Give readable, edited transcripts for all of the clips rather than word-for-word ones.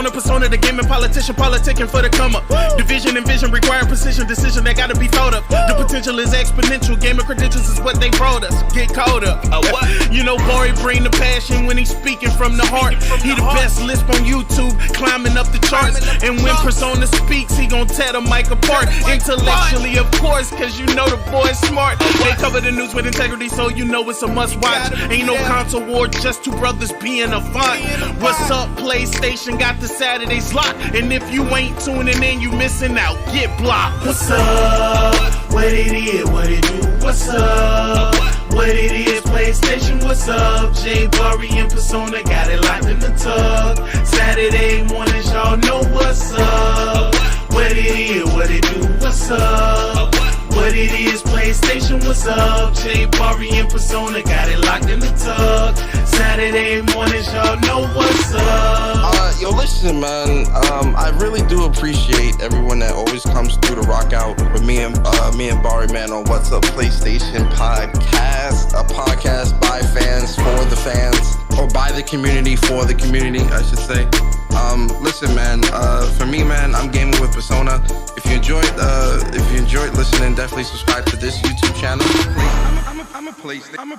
Persona, the gaming politician, politicking for the come up. Division and vision require precision, decision that gotta be thought up. The potential is exponential, gamer credentials is what they brought us. Get caught up. You know, Bari bring the passion when he's speaking from the heart. He the best lisp on YouTube, climbing up the charts. And when Persona speaks, he gon' tear the mic apart. Intellectually, of course, cause you know the boy's smart. They cover the news with integrity, so you know it's a must watch. Ain't no console war, just two brothers being a font. What's up, PlayStation got the Saturdays locked. And if you ain't tuning in, you missing out. Get blocked. What's up? What it is, what it do? What's up? What it is, PlayStation, what's up? Jay Bari and Persona got it locked in the tub. Saturday mornings, y'all know what's up. What it is, what it do? What's up? What it is, PlayStation, what's up? Jay Bari and Persona got it locked in the tub. Saturday mornings, y'all know what's up. Yo, listen, man. I really do appreciate everyone that always comes through to rock out with me and Bari, man, on What's Up PlayStation podcast. A podcast by fans for the fans, or by the community for the community, I should say. Listen, man. For me, man, I'm gaming with Persona. If you enjoyed listening, definitely subscribe to this YouTube channel. I'm a PlayStation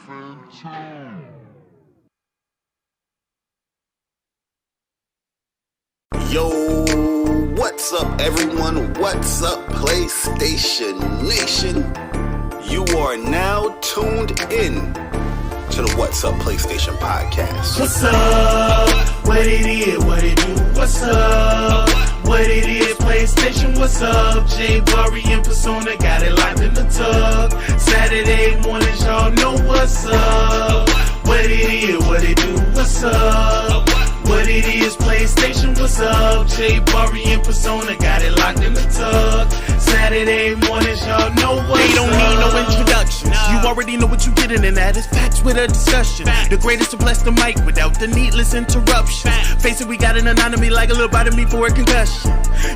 fan too. Yo, what's up everyone? What's up PlayStation Nation? You are now tuned in to the What's Up PlayStation podcast. What's up? What it is, what it do? What's up? What it is, PlayStation, what's up? Jay Bari and Persona got it locked in the tub. Saturday mornings, y'all know what's up. What it is, what it do? What's up? What it is, PlayStation, what's up? Jay Bari and Persona got it locked in the tub. Saturday mornings, y'all know what's up. They don't need no introduction. You already know what you getting, and that is facts with a discussion. The greatest to bless the mic without the needless interruption. Face it, we got an anatomy like a little bite of me for a concussion.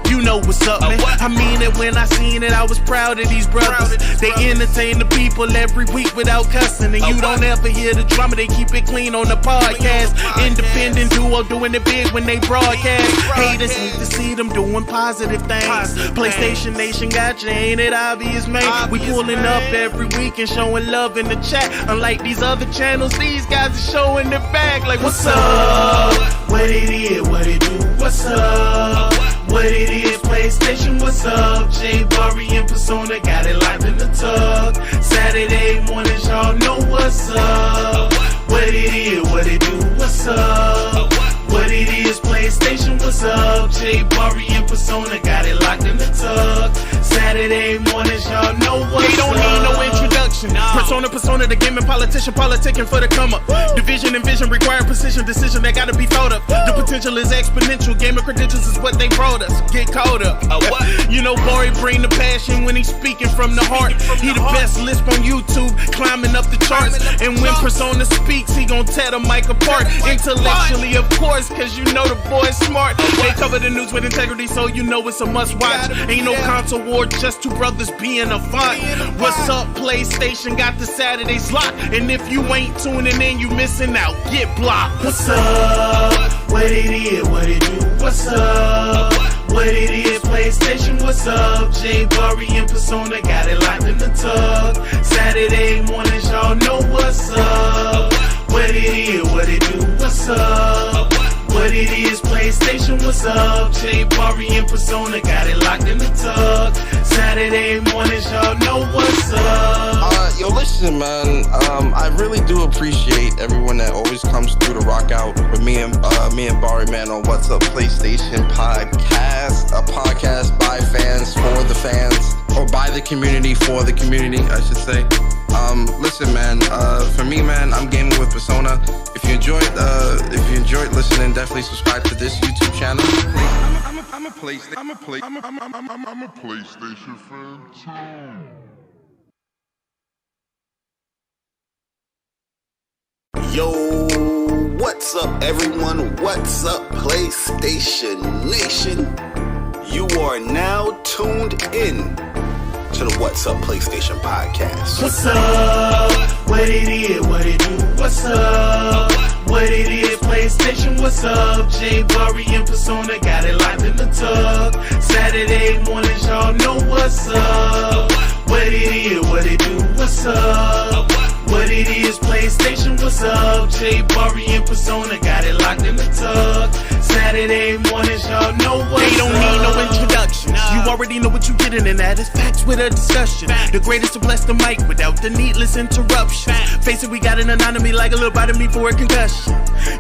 You know what's up, man. I mean it when I seen it. I was proud of these brothers. They entertain the people every week without cussing. And you don't ever hear the drama. They keep it clean on the podcast. Independent duo doing it big when they broadcast. Haters need to see them doing positive things. PlayStation Nation got you, ain't it obvious, man? We pulling up every week and showing love in the chat. Unlike these other channels, these guys are showing their back. Like, what's up? What it is, what it do? What's up? What it is, PlayStation, what's up? Jay Bari and Persona got it locked in the tub. Saturday mornings, y'all know what's up. What it is, what it do? What's up? What it is, PlayStation, what's up? Jay Bari and Persona got it locked in the tub. Saturday mornings, y'all know what's up. They don't need no introduction. Persona, the gaming politician, politicking for the come up. Division and vision require precision, decision that gotta be thought up. The potential is exponential, gamer credentials is what they brought us. Get caught up. You know, Bari bring the passion when he's speaking from the heart. He the best lisp on YouTube, climbing up the charts. And when Persona speaks, he gon' tear the mic apart. Intellectually, of course, cause you know the boy's smart. They cover the news with integrity, so you know it's a must watch. Ain't no console war, just two brothers being a font. What's up, PlayStation got the Saturdays locked. And if you ain't tuning in, you missing out. Get blocked. What's up? What it is, what it do? What's up? What it is, PlayStation, what's up? Jay Bari and Persona got it locked in the tub. Saturday mornings, y'all know what's up. What it is, what it do? What's up? What it is, PlayStation, what's up? Jay Bari and Persona got it locked in the tub. Saturday mornings, y'all know what's up. Yo, listen, man. I really do appreciate everyone that always comes through to rock out with me and Bari, man, on What's Up PlayStation podcast. A podcast by fans for the fans, or by the community for the community, I should say. Listen, man. For me, man, I'm gaming with Persona. If you enjoyed listening, definitely subscribe to this YouTube channel. I'm a PlayStation fan too. Yo, what's up everyone? What's up PlayStation Nation? You are now tuned in to the What's Up PlayStation podcast. What's up? What it is, what it do? What's up? What it is, PlayStation, what's up? Jay Bari and Persona got it locked in the tug. Saturday mornings, y'all know what's up. What it is, what it do, what's up? What it is, PlayStation, what's up? Jay Bari and Persona got it locked in the tug. Saturday mornings, y'all know what's up. They don't need no introduction. You already know what you're getting, and that is facts with a discussion. The greatest to bless the mic without the needless interruption. Face it, we got an anatomy like a little bite of me for a concussion.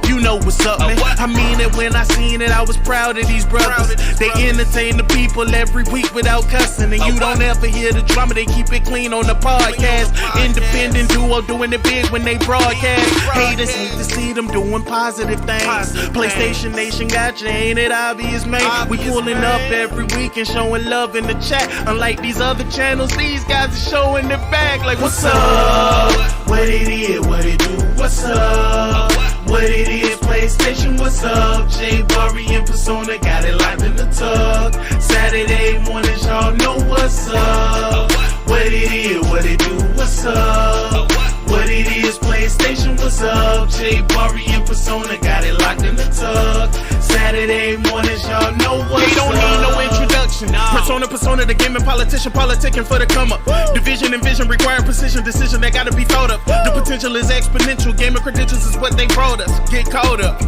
You know what's up, man. I mean it when I seen it. I was proud of these brothers. They entertain the people every week without cussing, and you don't ever hear the drama. They keep it clean on the podcast. Independent duo doing it big when they broadcast. Haters hate to see them doing positive things. PlayStation Nation got you, ain't it obvious, man? We pulling up every week and showing love in the chat. Unlike these other channels, these guys are showing their back. Like, what's up? What it is, what it do, what's up? What it is, PlayStation, what's up? Jay Bari and Persona got it locked in the tug. Saturday mornings, y'all know what's up. What it is, what it do, what's up? What it is, PlayStation, what's up? Jay Bari and Persona got it locked in the tug. Saturday mornings, y'all know what's up. They don't need no introduction. Persona, the gaming politician, politicking for the come up. Division and vision require precision, decision that gotta be thought of. The potential is exponential. Gaming credentials is what they brought us. Get caught up.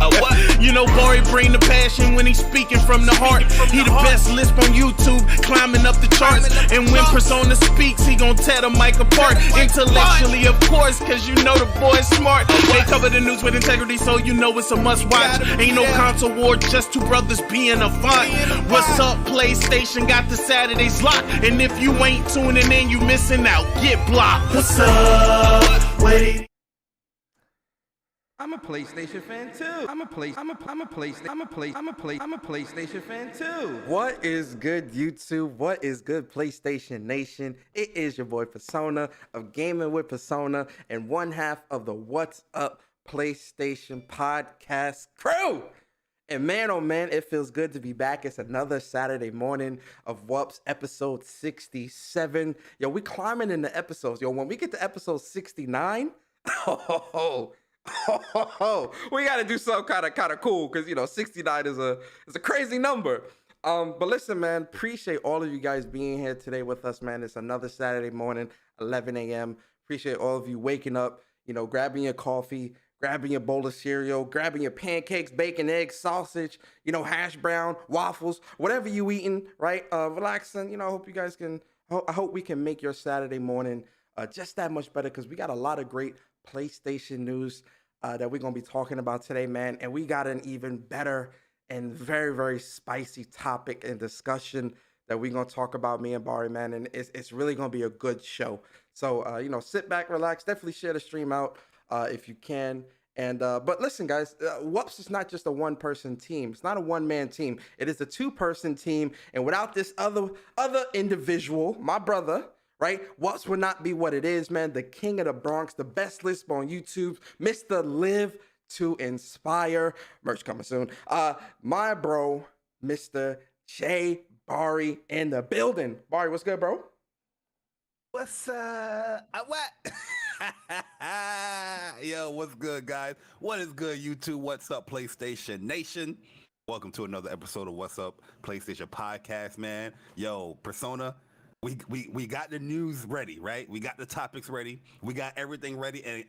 You know, Bari bring the passion when he's speaking from the heart. He the best lisp on YouTube, climbing up the charts. And when Persona speaks, he gon' tear the mic apart. Intellectually, of course, cause you know the boy's smart. They cover the news with integrity, so you know it's a must watch. Ain't no console war, just two brothers being a font. What's up, PlayStation? Got the Saturdays locked. And if you ain't tuning in, you missing out. Get blocked. What's up? Wait. I'm a PlayStation fan too. I'm a PlayStation fan too. What is good, YouTube? What is good, PlayStation Nation? It is your boy Persona of Gaming with Persona and one half of the What's Up PlayStation podcast crew. And man, oh man, it feels good to be back. It's another Saturday morning of WUPS'd episode 67. Yo, we climbing in the episodes. Yo, when we get to episode 69, we got to do something kind of cool because, you know, 69 is a crazy number. But listen, man, appreciate all of you guys being here today with us, man. It's another Saturday morning, 11 a.m. Appreciate all of you waking up, you know, grabbing your coffee, grabbing your bowl of cereal, grabbing your pancakes, bacon, eggs, sausage, you know, hash brown, waffles, whatever you eating, right? Relaxing. You know, I hope we can make your Saturday morning just that much better because we got a lot of great PlayStation news that we're going to be talking about today, man. And we got an even better and very, very spicy topic and discussion that we're going to talk about, me and Bari, man. And it's really going to be a good show. So, you know, sit back, relax, definitely share the stream out if you can. And but listen, guys, WUPS'd is not just a one-person team. It's not a one-man team. It is a two-person team. And without this other individual, my brother, right? WUPS'd would not be what it is, man. The king of the Bronx, the best lisp on YouTube, Mr. Live to Inspire. Merch coming soon. My bro, Mr. Jay Bari in the building. Bari, what's good, bro? What's what? Yo, what's good, guys? What is good, YouTube? What's up, PlayStation Nation? Welcome to another episode of What's Up PlayStation Podcast, man. Yo, Persona, we got the news ready, right? We got the topics ready. We got everything ready, and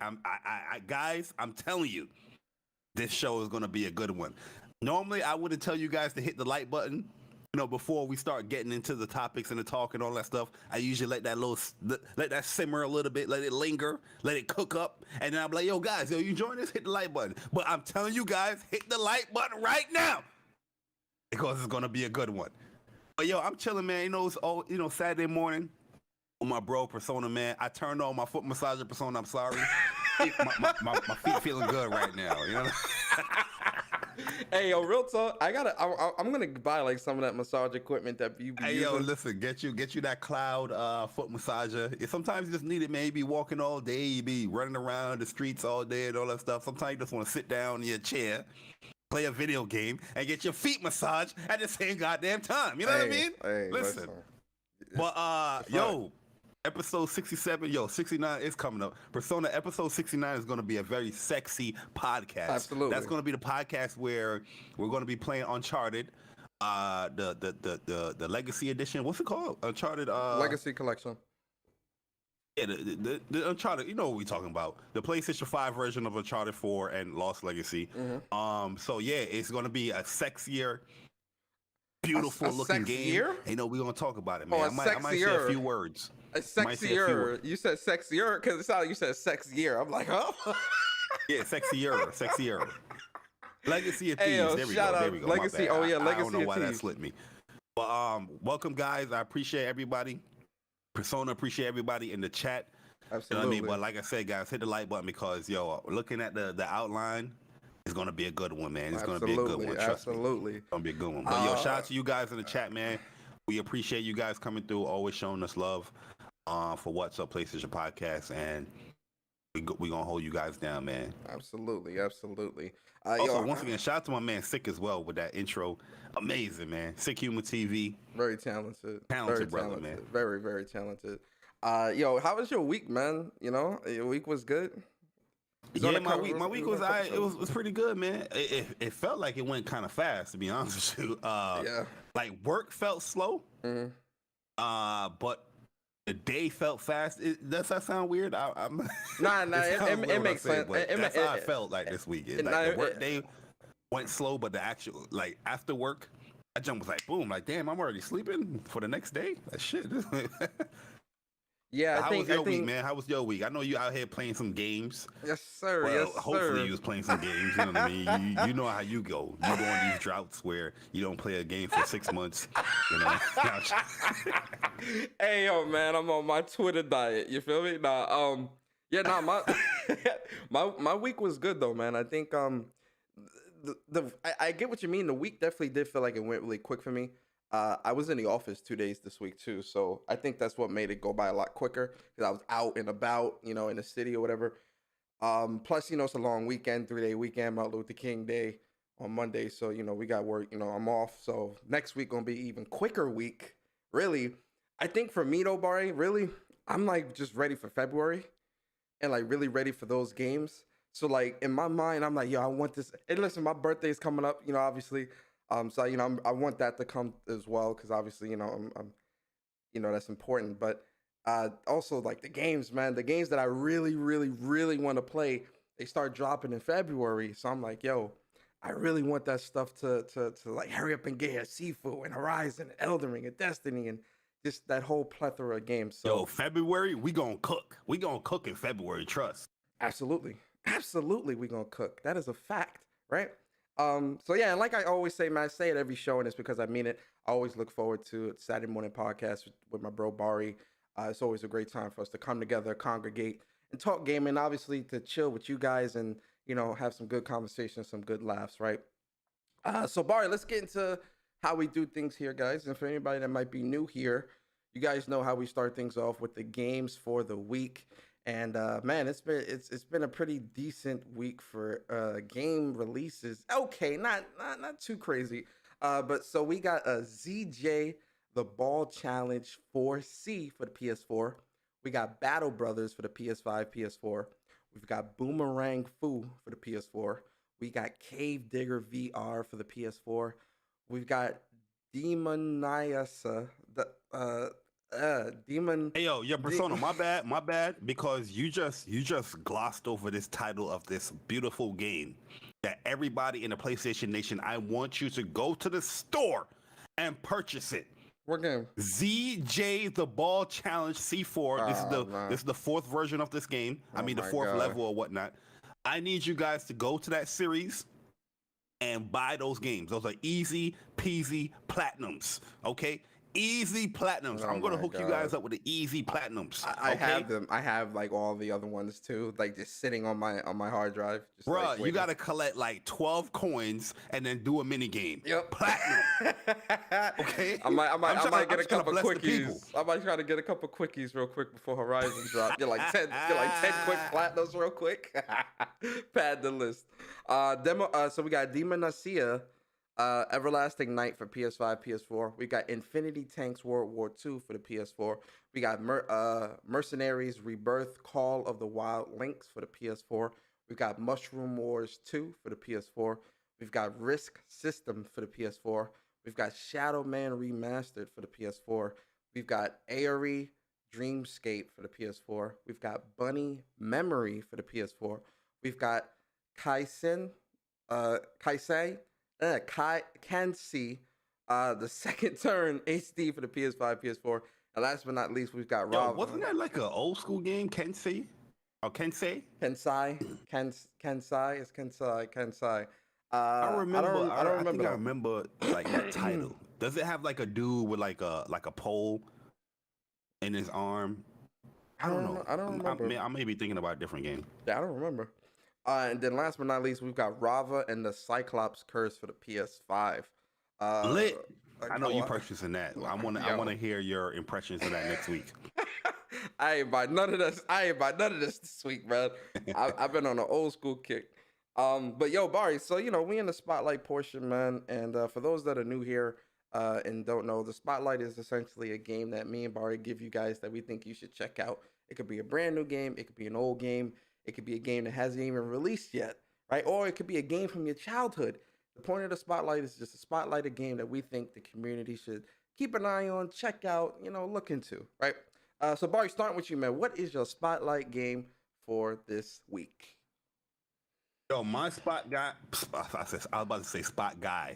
guys, I'm telling you, this show is gonna be a good one. Normally, I wouldn't tell you guys to hit the like button. You know, before we start getting into the topics and the talk and all that stuff, I usually let that simmer a little bit, let it linger, let it cook up, and then I'm like, yo, guys, you enjoying this? Hit the like button. But I'm telling you guys, hit the like button right now because it's gonna be a good one. But yo, I'm chilling, man. You know, it's all, you know, Saturday morning with my bro Persona, man. I turned on my foot massager Persona. I'm sorry, my feet feeling good right now. You know. Hey, yo, real talk. I'm gonna buy like some of that massage equipment that you be using. Yo, listen, get you that cloud foot massager. Sometimes you just need it, man. You be walking all day, you be running around the streets all day and all that stuff. Sometimes you just want to sit down in your chair, play a video game, and get your feet massaged at the same goddamn time. You know what I mean? Hey, listen. But yo, Episode 67, 69 is coming up. Persona episode 69 is going to be a very sexy podcast. Absolutely. That's going to be the podcast where we're going to be playing Uncharted, the Legacy Edition. What's it called? Uncharted Legacy Collection. Yeah, the Uncharted. You know what we're talking about? The PlayStation 5 version of Uncharted 4 and Lost Legacy. So yeah, it's going to be a sexier, beautiful looking game. You know, we're going to talk about it, man. I might say a few words. A sexier. You said sexier because it sounded like you said sexier. I'm like, huh? Yeah, sexier. Legacy of Thieves. Hey, there we shout go. out There we go. Legacy. Oh yeah, Legacy. I don't know why of that Thieves. slipped me. But welcome guys. I appreciate everybody. Persona appreciate everybody in the chat. Absolutely. You know what I mean? But like I said, guys, hit the like button because looking at the outline, it's gonna be a good one, man. It's gonna be a good one. Trust me. It's gonna be a good one. But shout out to you guys in the chat, man. We appreciate you guys coming through, always showing us love for What's Up PlayStation Podcast, and we gonna hold you guys down, man. Absolutely. Also, once again, shout out to my man Sick as well with that intro. Amazing, man. SickHumorTV. Very talented. Talented brother, man. Very, very talented. How was your week, man? You know, your week was good. Yeah, my week was it was pretty good, man. It felt like it went kind of fast, to be honest with you. Yeah. Like work felt slow. But the day felt fast. Does that sound weird? I'm Nah, it makes sense. That's how I felt like this weekend. Like the work day went slow, but the actual like after work, that jump was like boom, like damn, I'm already sleeping for the next day. That shit. Yeah, How was your week, man? How was your week? I know you out here playing some games. Yes, sir. Well, yes, hopefully sir. you was playing some games. You know what I mean? You know how you go. You go on these droughts where you don't play a game for 6 months. You know. Hey, yo, man, I'm on my Twitter diet. You feel me? My week was good though, man. I think I get what you mean. The week definitely did feel like it went really quick for me. I was in the office 2 days this week too, so I think that's what made it go by a lot quicker because I was out and about, you know, in the city or whatever. Plus, you know, it's a long weekend, 3-day weekend, Martin Luther King Day on Monday, so you know we got work. You know, I'm off, so next week gonna be even quicker week. Really, I think for me though, Bari, really, I'm like just ready for February, and like really ready for those games. So like in my mind, I'm like, yo, I want this. And listen, my birthday's coming up, you know, obviously. So you know, I want that to come as well because obviously, you know, I'm you know, that's important. But also like the games, man, the games that I really, really, really want to play, they start dropping in February. So I'm like, yo, I really want that stuff to like hurry up and get here. Sifu and Horizon, and Elden Ring, and Destiny, and just that whole plethora of games. So Yo, February, we gonna cook. We gonna cook in February. Trust. absolutely, we gonna cook. That is a fact, right? So yeah, and like I always say, man, I say it every show, and it's because I mean it. I always look forward to it. Saturday morning podcast with my bro Bari. It's always a great time for us to come together, congregate, and talk gaming. Obviously, to chill with you guys and you know have some good conversations, some good laughs, right? So Bari, let's get into how we do things here, guys. And for anybody that might be new here, you guys know how we start things off with the games for the week. And man, it's been a pretty decent week for game releases. Okay, not too crazy. But so we got a ZJ the Ball Challenge 4C for the PS4. We got Battle Brothers for the PS5, PS4. We've got Boomerang Fu for the PS4. We got Cave Digger VR for the PS4. We've got Demoniasa, Demon. Hey yo, Persona, my bad, because you just glossed over this title of this beautiful game that everybody in the PlayStation Nation, I want you to go to the store and purchase it. What game? ZJ the Ball Challenge C4. This is the fourth version of this game. I mean the fourth level or whatnot. I need you guys to go to that series and buy those games. Those are easy peasy platinums. Okay. Easy platinums. I'm gonna hook you guys up with the easy platinums. I have them. I have like all the other ones too, like just sitting on my hard drive. Just, bruh, like, you gotta collect like 12 coins and then do a mini game. Yep. Platinum. Okay. I might get a couple quickies. I might try to get a couple quickies real quick before Horizon drop. Get like 10 quick platinums real quick. Pad the list. So we got Demon Nasia. Everlasting Night for PS5, PS4. We got Infinity Tanks World War II for the PS4. We got Mercenaries Rebirth Call of the Wild Links for the PS4. We've got Mushroom Wars 2 for the PS4. We've got Risk System for the PS4. We've got Shadow Man Remastered for the PS4. We've got Aerie Dreamscape for the PS4. We've got Bunny Memory for the PS4. We've got Kansei, the Second Turn HD for the PS5, PS4. And last but not least, we've got Rob. Wasn't that like an old school game, Kensei? Or Kensei? Kensai. It's Kensai. I remember. I don't remember. I think I remember like that title. Does it have like a dude with like a pole in his arm? I don't know. I don't remember. I may be thinking about a different game. Yeah, I don't remember. And then last but not least, we've got Rava and the Cyclops Curse for the PS5. Lit. I know you purchasing that. I want to hear your impressions of that next week. I ain't buy none of this this week, bro. I've been on an old school kick. But yo, Bari, so we in the spotlight portion, man. And for those that are new here and don't know, the spotlight is essentially a game that me and Bari give you guys that we think you should check out. It could be a brand new game, it could be an old game, it could be a game that hasn't even released yet, right? Or it could be a game from your childhood. The point of the spotlight is just to spotlight a game that we think the community should keep an eye on, check out, look into, right? So Bari, starting with you, man. What is your spotlight game for this week? Yo, my spot guy. I was about to say spot guy.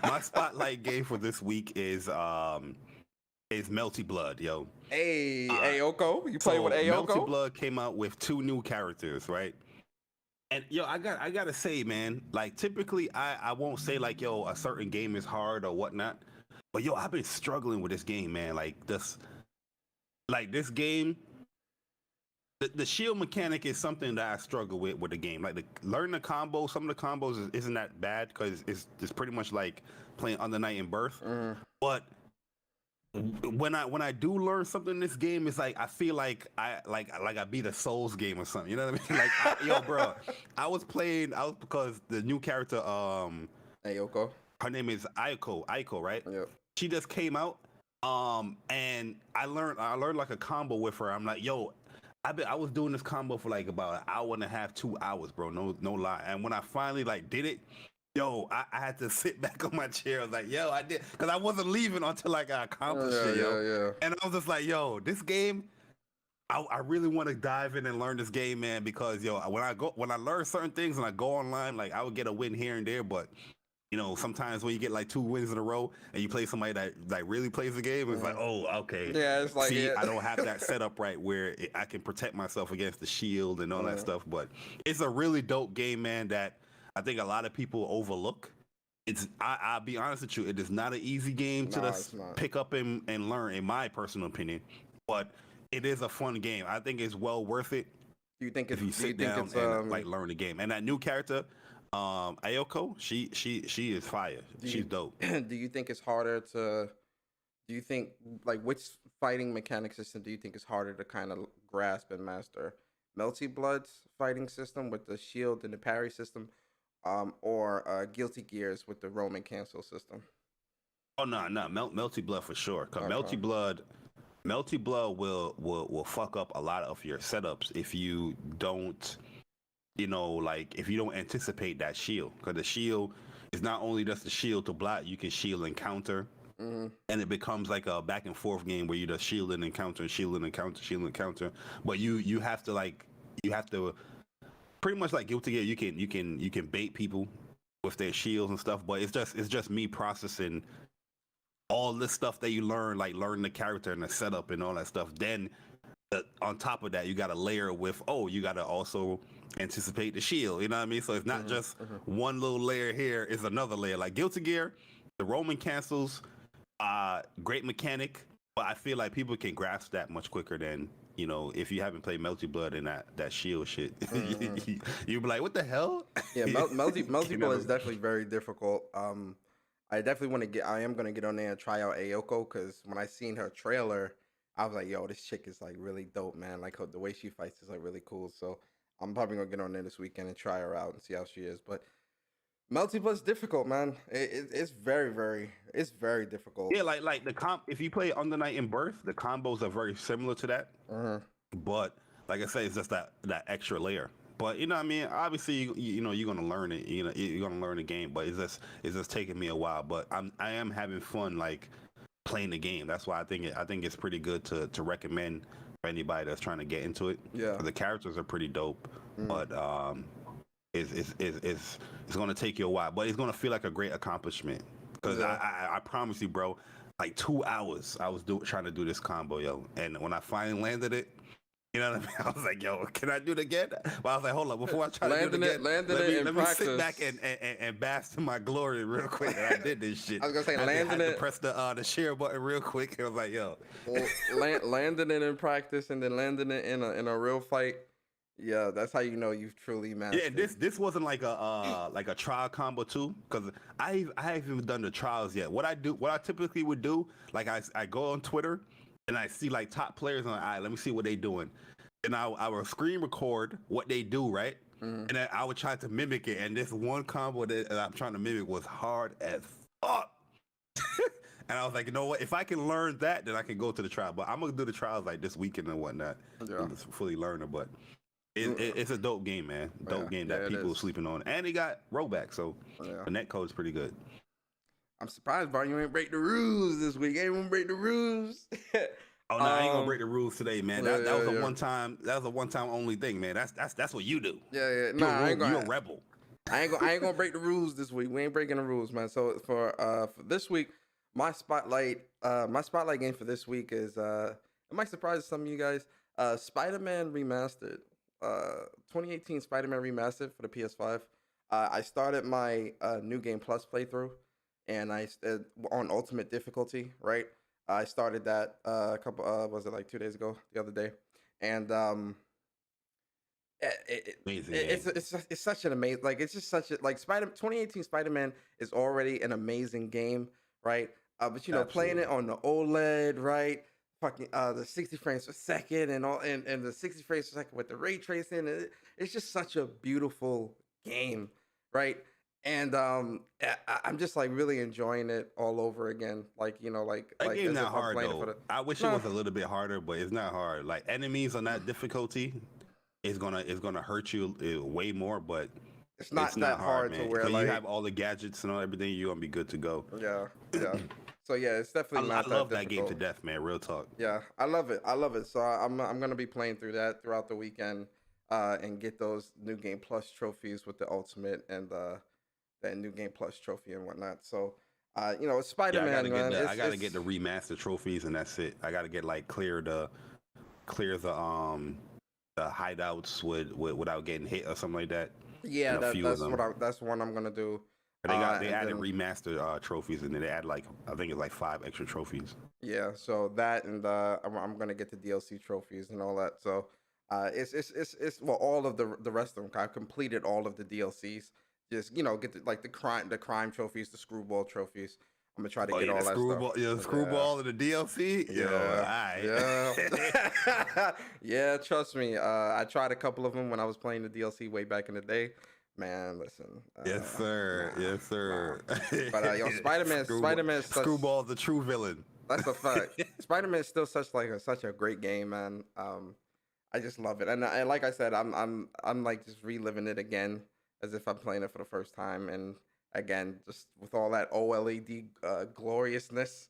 My spotlight game for this week is Melty Blood, yo. Hey, Ayoko. You play with Ayoko? Melty Blood came out with 2 new characters, right? And yo, I gotta say, man, like typically I won't say like, yo, a certain game is hard or whatnot. But yo, I've been struggling with this game, man. Like this game, the shield mechanic is something that I struggle with the game. Like learning the combos, some of the combos isn't that bad because it's pretty much like playing Under Night and Birth. But when I do learn something in this game, it's like I feel like I beat a Souls game or something. You know what I mean? Like, yo, bro, I was because the new character, Ayoko. Her name is Aiko, right? Yep. She just came out, and I learned like a combo with her. I'm like, yo, I was doing this combo for like about an hour and a half, 2 hours, bro. No lie. And when I finally like did it, yo, I had to sit back on my chair. I was like, yo, I did, because I wasn't leaving until like I accomplished it, yo. Yeah. And I was just like, yo, this game, I really want to dive in and learn this game, man, because yo, when I learn certain things and I go online, like I would get a win here and there, but sometimes when you get like 2 wins in a row and you play somebody that like really plays the game, it's like, oh, okay. Yeah, it's like, see, I don't have that set up right where I can protect myself against the shield and all that stuff. But it's a really dope game, man, that I think a lot of people overlook. I'll be honest with you, it is not an easy game to just pick up and learn, in my personal opinion. But it is a fun game. I think it's well worth it. Do you think if you sit down and like learn the game? And that new character, Ayoko, she is fire. She's dope. Do you think it's harder to? Do you think like which fighting mechanic system do you think is harder to kind of grasp and master? Melty Blood's fighting system with the shield and the parry system, or Guilty Gear's with the Roman cancel system? Oh no, Melty Blood for sure. Cause Melty Blood will fuck up a lot of your setups if you don't, if you don't anticipate that shield. Because the shield is not only just the shield to block, you can shield and counter. And it becomes like a back and forth game where you just shield and counter, shield and counter, shield and counter. But you have to pretty much like Guilty Gear. You can bait people with their shields and stuff. But it's just me processing all this stuff that you learn, like learn the character and the setup and all that stuff. Then on top of that, you got to layer with, you got to also anticipate the shield. You know what I mean? So it's not just one little layer here, it's another layer. Like Guilty Gear, the Roman cancels, great mechanic, but I feel like people can grasp that much quicker than, if you haven't played Melty Blood and that shield shit. You'll be like, what the hell? Yeah, Melty Blood is definitely very difficult. I am going to get on there and try out Ayoko, because when I seen her trailer, I was like, yo, this chick is like really dope, man. Like the way she fights is like really cool. So I'm probably going to get on there this weekend and try her out and see how she is. But Multiplayer's difficult, man. It's it's very difficult. Yeah, like the if you play Under Night in Birth, the combos are very similar to that. But like I say, it's just that extra layer. But you know what I mean? Obviously, you know, you're gonna learn it. You know, you're gonna learn the game. But it's just taking me a while. But I am having fun like playing the game. That's why I think it's pretty good to recommend for anybody that's trying to get into it. Yeah, the characters are pretty dope. But it's gonna take you a while. But it's gonna feel like a great accomplishment. Because I promise you, bro. Like 2 hours, I was trying to do this combo, yo. And when I finally landed it, you know what I mean? I was like, yo, can I do it again? But I was like, hold up, before I try to do it again, let me sit back and bask in my glory real quick. And I did this shit. I was gonna say, I had to press the share button real quick. And I was like, yo. Landing it in practice and then landing it in a real fight. Yeah, that's how you know you've truly mastered. Yeah, this wasn't like a trial combo too, because I haven't even done the trials yet. What I typically would do, like I go on Twitter and I see like top players on, all right, let me see what they doing, and I will screen record what they do, right, and then I would try to mimic it. And this one combo that I'm trying to mimic was hard as fuck. And I was like, you know what? If I can learn that, then I can go to the trial. But I'm gonna do the trials like this weekend and whatnot. Yeah, just fully learn it, but. It's a dope game, man. Dope game that people are sleeping on. And he got rollback, so the net code is pretty good. I'm surprised, Bar, you ain't break the rules this week. Ain't gonna break the rules. Oh no, I ain't gonna break the rules today, man. That was a one time. That was a one time only thing, man. That's what you do. Yeah. Nah, I ain't gonna. You're a rebel. I ain't gonna break the rules this week. We ain't breaking the rules, man. So for this week, my spotlight game for this week is it might surprise some of you guys. Spider-Man Remastered. 2018 Spider-Man Remastered for the PS5. I started my New Game Plus playthrough, and I on Ultimate difficulty, right? I started that a couple, was it like 2 days ago, the other day, and it's such an amazing, like it's just such a like 2018 Spider-Man is already an amazing game, right? But you know, playing it on the OLED, right? Fucking the 60 frames per second and all, and the 60 frames per second with the ray tracing, it's just such a beautiful game, right? And I'm just like really enjoying it all over again, like, you know, like that game's as not if I'm hard playing it though. I wish it was a little bit harder, but it's not hard. Like enemies on that difficulty is gonna hurt you way more, but it's not that hard man. to where So like you have all the gadgets and all everything, you're gonna be good to go. Yeah. So yeah, it's definitely not I love that that game to death, man. Real talk. Yeah, I love it. So I'm gonna be playing through that throughout the weekend, and get those New Game Plus trophies with the Ultimate and that New Game Plus trophy and whatnot. So you know, it's Spider-Man, man. I gotta get the remastered trophies, and that's it. I gotta get like clear the hideouts without getting hit or something like that. Yeah, that's one I'm gonna do. They added remastered trophies, and then they add like I think it's like 5 extra trophies. Yeah, so that and I'm gonna get the DLC trophies and all that. So it's well, all of the rest of them. I've completed all of the DLCs. Just, you know, get the crime trophies, the screwball trophies. I'm gonna try to get all that stuff. Yeah, the screwball and the DLC. Yeah, yeah. Trust me. I tried a couple of them when I was playing the DLC way back in the day. Man, listen. Yes, sir. Yes, sir. But yo, Spider-Man is such, Screwball, the true villain. That's a fact. Spider-Man is still such a great game, man. I just love it, and like I said, I'm like just reliving it again as if I'm playing it for the first time, and again, just with all that OLED gloriousness.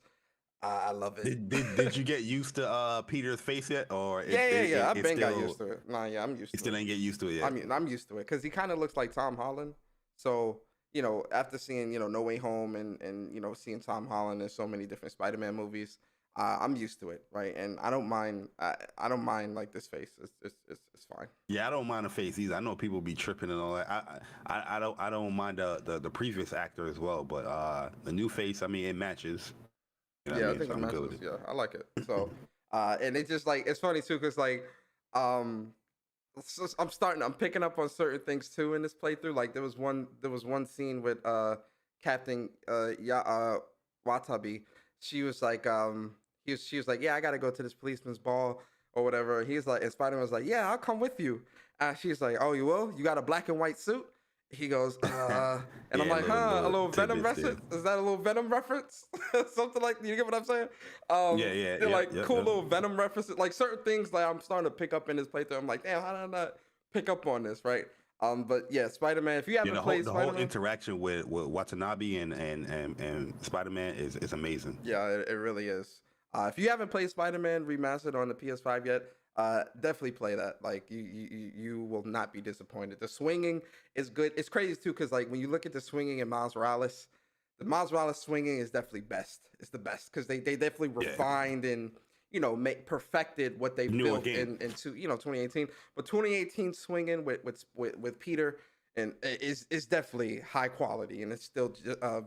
I love it. Did you get used to Peter's face yet, or yeah? I've been got used to it. Nah, yeah, I'm used to it. You still ain't get used to it yet. I'm used to it because he kind of looks like Tom Holland. So, you know, after seeing, you know, No Way Home and you know, seeing Tom Holland in so many different Spider-Man movies, I'm used to it, right? And I don't mind. I don't mind like this face. It's fine. Yeah, I don't mind the face either. I know people be tripping and all that. I don't mind the previous actor as well, but the new face, I mean, it matches. You know yeah, I think so it matches. Yeah, I like it. So, and it just like, it's funny too, cause like, I'm picking up on certain things too in this playthrough. Like there was one scene with Captain Watabe. She was like, she was like, yeah, I gotta go to this policeman's ball or whatever. He's like, and Spider-Man was like, yeah, I'll come with you. She's like, oh, you will? You got a black and white suit? He goes, and I'm Yeah, like, a little Venom tidbits reference? Is that a little Venom reference? Something like, you get what I'm saying? Yeah. They're like cool little Venom references, like certain things like I'm starting to pick up in this playthrough. I'm like, damn, how did I not pick up on this, right? But yeah, Spider-Man. If you haven't played Spider-Man, the whole interaction with Watanabe and Spider-Man is amazing. Yeah, it really is. If you haven't played Spider-Man Remastered on the PS5 yet, definitely play that. Like you will not be disappointed. The swinging is good. It's crazy too, because like when you look at the swinging in Miles Morales, the Miles Morales swinging is definitely best. It's the best because they definitely refined and perfected what they built into 2018. But 2018 swinging with Peter and is definitely high quality, and it's still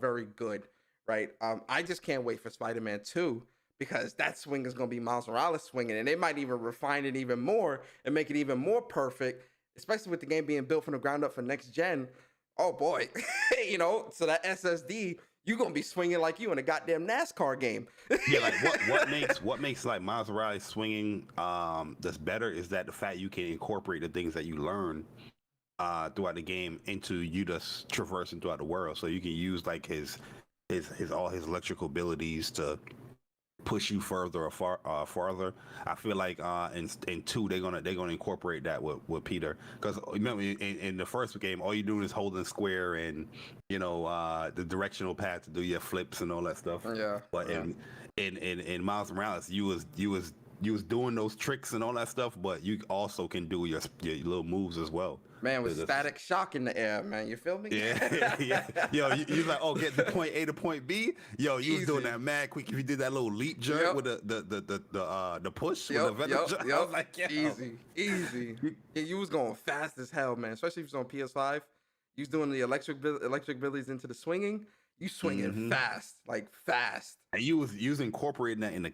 very good, right? I just can't wait for Spider-Man 2. Because that swing is going to be Miles Morales swinging, and they might even refine it even more and make it even more perfect, especially with the game being built from the ground up for next gen. Oh boy, so that SSD, you're going to be swinging like you in a goddamn NASCAR game. Yeah, like what makes like Miles Morales swinging that's better is that the fact you can incorporate the things that you learn throughout the game into you just traversing throughout the world. So you can use like his all his electrical abilities to push you further or farther. I feel like in 2 they're gonna incorporate that with Peter, because remember in the first game all you do is holding square and the directional pad to do your flips and all that stuff. Yeah. But in Miles Morales you was doing those tricks and all that stuff, but you also can do your little moves as well. Man, with static shock in the air, man. You feel me? Yeah. Yo, you like, get to point A to point B. Yo, you was doing that mad quick. If you did that little leap jerk with the push with the venom jerk, I was like, easy. Yeah, you was going fast as hell, man. Especially if it was on PS5. You was doing the electric abilities into the swinging. You swinging fast. And you was incorporating that in the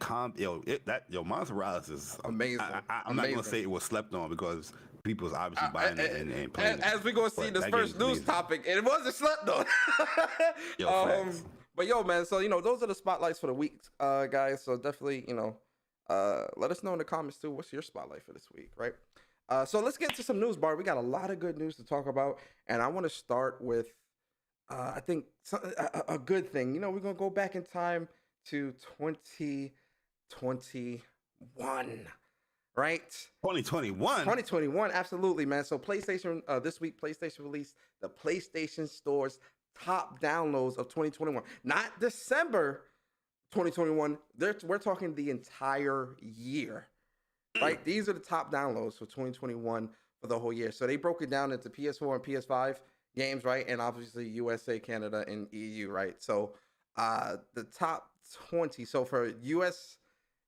Miles Morales is amazing. I'm not gonna say it was slept on because people was obviously buying it and playing it. As we're gonna see this first news topic, it wasn't slept on. But man, so those are the spotlights for the week, guys. So definitely, let us know in the comments too. What's your spotlight for this week, right? So let's get into some news, Bar. We got a lot of good news to talk about, and I want to start with I think a good thing. We're gonna go back in time to 2021. Right? 2021, absolutely, man. So PlayStation, this week, PlayStation released the PlayStation Store's top downloads of 2021. Not December 2021. We're talking the entire year, right? These are the top downloads for 2021 for the whole year. So they broke it down into PS4 and PS5 games, right? And obviously USA, Canada, and EU, right? So the top 20. So for US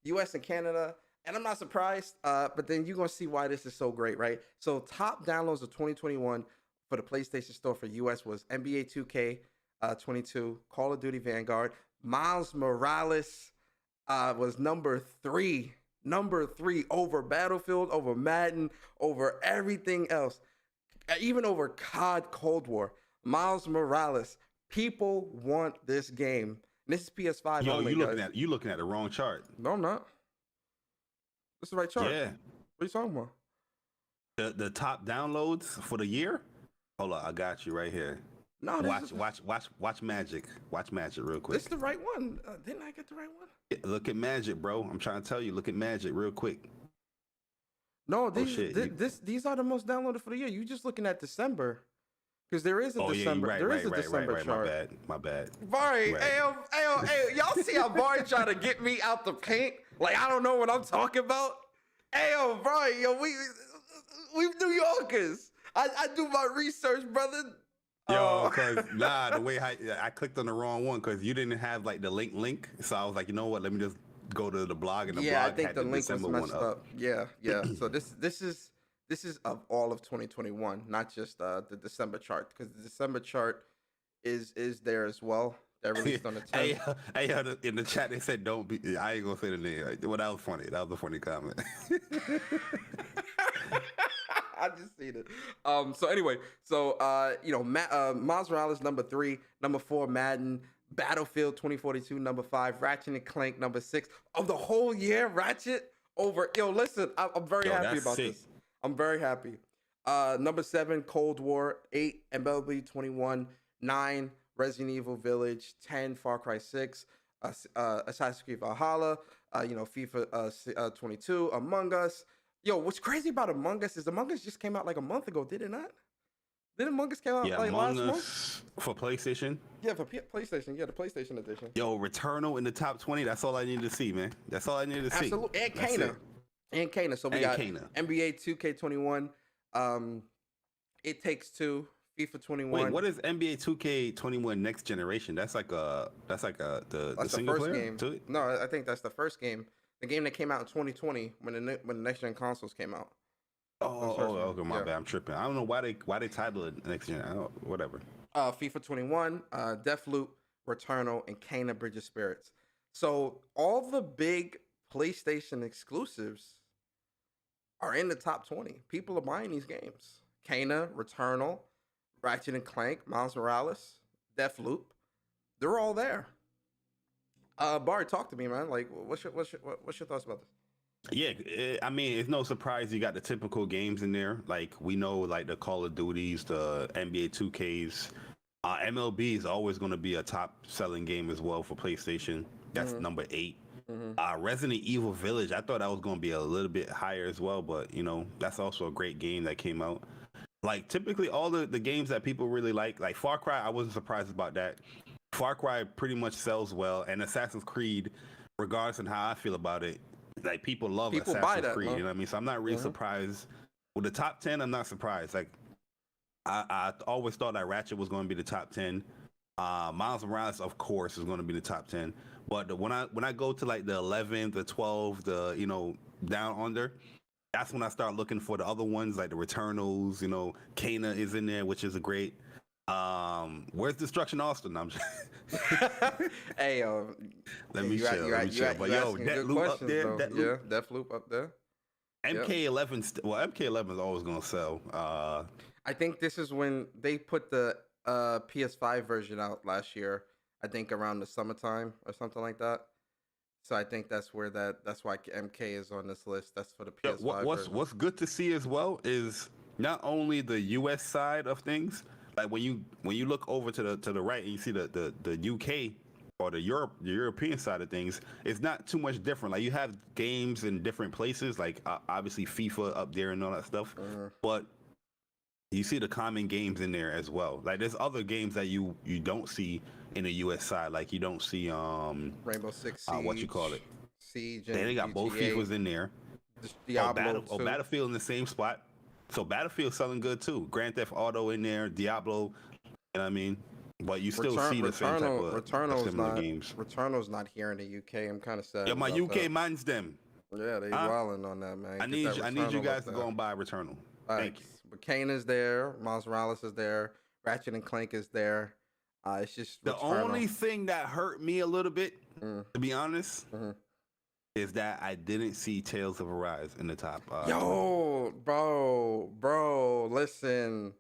and Canada, and I'm not surprised, but then you're going to see why this is so great, right? So top downloads of 2021 for the PlayStation Store for US was NBA 2K 22, Call of Duty Vanguard. Miles Morales was number three over Battlefield, over Madden, over everything else, even over COD Cold War. Miles Morales. People want this game. This is PS5 Yo, only, you looking at the wrong chart. No, I'm not. This is the right chart. Yeah. What are you talking about? The top downloads for the year? Hold on, I got you right here. No, watch Magic. Watch Magic real quick. This is the right one. Didn't I get the right one? Look at Magic, bro. I'm trying to tell you. Look at Magic real quick. No, these are the most downloaded for the year. You just looking at December. Because there is a December. Yeah, there is a December chart. My bad. Bari, hey, y'all see how Bari trying to get me out the paint? Like I don't know what I'm talking about. Hey, Bari, we New Yorkers. I do my research, brother. Yo, cause the way I clicked on the wrong one because you didn't have like the link, so I was like, you know what? Let me just go to the blog and the blog I think had the link December was messed one up. Yeah. So this is of all of 2021, not just the December chart, because the December chart is there as well. That released on the 10th. Hey, in the chat they said don't be. I ain't gonna say the name. Well, that was funny. That was a funny comment. I just seen it. So anyway, Miles Morales number 3, number 4 Madden, Battlefield 2042 number 5, Ratchet and Clank number 6 of the whole year. Ratchet over. Listen, I'm very happy about this. I'm very happy. Number 7, Cold War. 8, MLB 21. 9, Resident Evil Village. 10, Far Cry 6. Assassin's Creed Valhalla. FIFA 22. Among Us. Yo, what's crazy about Among Us is Among Us just came out like a month ago, did it not? Did Among Us came out like last month? For PlayStation? Yeah, for PlayStation. Yeah, the PlayStation edition. Yo, Returnal in the top 20. That's all I needed to see, man. That's all I needed to see. Absolutely. And Kana. And Kana. So we got Kana. NBA 2K21. It Takes Two. FIFA 21. Wait, what is NBA 2K21 Next Generation? That's like the single first player game. to it? No, I think that's the first game. The game that came out in 2020 when the next gen consoles came out. Okay, my bad. I'm tripping. I don't know why they titled it Next Gen. Whatever. FIFA 21, Deathloop, Returnal, and Kana Bridge of Spirits. So all the big PlayStation exclusives are in the top 20. People are buying these games. Kana, Returnal, Ratchet and Clank, Miles Morales, Deathloop. They're all there. Bari, talk to me, man. Like, what's your thoughts about this? Yeah, I mean, it's no surprise you got the typical games in there. Like, we know, like, the Call of Duties, the NBA 2Ks. MLB is always going to be a top-selling game as well for PlayStation. That's number 8. Resident Evil Village, I thought that was going to be a little bit higher as well, but, you know, that's also a great game that came out. Like, typically, all the games that people really like Far Cry, I wasn't surprised about that. Far Cry pretty much sells well, and Assassin's Creed, regardless of how I feel about it, like, people love Assassin's Creed, you know what I mean? So I'm not really surprised. With the top 10, I'm not surprised. Like, I always thought that Ratchet was going to be the top 10. Miles Morales, of course, is going to be the top 10. But when I go to, like, the 11, the 12, the, you know, down under, that's when I start looking for the other ones, like the Returnals, you know, Kana is in there, which is a great. Where's Destruction Austin? I'm just Hey, let me chill. But yo, Deathloop up there. Deathloop up there. MK11, MK11 is always gonna sell. I think this is when they put the PS5 version out last year. I think around the summertime or something like that. So I think that's why MK is on this list. That's for the PS5 version. What's good to see as well is not only the US side of things. Like when you look over to the right and you see the UK or the European side of things, it's not too much different. Like, you have games in different places, like obviously FIFA up there and all that stuff, but you see the common games in there as well. Like, there's other games that you don't see in the US side. Like, you don't see Rainbow Six Siege, what you call it, Siege. They got both FIFAs in there. Diablo Battlefield in the same spot. So Battlefield's selling good too. Grand Theft Auto in there, Diablo, you know what I mean? But you still see the same type of similar games. Returnal's not here in the UK. I'm kind of sad. Yeah, my UK man's them. Yeah, they wilding on that, man. I need you guys to go and buy Returnal. Thank you. But Kana's there. Miles Morales is there. Ratchet and Clank is there. It's just the only thing that hurt me a little bit, to be honest, is that I didn't see Tales of Arise in the top. Yo, bro, listen.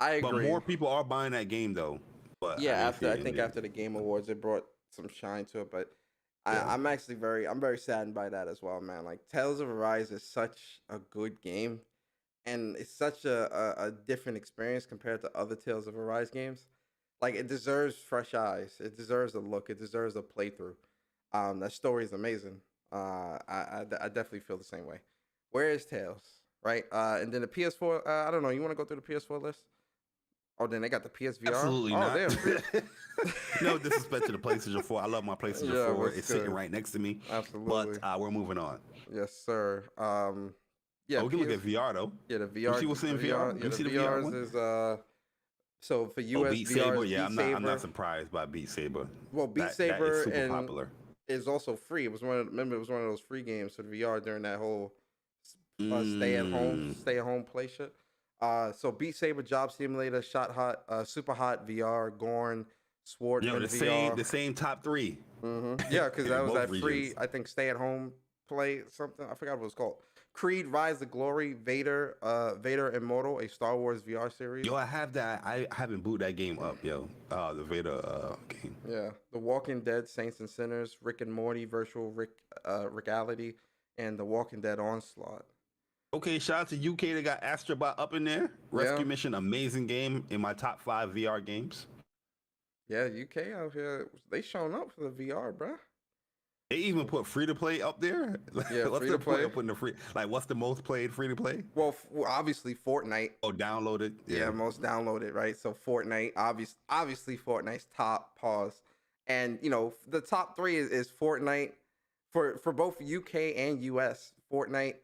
I agree. But more people are buying that game though. But yeah, I think after the Game Awards, it brought some shine to it. But I'm very saddened by that as well, man. Like, Tales of Arise is such a good game, and it's such a different experience compared to other Tales of Arise games. Like, it deserves fresh eyes. It deserves a look. It deserves a playthrough. That story is amazing. I definitely feel the same way. Where is Tales? Right? And then the PS4, I don't know. You want to go through the PS4 list? Oh, then they got the PSVR? Absolutely not. Damn. No disrespect to the PlayStation 4. I love my PlayStation 4. It's sitting right next to me. Absolutely. But we're moving on. Yes, sir. Yeah, we can look at VR, though. Yeah, the VR. You see what's in VR? Yeah, you see the VRs VR one? is... So for US Beat VR, Saber, yeah, I'm not surprised by Beat Saber. Well, Beat Saber that is super popular. Is also free. It was one of those free games for the VR during that whole stay at home play shit. So Beat Saber, Job Simulator, Shot Hot, Super Hot VR, Gorn, Sword. Yo, the same top 3. Yeah, because that was that regions. free. I think stay at home play something. I forgot what it was called. Creed, Rise to Glory, Vader Immortal, a Star Wars VR series. Yo, I have that. I haven't booted that game up, yo. The Vader game. Yeah, The Walking Dead, Saints and Sinners, Rick and Morty, Virtual Reality, and The Walking Dead Onslaught. Okay, shout out to UK. They got Astrobot up in there. Rescue Mission, amazing game in my top 5 VR games. Yeah, UK out here, they showing up for the VR, bruh. They even put free to play up there. Yeah, what's free the to point play. of putting the free? Like, what's the most played free to play? Well, obviously Fortnite. Oh, downloaded. Yeah, most downloaded, right? So Fortnite, obviously Fortnite's top. Pause, and you know the top 3 is Fortnite for both UK and US. Fortnite,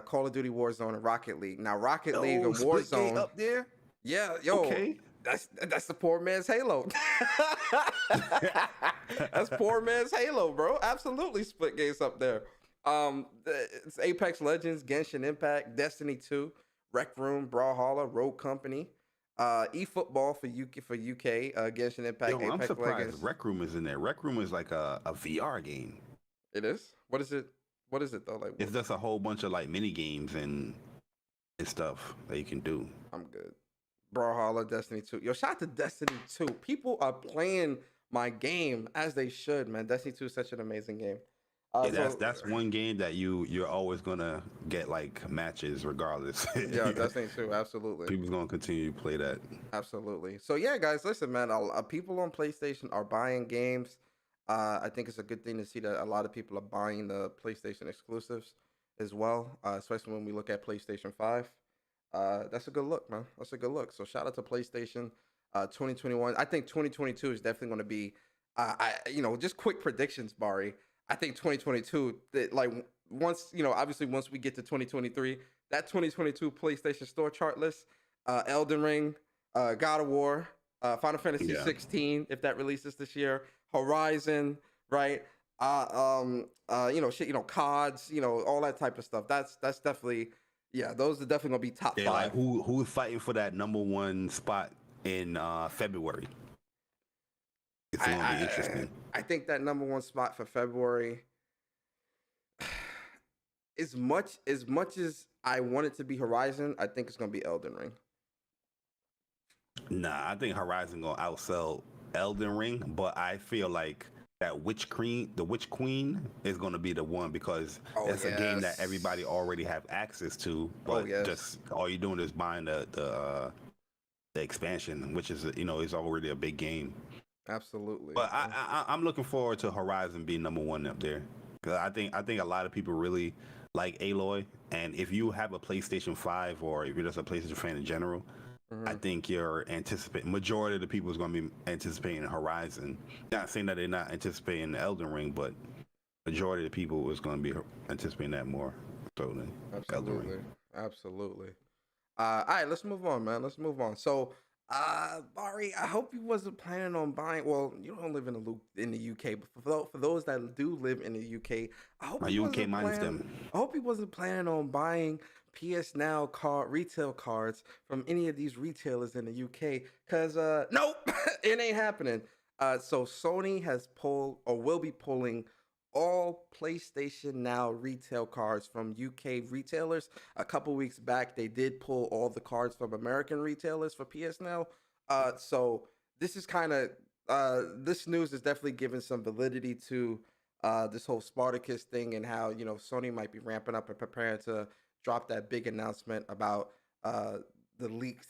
Call of Duty Warzone, and Rocket League. Now Rocket League and Warzone up there. Yeah, yo, Okay. That's the poor man's Halo. That's poor man's Halo, bro. Absolutely, split games up there. It's Apex Legends, Genshin Impact, Destiny 2, Rec Room, Brawlhalla, Rogue Company, eFootball for UK, Genshin Impact, Yo, Apex I'm surprised Legends. Rec Room is in there. Rec Room is like a VR game. It is. What is it? What is it though? Like, It's just a whole bunch of like mini games and stuff that you can do. I'm good. Brawlhalla, Destiny 2. Yo, shout out to Destiny 2. People are playing my game as they should, man. Destiny 2 is such an amazing game. Yeah, that's one game that you're always gonna get like matches regardless. Yeah, Destiny 2, absolutely. People's gonna continue to play that. Absolutely. So yeah, guys, listen, man. People on PlayStation are buying games. I think it's a good thing to see that a lot of people are buying the PlayStation exclusives as well, especially when we look at PlayStation 5. That's a good look, man. That's a good look. So shout out to PlayStation 2021. I think 2022 is definitely going to be, just quick predictions, Bari. I think 2022, obviously once we get to 2023, that 2022 PlayStation Store chart list, Elden Ring, God of War, Final Fantasy 16, if that releases this year, Horizon, right? CODs, all that type of stuff. That's definitely. Yeah, those are definitely gonna be top 5. Like who's fighting for that number 1 spot in February? It's gonna be interesting. I think that number 1 spot for February, as much as I want it to be Horizon, I think it's gonna be Elden Ring. Nah, I think Horizon gonna outsell Elden Ring, but I feel like that the Witch Queen is going to be the one because it's a game that everybody already have access to, but just all you're doing is buying the expansion, which is is already a big game. Absolutely. But I'm looking forward to Horizon being number 1 up there because I think a lot of people really like Aloy, and if you have a PlayStation 5 or if you're just a PlayStation fan in general. I think majority of the people is going to be anticipating Horizon. Not saying that they're not anticipating the Elden Ring, but majority of the people is going to be anticipating that more so than Elden Ring. Absolutely. All right, let's move on, man. Let's move on. So, Bari, I hope you wasn't planning on buying. Well, you don't live in the UK, but for those that do live in the UK, I hope my UK minus them. I hope he wasn't planning on buying PS Now retail cards from any of these retailers in the UK, because nope, it ain't happening. So Sony has pulled or will be pulling all PlayStation Now retail cards from UK retailers. A couple weeks back, they did pull all the cards from American retailers for PS Now. So this is kind of this news is definitely giving some validity to this whole Spartacus thing and how Sony might be ramping up and preparing to drop that big announcement about the leaked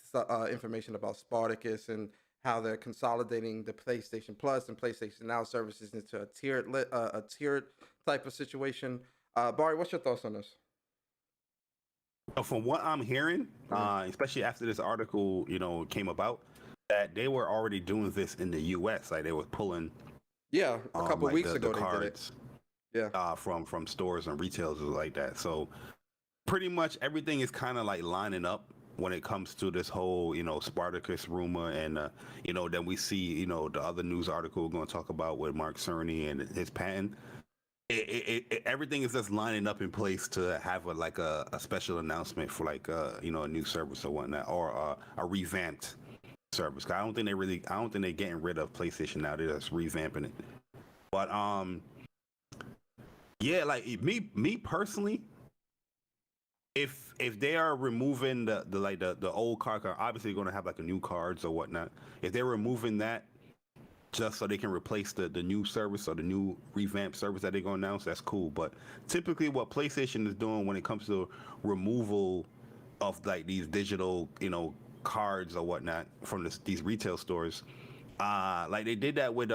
information about Spartacus and how they're consolidating the PlayStation Plus and PlayStation Now services into a tiered type of situation. Bari, what's your thoughts on this? From what I'm hearing, especially after this article, came about, that they were already doing this in the U.S. Like they were pulling, a couple weeks ago the cards, they did it. From stores and retailers like that. So pretty much everything is kind of like lining up when it comes to this whole, Spartacus rumor, and then we see, the other news article we're going to talk about with Mark Cerny and his patent. Everything is just lining up in place to have a special announcement for a new service or whatnot, or a revamped service. 'Cause I don't think they're getting rid of PlayStation Now. They're just revamping it. But me personally, if they are removing the old card, obviously going to have a new cards or whatnot. If they're removing that, just so they can replace the new service or the new revamped service that they're going to announce. That's cool. But typically what PlayStation is doing when it comes to removal of like these digital, cards or whatnot from these retail stores, like they did that with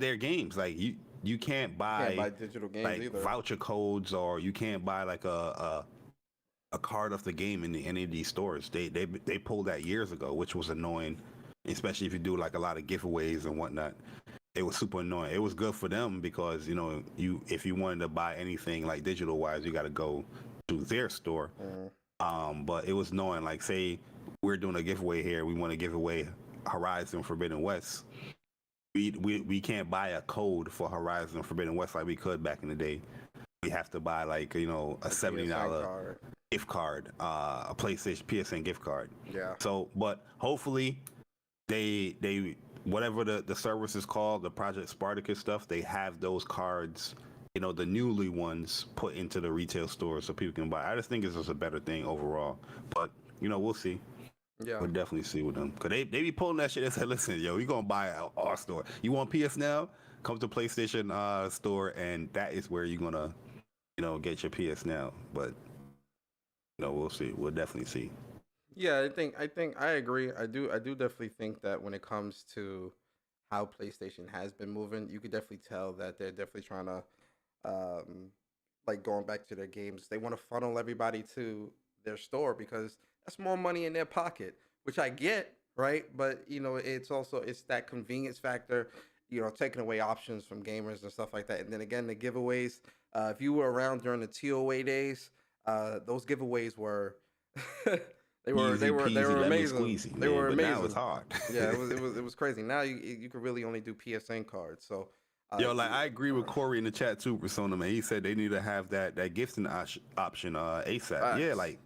their games. Like you can't buy digital games like either. voucher codes, or you can't buy like a card of the game in any of these stores. They pulled that years ago, which was annoying, especially if you do like a lot of giveaways and whatnot. It was super annoying. It was good for them because if you wanted to buy anything like digital wise, you got to go to their store. But it was annoying. Like, say we're doing a giveaway here, we want to give away Horizon Forbidden West. We can't buy a code for Horizon Forbidden West like we could back in the day. We have to buy like a $70 gift card, a PlayStation PSN gift card. Yeah. So, but hopefully they whatever the service is called, the Project Spartacus stuff, they have those cards, the newly ones put into the retail stores so people can buy. I just think it's just a better thing overall. But we'll see. Yeah, we'll definitely see with them, because they be pulling that shit and say, listen, yo, we gonna buy our store. You want PS Now? Come to PlayStation store, and that is where you're gonna get your PS Now. But we'll see. We'll definitely see. Yeah, I think I agree. I do definitely think that when it comes to how PlayStation has been moving, you could definitely tell that they're definitely trying to like going back to their games. They want to funnel everybody to their store because that's more money in their pocket, which I get, right? But it's that convenience factor, taking away options from gamers and stuff like that. And then again, the giveaways. If you were around during the TOA days, those giveaways were they were amazing. Squeezy, they were amazing. Now it's hard. Yeah, it was crazy. Now you could really only do PSN cards. So I agree with Corey in the chat too, Persona, man. He said they need to have that gifting option ASAP. Yeah, like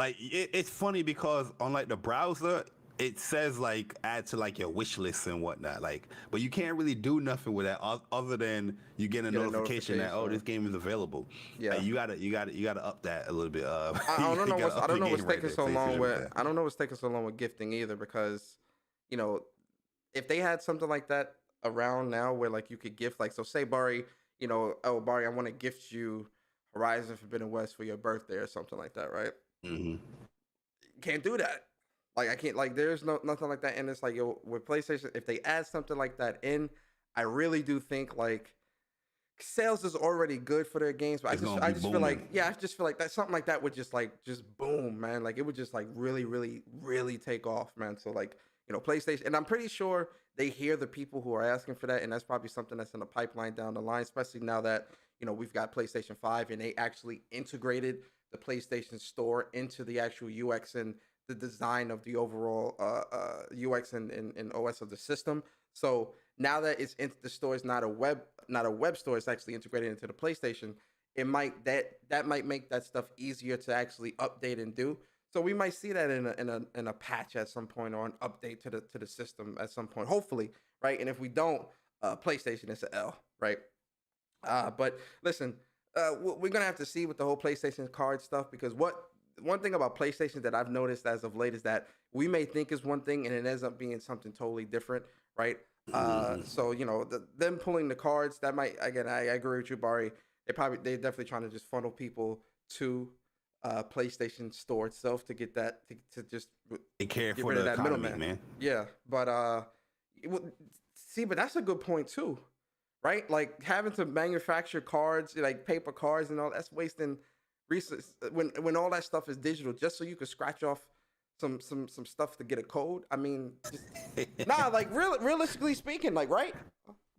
it's funny because on like the browser it says like add to like your wish list and whatnot, like, but you can't really do nothing with that other than you get a notification that this game is available. Yeah, like, you gotta up that a little bit. I don't know what's taking so long with gifting either, because if they had something like that around now where like you could gift, like, so say Bari, Bari, I want to gift you Horizon Forbidden West for your birthday or something like that, right? Mm-hmm. Can't do that. Like, I can't, like, there's nothing like that. And it's like, with PlayStation, if they add something like that in, I really do think like sales is already good for their games, but I just feel like that something like that would just boom, man. Like, it would just like really, really, really take off, man. So like, PlayStation, and I'm pretty sure they hear the people who are asking for that, and that's probably something that's in the pipeline down the line, especially now that we've got PlayStation 5 and they actually integrated the PlayStation Store into the actual UX and the design of the overall UX and OS of the system. So now that it's in the store, is not a web store, it's actually integrated into the PlayStation. It might that might make that stuff easier to actually update and do. So we might see that in a patch at some point, or an update to the system at some point, hopefully, right? And if we don't, PlayStation is an L, right? But listen, we're gonna have to see with the whole PlayStation card stuff, because one thing about PlayStation that I've noticed as of late is that we may think is one thing and it ends up being something totally different, right? So them pulling the cards, that might, again, I agree with you, Bari. They're definitely trying to just funnel people to PlayStation Store itself to get that to just get rid of that middleman, man. Yeah, but but that's a good point too, right? Like, having to manufacture cards, like paper cards and all, that's wasting research when all that stuff is digital, just so you could scratch off some stuff to get a code. I mean, like, realistically speaking, like, right?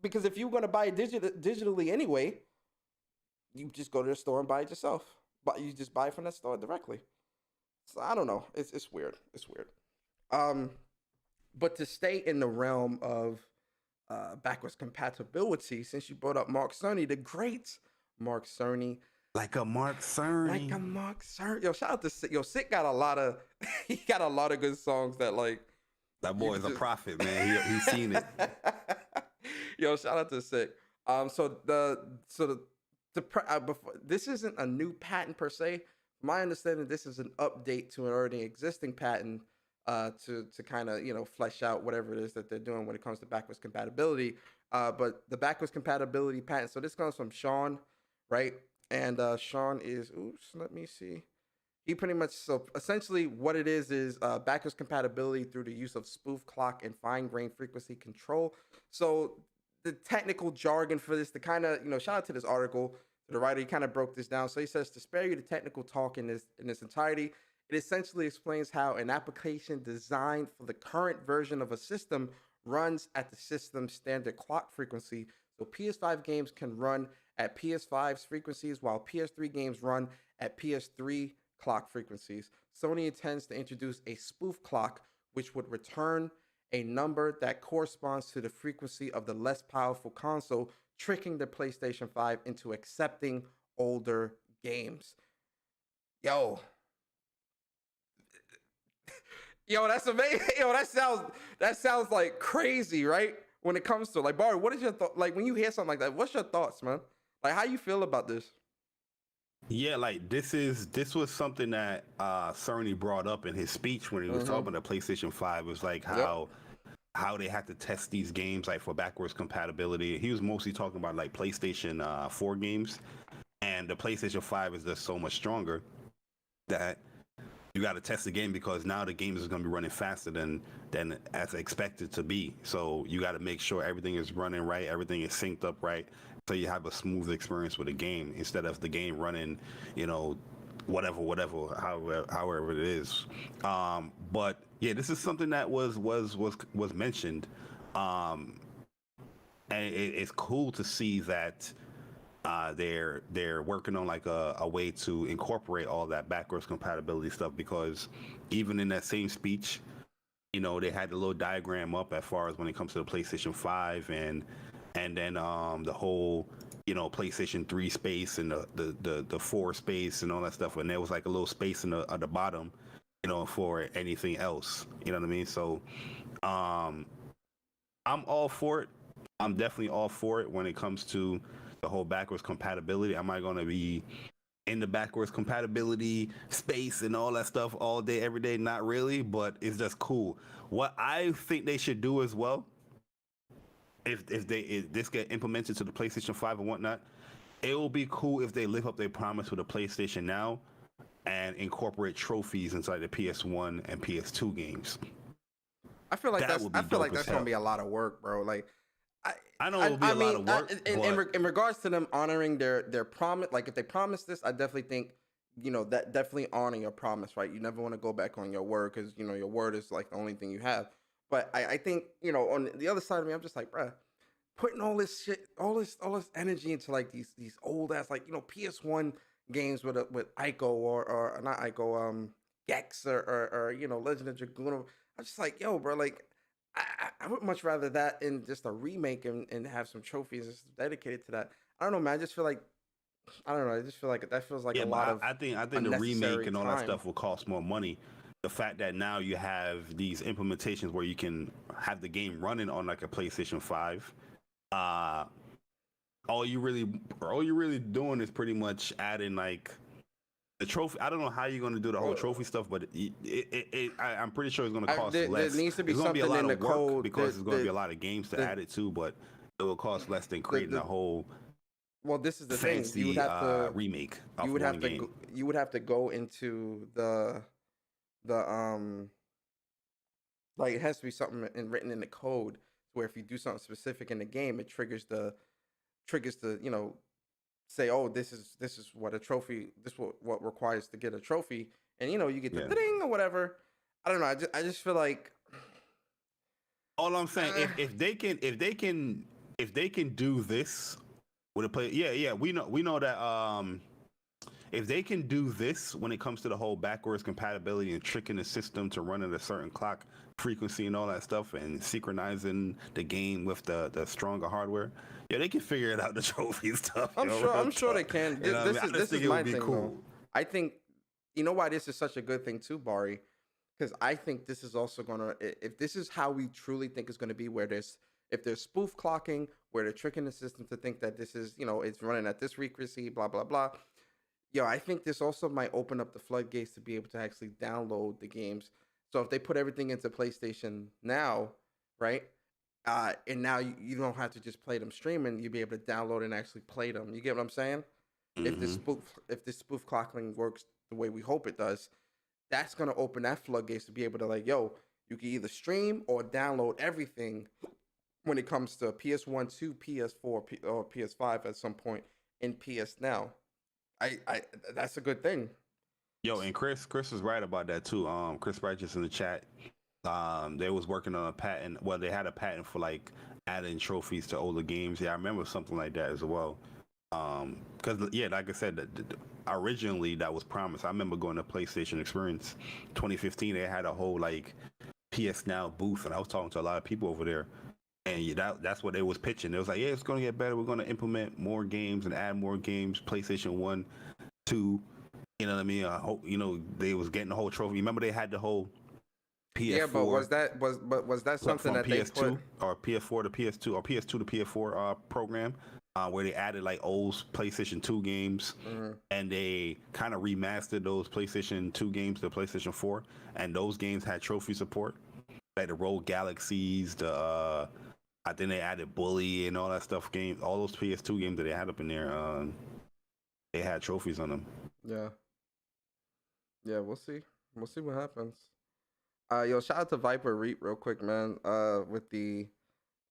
Because if you're gonna buy it digitally anyway, you just go to the store and buy it yourself. But you just buy it from that store directly. So I don't know. It's weird. It's weird. But to stay in the realm of backwards compatibility, since you brought up Mark Cerny, the great Mark Cerny. Like a Mark Cerny. Yo, shout out to Sick. Yo, Sick got a lot of good songs that, like, that boy is a prophet, man. He's seen it. Yo, shout out to Sick. This isn't a new patent per se. My understanding, this is an update to an already existing patent to kind of flesh out whatever it is that they're doing when it comes to backwards compatibility. But the backwards compatibility patent. So this comes from Sean, right? And Sean is let me see. He pretty much, so essentially what it is backwards compatibility through the use of spoof clock and fine grained frequency control. So the technical jargon for this, to kind of, shout out to this article, to the writer, he kind of broke this down. So he says, to spare you the technical talk in its entirety, it essentially explains how an application designed for the current version of a system runs at the system's standard clock frequency. So PS5 games can run at PS5's frequencies, while PS3 games run at PS3 clock frequencies. Sony intends to introduce a spoof clock, which would return a number that corresponds to the frequency of the less powerful console, tricking the PlayStation 5 into accepting older games. Yo, that's amazing. That sounds like crazy, right? When it comes to, like, Bari, what is your thought? Like, when you hear something like that, what's your thoughts, man? Like, how you feel about this? Yeah, like this was something that Cerny brought up in his speech when he was talking about the PlayStation 5. It was like how they had to test these games like for backwards compatibility. He was mostly talking about like PlayStation 4 games, and the PlayStation 5 is just so much stronger that you got to test the game, because now the game is going to be running faster than as expected to be. So you got to make sure everything is running right, everything is synced up right, so you have a smooth experience with the game, instead of the game running, whatever, however it is. But yeah, this is something that was mentioned, and it's cool to see that they're working on like a way to incorporate all that backwards compatibility stuff, because even in that same speech, they had the little diagram up as far as when it comes to the PlayStation 5 and then the whole PlayStation 3 space and the 4 space and all that stuff, and there was like a little space at the bottom for anything else, you know what I mean? So I'm all for it. I'm definitely all for it when it comes to the whole backwards compatibility. Am I going to be in the backwards compatibility space and all that stuff all day, every day? Not really, but it's just cool. What I think they should do as well, if this get implemented to the PlayStation 5 and whatnot, it will be cool if they live up their promise with the PlayStation Now and incorporate trophies inside the PS1 and PS2 games. I feel like that's going to be a lot of work, bro. Like, I know it'll be a lot of work. In regards to them honoring their promise, like if they promise this, I definitely think, that definitely honor your promise, right? You never want to go back on your word, because, your word is like the only thing you have. But I think, on the other side of me, I'm just like, bruh, putting all this shit, all this energy into like these old ass, like, PS1 games with Ico or not Ico, Gex or Legend of Dragoon. I'm just like, yo, bro, like, I would much rather that in just a remake and have some trophies just dedicated to that. I don't know, man. I just feel like, I just feel like that feels like a lot of. I think the remake and all that stuff will cost more money. The fact that now you have these implementations where you can have the game running on like a PlayStation 5, all you really doing is pretty much adding like the trophy. I don't know how you're going to do the whole trophy stuff, but I'm pretty sure it's going to cost less. There needs to be something a lot in the code, because there's going to be a lot of games to add it to, but it will cost less than creating a whole. Well, this is the fancy, thing. You would have to remake. You would have to. You would have to go into the like, it has to be something written in the code where if you do something specific in the game, it triggers the say, oh, this is what a trophy, what requires to get a trophy, and you get the ding or whatever. I don't know. I just feel like, all I'm saying, if they can do this with a play, we know that if they can do this when it comes to the whole backwards compatibility and tricking the system to run at a certain clock frequency and all that stuff and synchronizing the game with the stronger hardware, they can figure it out, the trophy stuff. I'm sure they can. This is my thing, cool. I think, why this is such a good thing too, Bari, because I think this is also gonna, if this is how we truly think it's gonna be, where if there's spoof clocking, where they're tricking the system to think that this is, it's running at this frequency, blah blah blah. I think this also might open up the floodgates to be able to actually download the games. So if they put everything into PlayStation Now, right? And now you don't have to just play them streaming. You'll be able to download and actually play them. You get what I'm saying? If this spoof clocking works the way we hope it does, that's gonna open that floodgates to be able to like, yo, you can either stream or download everything when it comes to PS1 to PS4 or PS5 at some point in PS Now. I that's a good thing. Yo, and Chris is right about that too. Chris Righteous in the chat. They was working on a patent. Well, they had a patent for like adding trophies to older games. Yeah, I remember something like that as well. Because like I said, originally that was promised. I remember going to PlayStation Experience 2015. They had a whole like PS Now booth, and I was talking to a lot of people over there. And that's what they was pitching. It was like, yeah, it's going to get better. We're going to implement more games and add more games. PlayStation 1, 2, you know what I mean? I hope, they was getting the whole trophy. Remember they had the whole PS4. Yeah, but was that something that PS2 they put? or PS4 to PS2 or PS2 to PS4 program where they added like old PlayStation 2 games and they kind of remastered those PlayStation 2 games to PlayStation 4, and those games had trophy support, like the Road Galaxies, I think they added Bully and all that stuff. Games, all those PS2 games that they had up in there, they had trophies on them. Yeah, we'll see. We'll see what happens. Yo, shout out to Viper Reap real quick, man. With the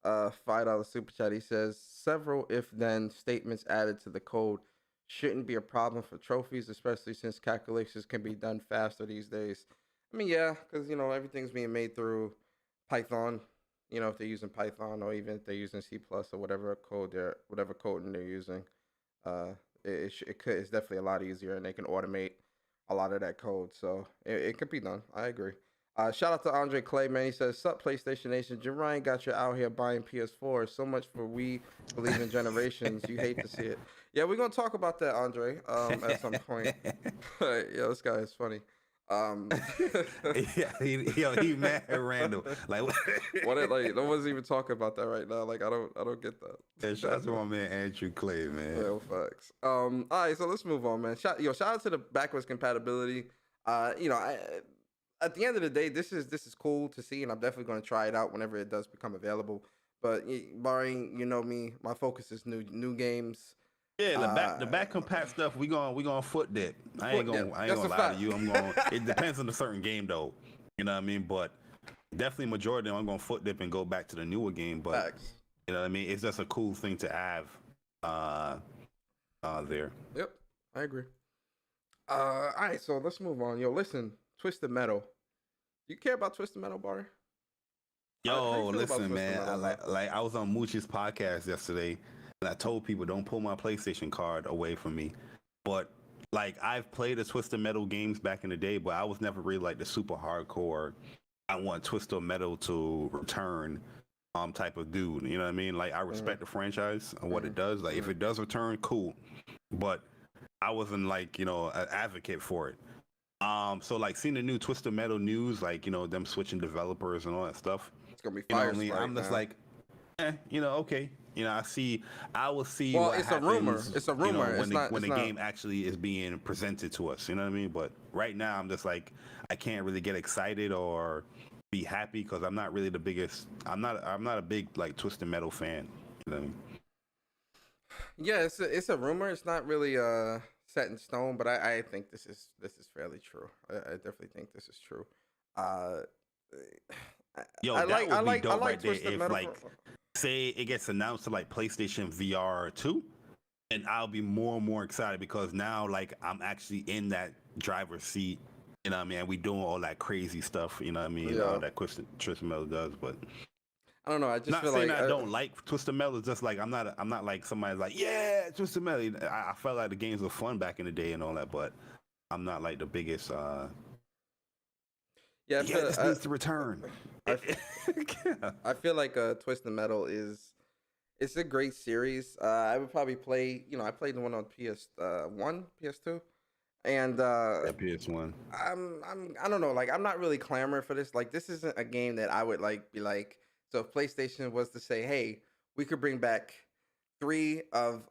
$5 super chat, he says several if-then statements added to the code shouldn't be a problem for trophies, especially since calculations can be done faster these days. I mean, yeah, because everything's being made through Python. If they're using Python or even if they're using C+ or whatever coding they're using, it's definitely a lot easier, and they can automate a lot of that code. So it could be done. I agree. Shout out to Andre Clay, man. He says, "Sup, PlayStation Nation? Jim Ryan got you out here buying PS4. So much for we believe in generations. You hate to see it." Yeah, we're gonna talk about that, Andre, at some point. Yeah, this guy is funny. Yeah, he mad at Randall. Like what? Like, no one's even talking about that right now. Like, I don't get that. Yeah, shout out to my man Andrew Clay, man. Real facts. All right, so let's move on, man. Shout out to the backwards compatibility. At the end of the day, this is cool to see, and I'm definitely going to try it out whenever it does become available. But barring, me, my focus is new games. Yeah, the back compat stuff we gonna foot dip. I ain't gonna lie to you. It depends on the certain game though. You know what I mean? But definitely majority of them I'm gonna foot dip and go back to the newer game. But Facts. You know what I mean? It's just a cool thing to have there. Yep, I agree. All right, so let's move on. Yo, listen, Twisted Metal. You care about Twisted Metal, Barry? Yo, listen, man. I was on Mooch's podcast yesterday. And I told people don't pull my PlayStation card away from me. But like I've played the Twisted Metal games back in the day, but I was never really like the super hardcore, I want Twisted Metal to return type of dude. You know what I mean? Like I respect the franchise and what it does. Like if it does return, cool. But I wasn't like, an advocate for it. So like seeing the new Twisted Metal news, like, them switching developers and all that stuff. It's gonna be fire. I'm just like, okay. I will see. Well, what it's happens, a rumor. It's a rumor. When the game actually is being presented to us, you know what I mean? But right now, I'm just like, I can't really get excited or be happy because I'm not really the biggest. I'm not a big like Twisted Metal fan. You know what I mean? Yeah, it's a rumor. It's not really set in stone, but I think this is fairly true. I definitely think this is true. Yo, I that would be dope like right there Twisted if Metal like. Say it gets announced to like PlayStation VR 2, and I'll be more and more excited because now like I'm actually in that driver's seat. You know what I mean? We doing all that crazy stuff. You know what I mean? Yeah. That Twisted Metal does, but I don't know. I just not feel saying like I don't like Twisted Metal. It's just like I'm not like somebody like Twisted Metal. I felt like the games were fun back in the day and all that, but I'm not like the biggest. This needs to return. I feel like Twisted Metal it's a great series. I would probably play. I played the one on PS1, PS2, and PS1. I don't know. Like I'm not really clamoring for this. Like this isn't a game that I would like be like. So if PlayStation was to say, hey, we could bring back three of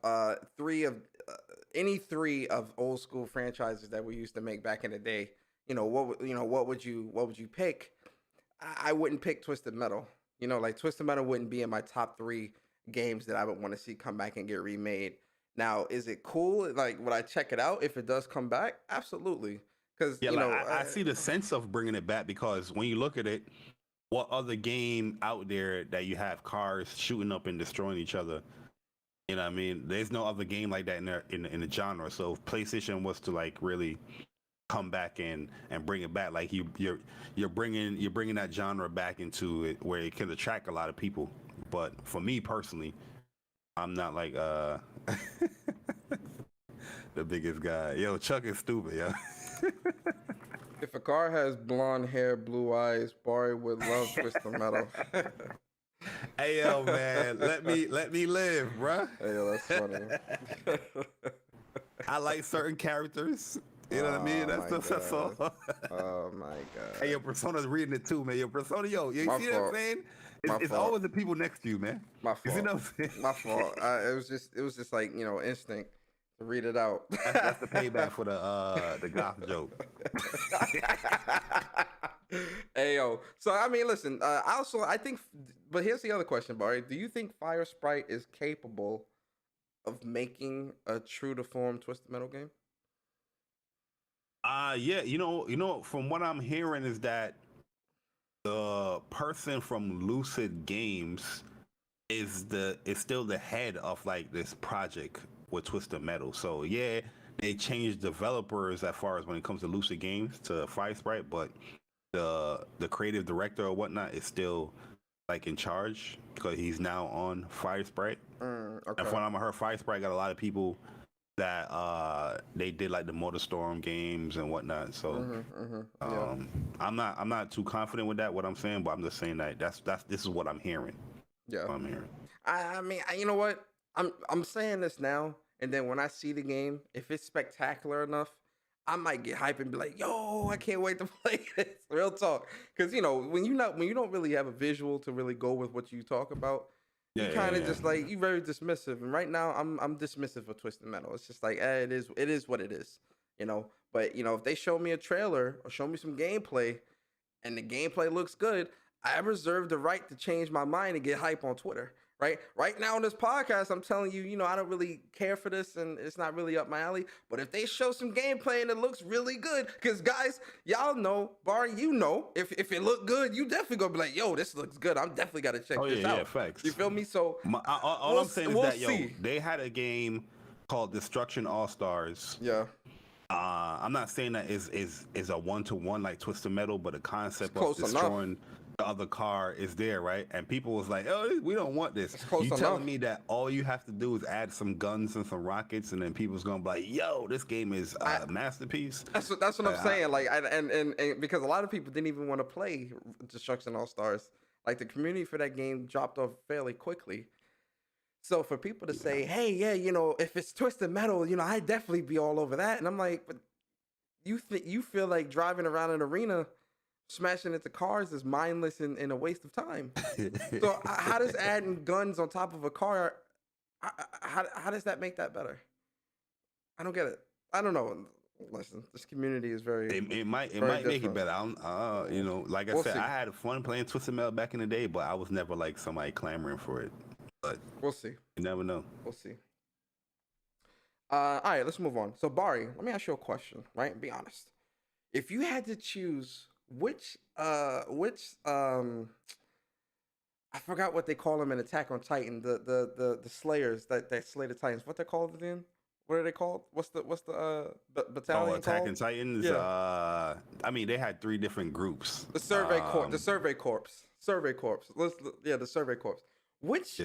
any three of old school franchises that we used to make back in the day. what would you pick? I wouldn't pick Twisted Metal. Like Twisted Metal wouldn't be in my top 3 games that I would want to see come back and get remade. Now, is it cool? Like, would I check it out if it does come back? Absolutely. Because I see the sense of bringing it back, because when you look at it, what other game out there that you have cars shooting up and destroying each other? You know what I mean? There's no other game like that in the genre. So if PlayStation was to like really come back and bring it back, like you're bringing that genre back into it where it can attract a lot of people. But for me personally, I'm not like the biggest guy. Yo, Chuck is stupid, yo. If a car has blonde hair, blue eyes, Bari would love Twisted Metal. Hey yo, man, let me live, bruh. Hey yo, that's funny. I like certain characters. You know what I mean? That's all. Oh my god. Hey, your Persona's reading it too, man. Your Persona, you see fault. what I'm saying? It's always the people next to you, man. My fault. You see what I'm saying? My fault. It was just like instinct to read it out. That's the payback for the goth joke. Hey yo. So I mean, listen. I think. But here's the other question, Bari. Do you think Fire Sprite is capable of making a true to form Twisted Metal game? Yeah. You know. From what I'm hearing is that the person from Lucid Games is still the head of like this project with Twisted Metal. So yeah, they changed developers as far as when it comes to Lucid Games to Fire Sprite, but the creative director or whatnot is still like in charge because he's now on Fire Sprite. Okay. And from what I heard, Fire Sprite got a lot of people that they did like the MotorStorm games and whatnot. So Yeah. I'm not too confident with that, what I'm saying, but I'm just saying that this is what I'm hearing. Yeah. What I'm hearing. I mean, you know what? I'm saying this now, and then when I see the game, if it's spectacular enough, I might get hyped and be like, "Yo, I can't wait to play this." Real talk, because when you don't really have a visual to really go with what you talk about, you kind of just like you're very dismissive. And right now, I'm dismissive of Twisted Metal. It's just like it is what it is, But if they show me a trailer or show me some gameplay, and the gameplay looks good, I reserve the right to change my mind and get hype on Twitter. Right now on this podcast, I'm telling you, I don't really care for this and it's not really up my alley. But if they show some gameplay and it looks really good, because guys, y'all know, Bari, if it looked good, you definitely gonna be like, yo, this looks good. I'm definitely gotta check this out. Yeah, facts. You feel me? So all I'm saying is that they had a game called Destruction All Stars. Yeah. I'm not saying that is a 1-to-1 like Twisted Metal, but the concept it's of destroying the other car is there, right? And people was like, "Oh, we don't want this." You telling me that all you have to do is add some guns and some rockets, and then people's gonna be like, "Yo, this game is a masterpiece." That's what I'm saying. Like, and because a lot of people didn't even want to play Destruction All Stars. Like, the community for that game dropped off fairly quickly. So for people to say, "Hey, yeah, if it's Twisted Metal, I'd definitely be all over that," and I'm like, "But you feel like driving around an arena?" Smashing into cars is mindless and a waste of time. So how does adding guns on top of a car, how does that make that better? I don't get it. I don't know. Listen, this community is very. It might make it better. Like I said, I had fun playing Twisted Metal back in the day, but I was never like somebody clamoring for it. But we'll see. You never know. We'll see. All right, let's move on. So Bari, let me ask you a question, right? Be honest. If you had to choose which I forgot what they call them in Attack on Titan, the slayers that slay the Titans. What they're called again? What are they called? What's the battalion called? Attack on Titans. Yeah. I mean, they had 3 different groups. The Survey Corps. The Survey Corps. The Survey Corps. Which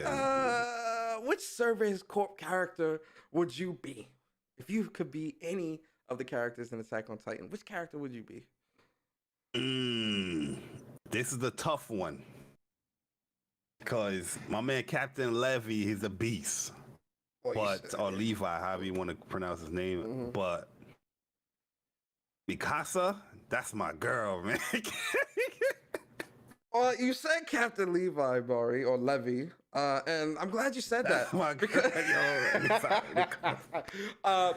Survey Corps character would you be if you could be any of the characters in Attack on Titan? Which character would you be? This is the tough one because my man Captain Levy, he's a beast. Or Levi, however you want to pronounce his name. But Mikasa, that's my girl, man. Well, you said Captain Levi, Bari, or Levy, and I'm glad you said that.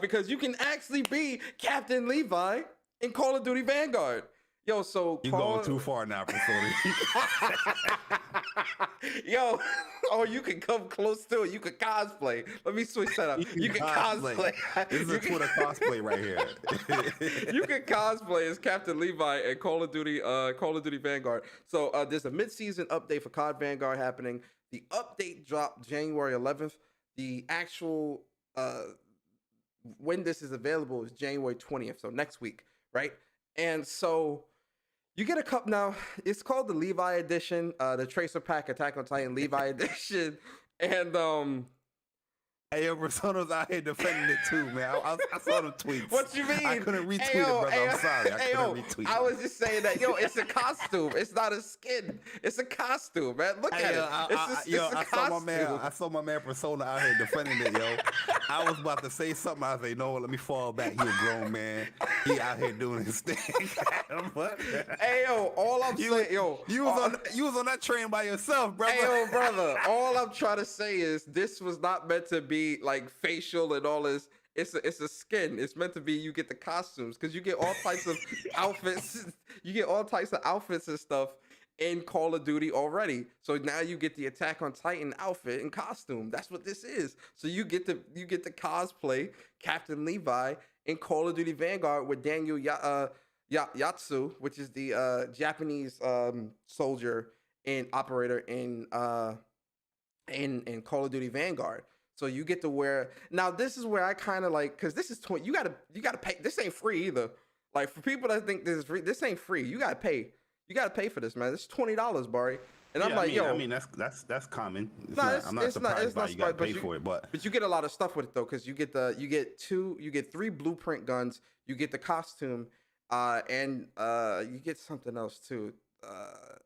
Because you can actually be Captain Levi in Call of Duty Vanguard. Yo, so You going too far now, Persona. Yo, or you can come close to it. You can cosplay. Let me switch that up. You can cosplay. This is a Twitter cosplay right here. You can cosplay as Captain Levi in Call of Duty Vanguard. So there's a mid-season update for COD Vanguard happening. The update dropped January 11th. The actual when this is available is January 20th, so next week, right? And so you get a cup now. It's called the Levi Edition, the Tracer Pack Attack on Titan Levi Edition, and Hey, yo, Persona's out here defending it too, man. I saw the tweets. What you mean? I couldn't retweet it, brother. I'm sorry. I couldn't retweet it. I was just saying that, yo, it's a costume. It's not a skin. It's a costume, man. Look at it. I saw my man Persona out here defending it, yo. I was about to say something. I was like, no, let me fall back. He a grown man. He out here doing his thing. Hey, yo, all I'm saying, yo. You was on that train by yourself, brother. Hey, yo, brother. All I'm trying to say is this was not meant to be like facial and all this. It's a skin. It's meant to be you get the costumes because you get all types of outfits. You get all types of outfits and stuff in Call of Duty already. So now you get the Attack on Titan outfit and costume. That's what this is. So you get to cosplay Captain Levi in Call of Duty Vanguard with Daniel Yatsu, which is the Japanese soldier and operator in Call of Duty Vanguard. So you get to wear. Now this is where I kind of like, because this is you gotta pay. This ain't free either. Like for people that think this is free, this ain't free. You gotta pay. You gotta pay for this, man. This is $20, Bari. And I'm like, I mean that's common. I'm not surprised by you gotta pay for it, but you get a lot of stuff with it though, because you get 3 blueprint guns, you get the costume, and you get something else too.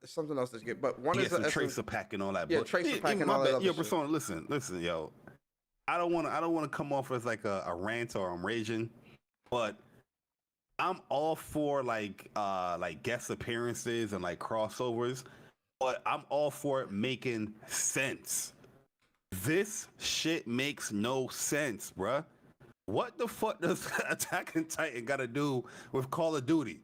Something else that you get, but one is a tracer pack and all that. Yeah, tracer pack and all that. Yo, Persona, listen, yo. I don't want to come off as like a rant or I'm raging, but I'm all for like guest appearances and like crossovers, but I'm all for it making sense. This shit makes no sense, bruh. What the fuck does Attack on Titan got to do with Call of Duty?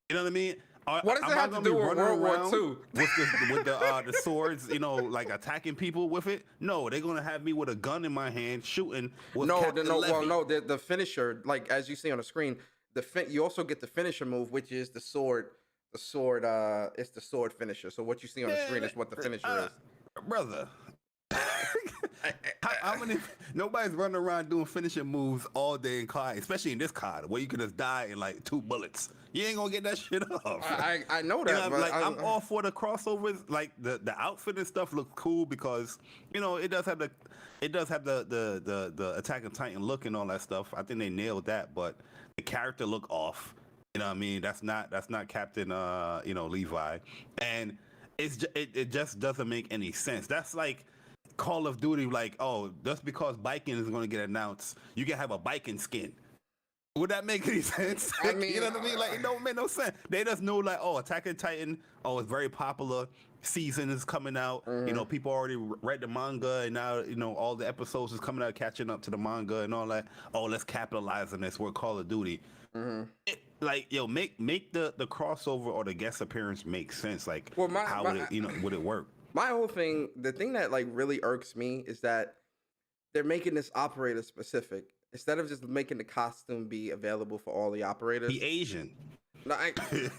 You know what I mean? What does it have to do with World War II? With the swords, you know, like attacking people with it? No, they're gonna have me with a gun in my hand shooting. With the finisher, like as you see on the screen, you also get the finisher move, which is the sword. It's the sword finisher. So what you see on the screen is what the finisher is, brother. How many? Nobody's running around doing finishing moves all day in COD, especially in this COD where you can just die in like 2 bullets. You ain't gonna get that shit off. I know that. You know, like I'm all for the crossovers. Like the outfit and stuff look cool because you know it does have the Attack on Titan look and all that stuff. I think they nailed that, but the character look off. You know what I mean? That's not Captain Levi, and it just doesn't make any sense. That's like Call of Duty, like, oh, just because biking is going to get announced, you can have a biking skin. Would that make any sense? I mean, you know what I mean? Like, it don't make no sense. They just know, like, oh, Attack on Titan, oh, it's very popular. Season is coming out. You know, people already read the manga, and now, you know, all the episodes is coming out, catching up to the manga and all that. Oh, let's capitalize on this. We're Call of Duty. Like, yo, make the crossover or the guest appearance make sense. Like, how would it work? My whole thing, the thing that like really irks me is that they're making this operator specific instead of just making the costume be available for all the operators. Be Asian. No,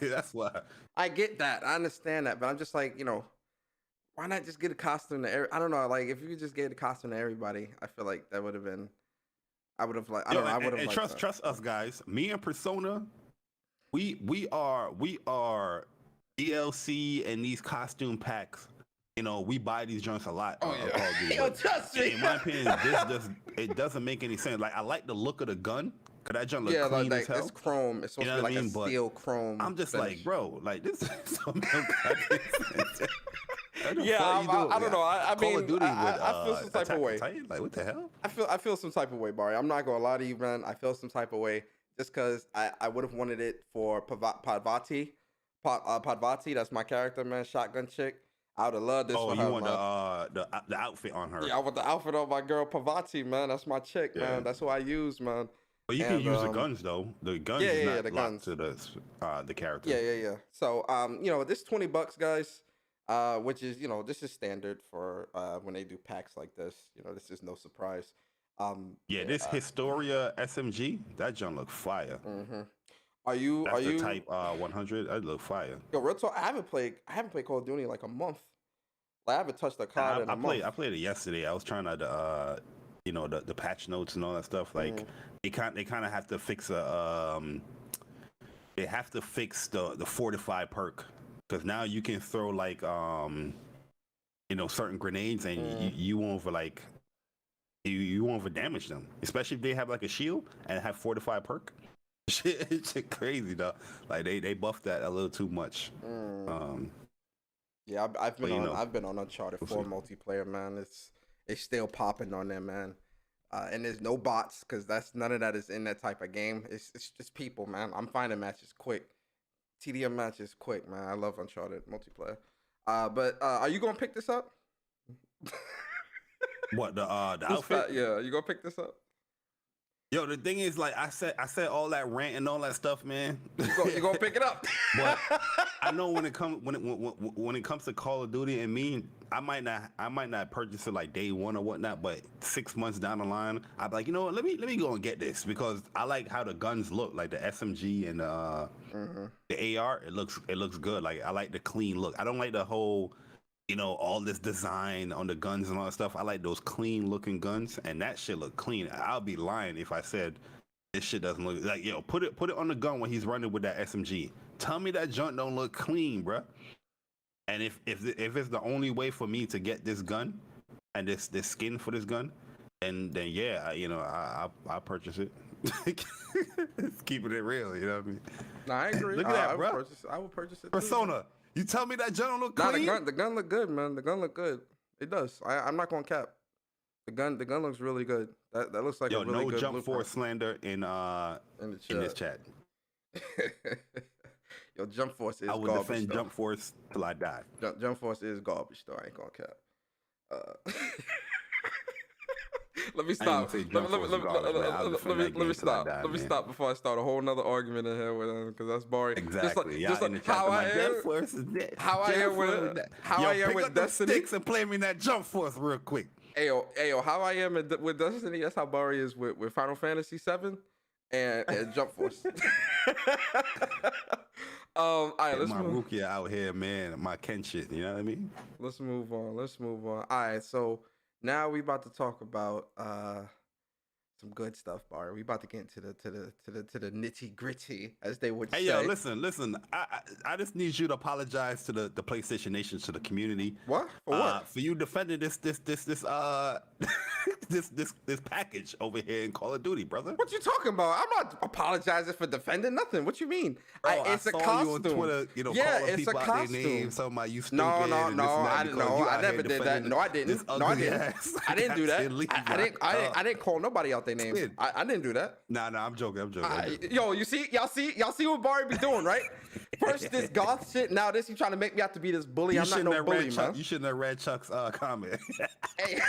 that's why. I get that. I understand that, but I'm just like, you know, why not just get a costume to I don't know. Like, if you just get a costume to everybody, I feel like that would have been. I would have like. I don't know. I would have. Trust us, guys. Me and Persona, we are DLC and these costume packs. You know, we buy these joints a lot. Oh yeah. Yo, trust me. In my opinion, it doesn't make any sense. Like, I like the look of the gun. Cause that junk look clean as hell. It's chrome. It's supposed to be like a steel chrome. I'm just finish. Like, bro, like this is something. Yeah, I don't know. I mean, I feel some type of way. Like, what the hell? I feel some type of way, Bari. I'm not gonna lie to you, man. I feel some type of way just because I would have wanted it for Padvati. Padvati, that's my character, man. Shotgun chick. I would have loved this for her. Oh, you want the outfit on her? Yeah, I want the outfit on my girl Pavati, man. That's my chick, man. That's who I use, man. But you can use the guns though. The guns is not the locked guns. to the character. Yeah. So this $20, guys, which is this is standard for when they do packs like this. This is no surprise. This Historia SMG, that junk look fire. Mm-hmm. Are you the Type 100? That look fire. Yo, real talk. I haven't played Call of Duty in like a month. Like, I haven't touched the card in a month. I played it yesterday. I was trying to the patch notes and all that stuff. Like they kind of have to fix the fortify perk, because now you can throw like certain grenades and you won't for like you won't for damage them, especially if they have like a shield and have fortify perk. Shit crazy though. Like they buffed that a little too much. Yeah, I've been on Uncharted 4 multiplayer, man. It's still popping on there, man. And there's no bots, because none of that is in that type of game. It's just people, man. I'm finding matches quick. TDM matches quick, man. I love Uncharted multiplayer. But are you gonna pick this up? What the outfit? Yeah, you gonna pick this up? Yo, the thing is, like I said all that rant and all that stuff, man. You gonna pick it up? But I know when it comes to Call of Duty and me, I might not purchase it like day one or whatnot, but 6 months down the line, I'll be like, you know what, let me go and get this, because I like how the guns look, like the SMG and the AR. It looks good. Like, I like the clean look. I don't like the whole all this design on the guns and all that stuff. I like those clean looking guns, and that shit look clean. I'll be lying if I said this shit doesn't look like, put it on the gun when he's running with that SMG. Tell me that junk don't look clean, bruh. And if it's the only way for me to get this gun and this skin for this gun, then yeah, I'll purchase it. It's keeping it real, you know what I mean? No, I agree. Look at that, bro. I will purchase it. Persona. You tell me that junk don't look clean? The gun look good, man. The gun look good. It does. I'm not gonna cap. The gun looks really good. That looks like a really good Jump blueprint. Force slander in this chat. Yo, Jump Force is I will garbage. defend Jump Force till I die. Jump Force is garbage, though. I ain't gonna cap. Let me stop. Let me stop. Let me stop before I start a whole nother argument in here with him, because that's boring. Exactly. Just like how I am with Destiny. Sticks and play me in that Jump Force real quick. Ayo, how I am with Destiny, that's how Bari is with Final Fantasy 7 and Jump Force. All right, let's my move. Rukia out here, man. My Ken shit, you know what I mean? Let's move on. All right, so now we about to talk about some good stuff, Bari. We about to get into the nitty gritty, as they would say. Hey, yo, listen. I just need you to apologize to the PlayStation Nation, to the community. What? For what? For you defending this this package over here in Call of Duty, brother. What you talking about? I'm not apologizing for defending nothing. What you mean? Bro, it's I a saw costume. you on Twitter, yeah, calling it's people a out costume. their names, talking about you stupid. No, I never did that. No, I didn't. No, I didn't. I didn't do that. I didn't call nobody out their names. I didn't do that. Nah, I'm joking. Yo, y'all see what Bari be doing, right? First this goth shit, now this, you trying to make me out to be this bully. I'm not no bully, man. You shouldn't have read Chuck's comment. Hey.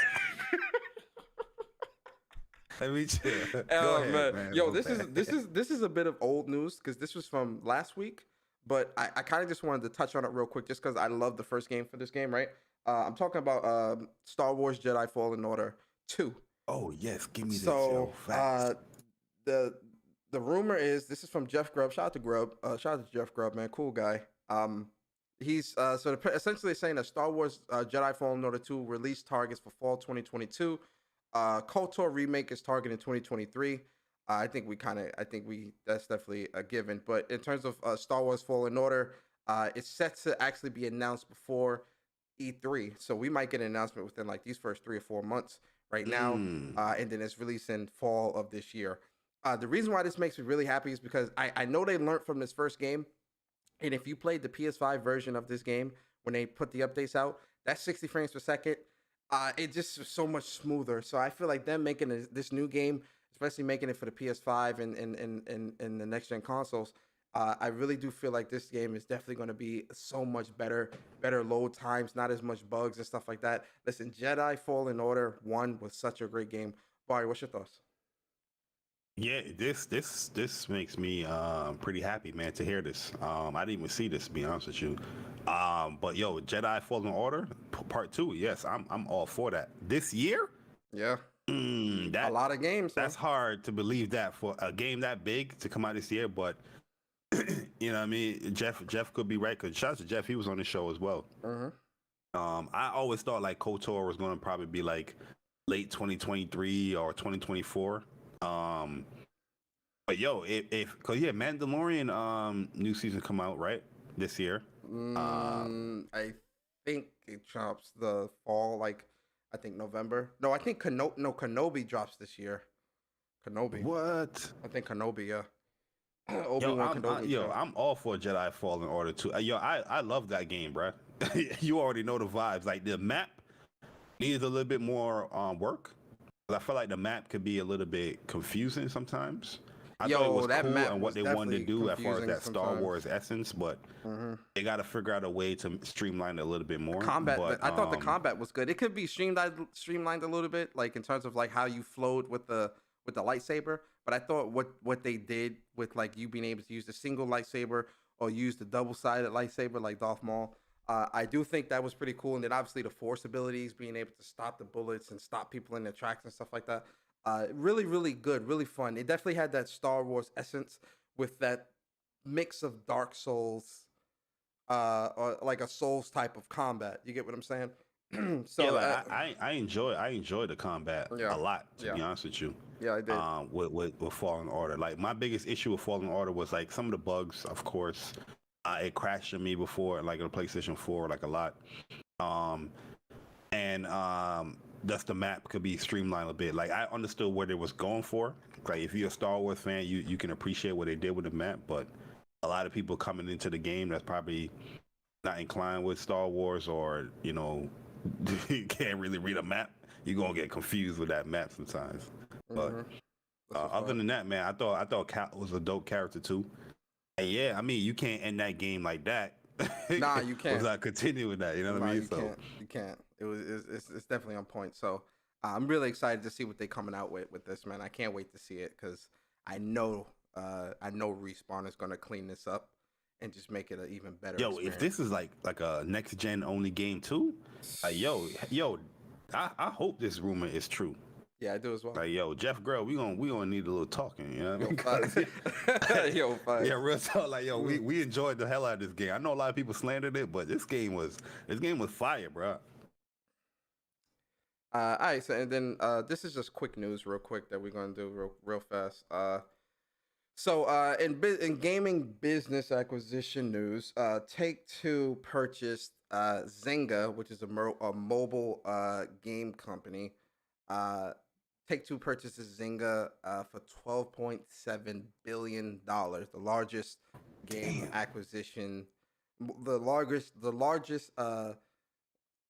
Let me chill. Oh man. Yo, this is a bit of old news, because this was from last week, but I kind of just wanted to touch on it real quick, just because I love the first game for this game, right? I'm talking about Star Wars Jedi Fallen Order 2. Oh yes, give me this. So the rumor is, this is from Jeff Grubb. Shout out to Grubb. Shout out to Jeff Grubb, man, cool guy. He's essentially saying that Star Wars Jedi Fallen Order 2 release targets for fall 2022. KOTOR remake is targeted in 2023. I think that's definitely a given. But in terms of Star Wars Fallen Order, it's set to actually be announced before E3. So we might get an announcement within like these first 3 or 4 months right now. And then it's released in fall of this year. The reason why this makes me really happy is because I know they learned from this first game. And if you played the PS5 version of this game, when they put the updates out, that's 60 frames per second. It just so much smoother. So I feel like them making this new game, especially making it for the PS5 and the next gen consoles, I really do feel like this game is definitely going to be so much better load times, not as much bugs and stuff like that. Listen, Jedi Fallen Order 1 was such a great game. Bari, what's your thoughts? Yeah, this makes me pretty happy, man, to hear this. I didn't even see this, to be honest with you. But yo, Jedi Fallen Order Part 2, yes, I'm all for that. This year? Yeah. That, a lot of games. That's hard to believe that for a game that big to come out this year, but you know what I mean? Jeff could be right, because shout out to Jeff, he was on the show as well. I always thought like KOTOR was going to probably be like late 2023 or 2024. But yo, cause yeah, Mandalorian new season come out right this year. I think it drops the fall, like I think November. No, I think Kenobi drops this year. Kenobi. What? I think Kenobi, yeah. I'm all for Jedi Fallen Order 2. I love that game, bro. You already know the vibes. Like the map needs a little bit more work. I feel like the map could be a little bit confusing sometimes. I thought it was that cool map and what was they wanted to do as far as that Star sometimes. Wars essence, but they got to figure out a way to streamline it a little bit more. Combat, but, I thought the combat was good. It could be streamlined a little bit, like in terms of like how you flowed with the lightsaber. But I thought what they did with like you being able to use the single lightsaber or use the double-sided lightsaber like Darth Maul, I do think that was pretty cool. And then obviously the Force abilities, being able to stop the bullets and stop people in their tracks and stuff like that. Really, really good, really fun. It definitely had that Star Wars essence with that mix of Dark Souls, or like a Souls type of combat. You get what I'm saying? So yeah, like, I enjoy the combat a lot, to be honest with you. Yeah, I did. With Fallen Order, like my biggest issue with Fallen Order was like some of the bugs, of course. It crashed on me before, like on the PlayStation 4, like a lot. Thus the map could be streamlined a bit. Like I understood what it was going for. Like if you're a Star Wars fan, you can appreciate what they did with the map, but a lot of people coming into the game that's probably not inclined with Star Wars, or you know, you can't really read a map, you're gonna get confused with that map sometimes. But other than that, man, I thought Cal was a dope character too. And yeah, I mean, you can't end that game like that. Nah, you can't. Without continuing that, you know what I mean? You can't. It's definitely on point. So I'm really excited to see what they're coming out with this, man. I can't wait to see it because I know Respawn is gonna clean this up and just make it an even better experience. If this is like a next gen only game too, I hope this rumor is true. Yeah, I do as well. Like, Jeff Grubb, we gonna need a little talking, you know what I mean? Fine. Yeah, real talk. Like, we enjoyed the hell out of this game. I know a lot of people slandered it, but this game was fire, bro. All right, so and then this is just quick news, real quick, that we're gonna do real fast. So in gaming business acquisition news, Take-Two purchased Zynga, which is a mobile game company. Take-Two purchases Zynga for $12.7 billion, the largest game acquisition, the largest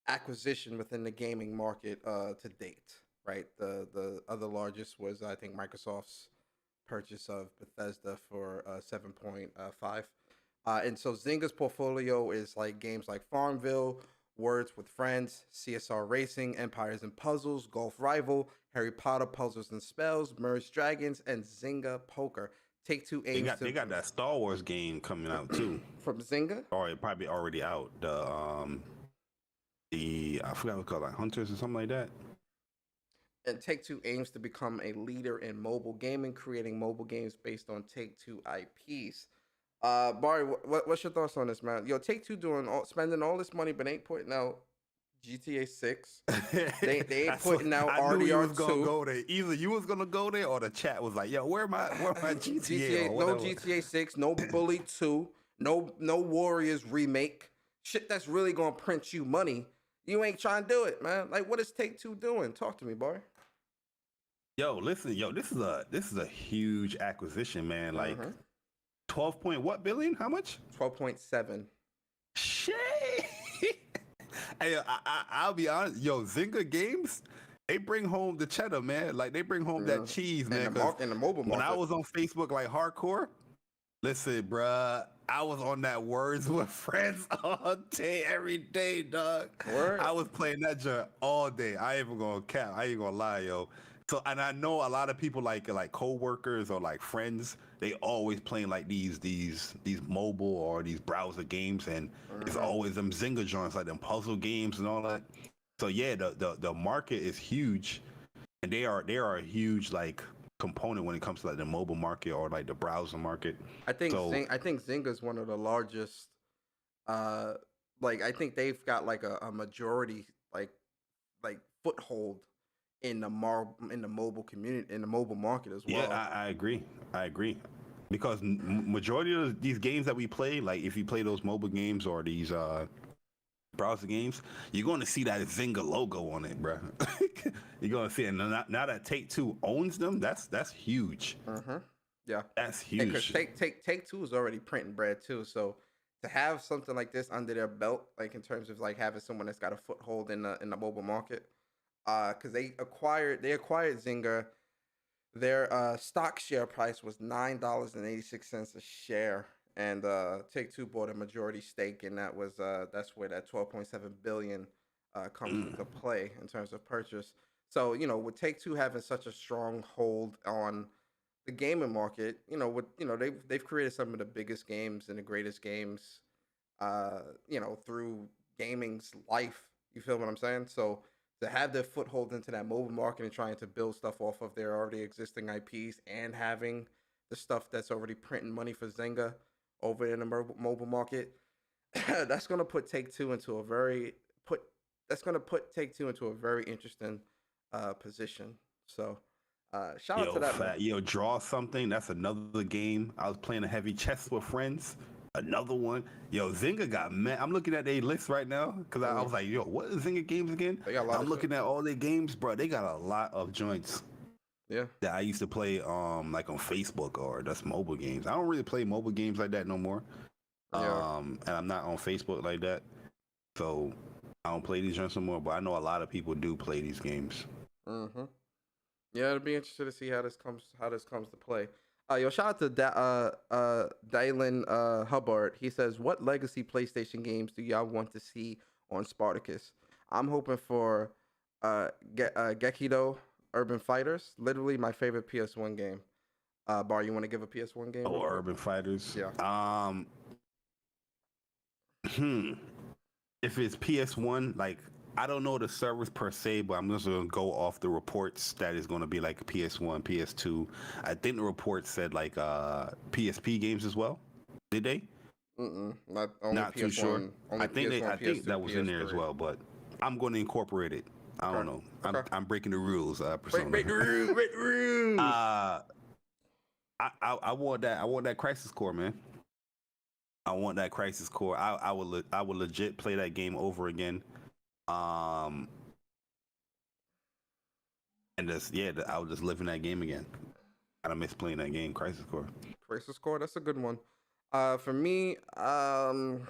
acquisition within the gaming market to date. Right, the other largest was I think Microsoft's purchase of Bethesda for 7.5. And so Zynga's portfolio is like games like Farmville, Words with Friends, CSR Racing, Empires and Puzzles, Golf Rival, Harry Potter Puzzles and Spells, Merge Dragons, and Zynga Poker. Take-Two aims they got that Star Wars game coming out too. From Zynga? Or it probably already out. The I forgot what it's called, like Hunters or something like that. And Take-Two aims to become a leader in mobile gaming, creating mobile games based on Take-Two IPs. Bari, what's your thoughts on this, man? Take-Two spending all this money, but ain't putting out GTA 6. They ain't putting out RDR2. I knew you was gonna go there. Either you was gonna go there, or the chat was like, "Yo, where my GTA?" No GTA 6, no Bully 2, no Warriors remake. Shit that's really gonna print you money. You ain't trying to do it, man. Like, what is Take-Two doing? Talk to me, Bari. Listen, this is a huge acquisition, man. Like 12 point what billion? How much? 12.7. Shit. Hey, I'll be honest. Zynga Games, they bring home the cheddar, man. Like they bring home that cheese, man. In the mobile market. When I was on Facebook, like hardcore, listen, bruh, I was on that Words with Friends all day, every day, dog. Word. I was playing that joint all day. I ain't even gonna cap. I ain't gonna lie, yo. So, and I know a lot of people like co-workers or like friends, they always playing like these mobile or these browser games, and it's always them Zynga joints, like them puzzle games and all that. So yeah, the market is huge, and they are a huge like component when it comes to like the mobile market or like the browser market. I think Zynga is one of the largest. Like I think they've got like a majority like foothold in the mobile community, in the mobile market as well. Yeah, I agree. Because majority of these games that we play, like if you play those mobile games or these browser games, you're going to see that Zynga logo on it, bro. You're going to see it. And now that Take-Two owns them, that's huge. Yeah, that's huge. Because Take-Two is already printing bread too, so to have something like this under their belt, like in terms of like having someone that's got a foothold in the mobile market, because they acquired Zynga. Their stock share price was $9.86 a share, and Take-Two bought a majority stake, and that's where that $12.7 billion comes into play in terms of purchase. So with Take-Two having such a strong hold on the gaming market, they've created some of the biggest games and the greatest games, through gaming's life. You feel what I'm saying? So to have their foothold into that mobile market and trying to build stuff off of their already existing IPs and having the stuff that's already printing money for Zynga over in the mobile market, that's going to put Take-Two into a very interesting position. So shout out to that. Man. Draw Something. That's another game. I was playing a heavy chess with friends. Another one. Zynga got mad. I'm looking at their list right now because I was like, what is Zynga games again? I'm looking at all their games, bro. They got a lot of joints. Yeah. That I used to play like on Facebook or that's mobile games. I don't really play mobile games like that no more. Yeah. And I'm not on Facebook like that. So I don't play these joints no more, but I know a lot of people do play these games. Yeah, it'll be interesting to see how this comes to play. Shout out to Dylan Hubbard. He says, "What legacy PlayStation games do y'all want to see on Spartacus?" I'm hoping for Gekido Urban Fighters. Literally my favorite PS1 game. Bar, you want to give a PS1 game? Oh, Urban Fighters. Yeah. If it's PS1, like I don't know the servers per se, but I'm just gonna go off the reports that it's gonna be like PS1, PS2. I think the report said like PSP games as well. Did they? Not PS1, too sure. I think PS2, that was PS3. in there as well, but I'm going to incorporate it. I don't know. I'm breaking the rules. Break the rules. I want that Crisis Core, man. I want that Crisis Core. I would legit play that game over again. And I would just live in that game again. I miss playing that game, Crisis Core. Crisis Core, that's a good one. For me, that's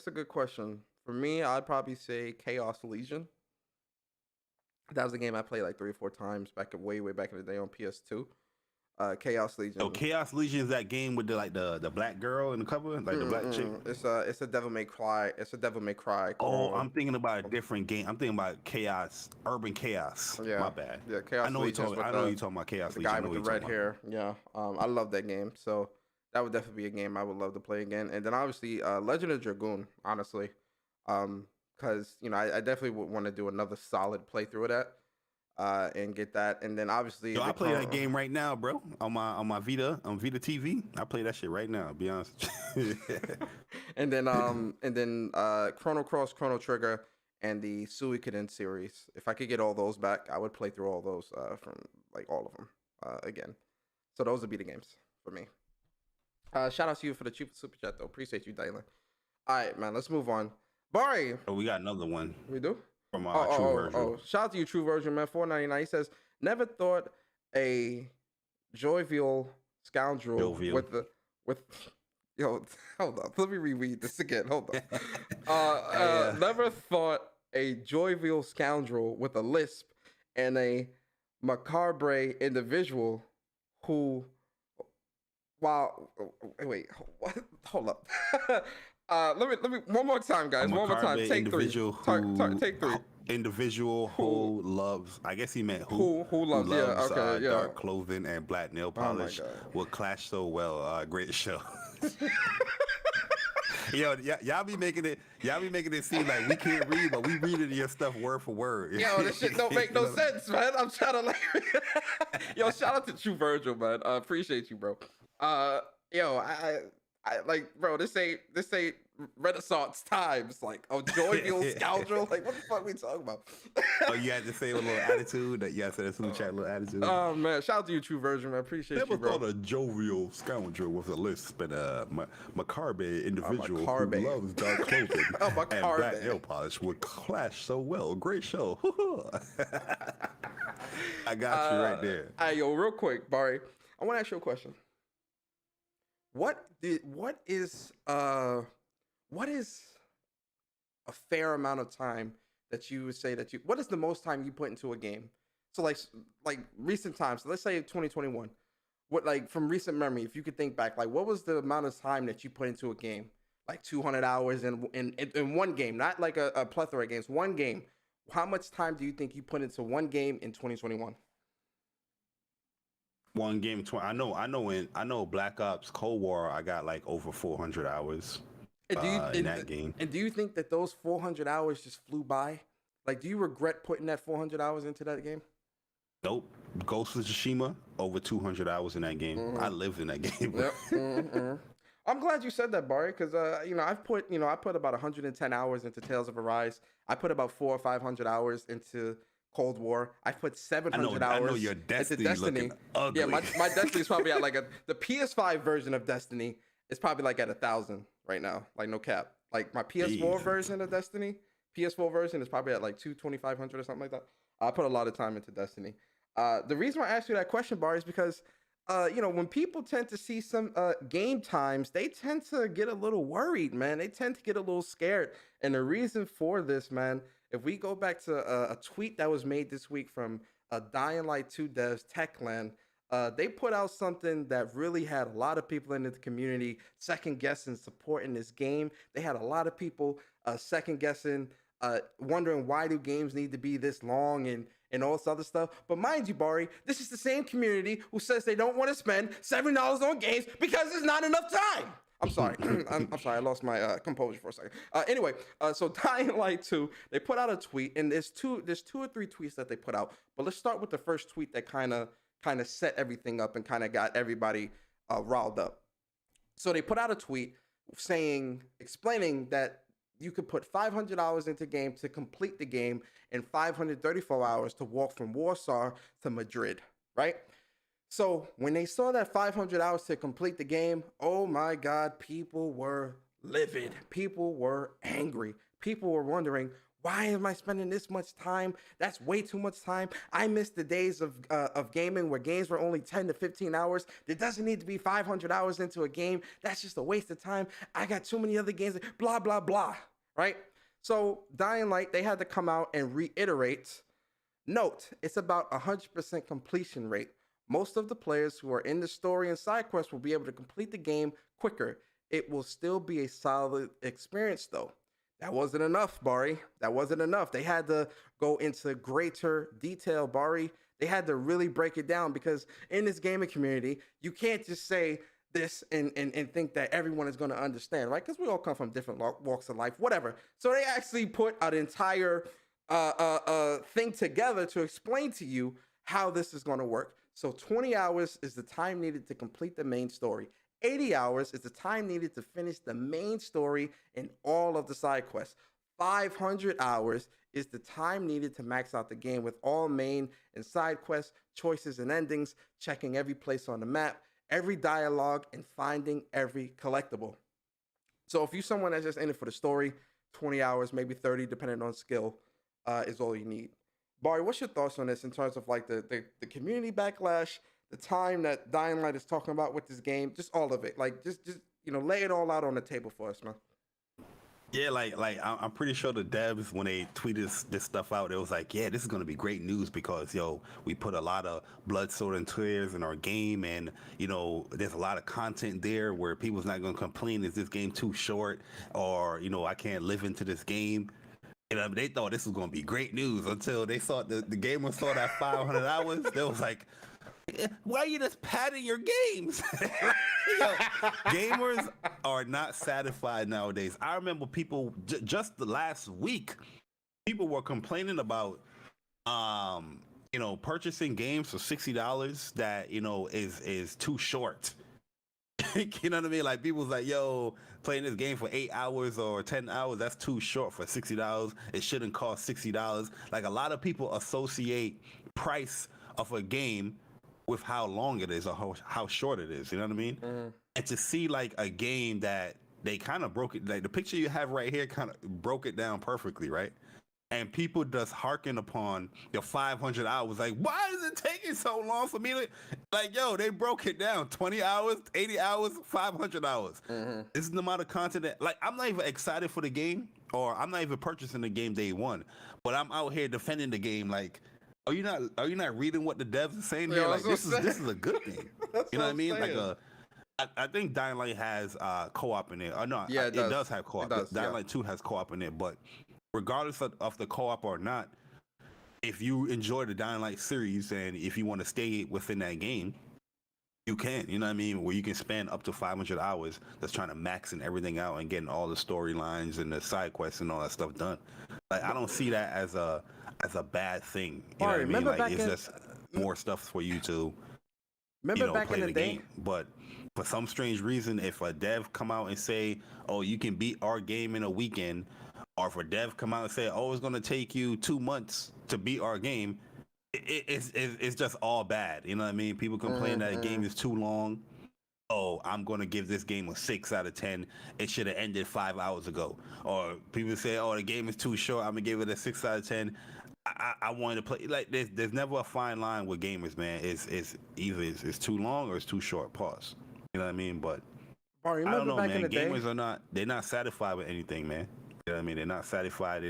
a good question. For me, I'd probably say Chaos Legion. That was a game I played like 3 or 4 times way back in the day on PS2. Chaos Legion. Oh, Chaos Legion is that game with the black girl in the cover, like the black chick. It's a Devil May Cry. It's a Devil May Cry. Oh, I'm thinking about a different game. I'm thinking about Chaos, Urban Chaos. Yeah, my bad. Yeah, Chaos. I know you're talking about Chaos the Legion. guy with the red hair. Yeah, I love that game. So that would definitely be a game I would love to play again. And then obviously Legend of Dragoon. Honestly, because I definitely would want to do another solid playthrough of that. And get that, and then obviously I play that game right now, bro. On my Vita, on Vita TV. I play that shit right now. I'll be honest. and then Chrono Cross, Chrono Trigger, and the Suikoden series. If I could get all those back, I would play through all those from like all of them again. So those would be the games for me. Shout out to you for the cheap super chat though. Appreciate you, Dylan. All right, man. Let's move on. Bari. Oh, we got another one. We do. From True Version. Shout out to you, True Version, man. $4.99. He says, never thought a jovial scoundrel with hold on. Let me reread this again. Hold on. Never thought a jovial scoundrel with a lisp and a macabre individual who wait, what? Hold up. Let me one more time, guys. One more time. Take 3. Take 3. individual who loves, I guess he meant who loves, yeah, okay, yeah. dark clothing and black nail polish will clash so well. Great show. Yo, y'all be making it seem like we can't read, but we reading your stuff word for word. Yo, this shit don't make no sense, man. I'm trying to like, yo, shout out to True Virgil, man. Appreciate you, bro. Yo, I like, bro. This ain't Renaissance times, like, jovial scoundrel. Like, what the fuck we talking about? Oh, you had to say with a little attitude. That yeah, said that's in the chat, a little attitude. Oh man, shout out to you, True Virgin, man. Appreciate you, bro. Never thought a jovial scoundrel with a lisp and a macabre individual who loves dark clothing and black nail polish would clash so well. Great show. I got you right there. Hey, yo, real quick, Bari, I want to ask you a question. What is a fair amount of time that you would say that you, what is the most time you put into a game? So like recent times, so let's say 2021, what, like, from recent memory, if you could think back, like, what was the amount of time that you put into a game? Like 200 hours in one game, not like a plethora of games, one game. How much time do you think you put into one game in 2021? One game, I know Black Ops Cold War, I got like over 400 hours in that game. And do you think that those 400 hours just flew by? Like, do you regret putting that 400 hours into that game? Nope. Ghost of Tsushima, over 200 hours in that game. I lived in that game. Yep. I'm glad you said that, Bari, because I put about 110 hours into Tales of Arise. I put about 400 or 500 hours into Cold War. I put 700 hours. I know your Destiny looking ugly. Yeah, my Destiny is probably at like the PS5 version of Destiny is probably like at 1,000 right now. Like, no cap. Like, my PS4 version of Destiny, PS4 version is probably at like 2,500 or something like that. I put a lot of time into Destiny. The reason why I asked you that question, Bari, is because when people tend to see some game times, they tend to get a little worried, man. They tend to get a little scared. And the reason for this, man, if we go back to a tweet that was made this week from Dying Light 2 devs, Techland, they put out something that really had a lot of people in the community second guessing supporting this game. They had a lot of people second guessing, wondering why do games need to be this long and all this other stuff. But mind you, Bari, this is the same community who says they don't want to spend $7 on games because there's not enough time. I'm sorry. I'm sorry. I lost my composure for a second. Anyway, so Dying Light 2, they put out a tweet, and there's two or three tweets that they put out. But let's start with the first tweet that kind of set everything up and kind of got everybody riled up. So they put out a tweet explaining that you could put 500 hours into game to complete the game and 534 hours to walk from Warsaw to Madrid, right? So when they saw that 500 hours to complete the game, oh my God, people were livid. People were angry. People were wondering, why am I spending this much time? That's way too much time. I miss the days of gaming where games were only 10 to 15 hours. There doesn't need to be 500 hours into a game. That's just a waste of time. I got too many other games, blah, blah, blah, right? So Dying Light, they had to come out and reiterate, note, it's about 100% completion rate. Most of the players who are in the story and side quests will be able to complete the game quicker. It will still be a solid experience though. That wasn't enough, Bari. That wasn't enough. They had to go into greater detail, Bari. They had to really break it down because in this gaming community, you can't just say this and think that everyone is going to understand, right? Because we all come from different walks of life, whatever. So they actually put an entire thing together to explain to you how this is going to work. So 20 hours is the time needed to complete the main story. 80 hours is the time needed to finish the main story and all of the side quests. 500 hours is the time needed to max out the game with all main and side quests, choices and endings, checking every place on the map, every dialogue, and finding every collectible. So if you're someone that's just in it for the story, 20 hours, maybe 30, depending on skill, is all you need. Bari, what's your thoughts on this in terms of like the community backlash, the time that Dying Light is talking about with this game, just all of it? Like, just lay it all out on the table for us, man. Yeah, like I'm pretty sure the devs, when they tweeted this stuff out, it was like, yeah, this is gonna be great news because we put a lot of blood, sweat, and tears in our game, and there's a lot of content there where people's not gonna complain, is this game too short, or I can't live into this game. And they thought this was gonna be great news until they saw the gamers saw that 500 hours. They was like, why are you just padding your games? Yo, gamers are not satisfied nowadays. I remember people just the last week, people were complaining about, purchasing games for $60 that is too short. You know what I mean? Like people was like, yo, playing this game for 8 hours or 10 hours, that's too short for $60. It shouldn't cost $60. Like a lot of people associate price of a game with how long it is or how short it is. You know what I mean? And to see like a game that they kind of broke it, like the picture you have right here kind of broke it down perfectly, right? And people just harken upon the 500 hours. Like, why is it taking so long for me to, like, yo, they broke it down. 20 hours, 80 hours, 500 hours. This is the amount of content that, like, I'm not even excited for the game, or I'm not even purchasing the game day one, but I'm out here defending the game. Like, are you not reading what the devs are saying here? Like, this is a good thing. You know what I mean? Saying. Like I think Dying Light has co-op in it. Or no, yeah, it does have co-op. Dying Light 2 has co-op in it, but regardless of the co-op or not, if you enjoy the Dying Light series and if you want to stay within that game, you can, you know what I mean? Where you can spend up to 500 hours just trying to maxing everything out and getting all the storylines and the side quests and all that stuff done. Like, I don't see that as a bad thing. You know what I mean? Like, it's just more stuff for you to play the game. But for some strange reason, if a dev come out and say, oh, you can beat our game in a weekend, or if a dev come out and say, oh, it's going to take you 2 months to beat our game, it's just all bad. You know what I mean? People complain that a game is too long. Oh, I'm going to give this game a 6 out of 10. It should have ended 5 hours ago. Or people say, oh, the game is too short. I'm going to give it a 6 out of 10. I wanted to play. Like, there's never a fine line with gamers, man. It's either it's too long or it's too short. Pause. You know what I mean? But I don't know, man. Gamers they're not satisfied with anything, man. You know what I mean? They're not satisfied.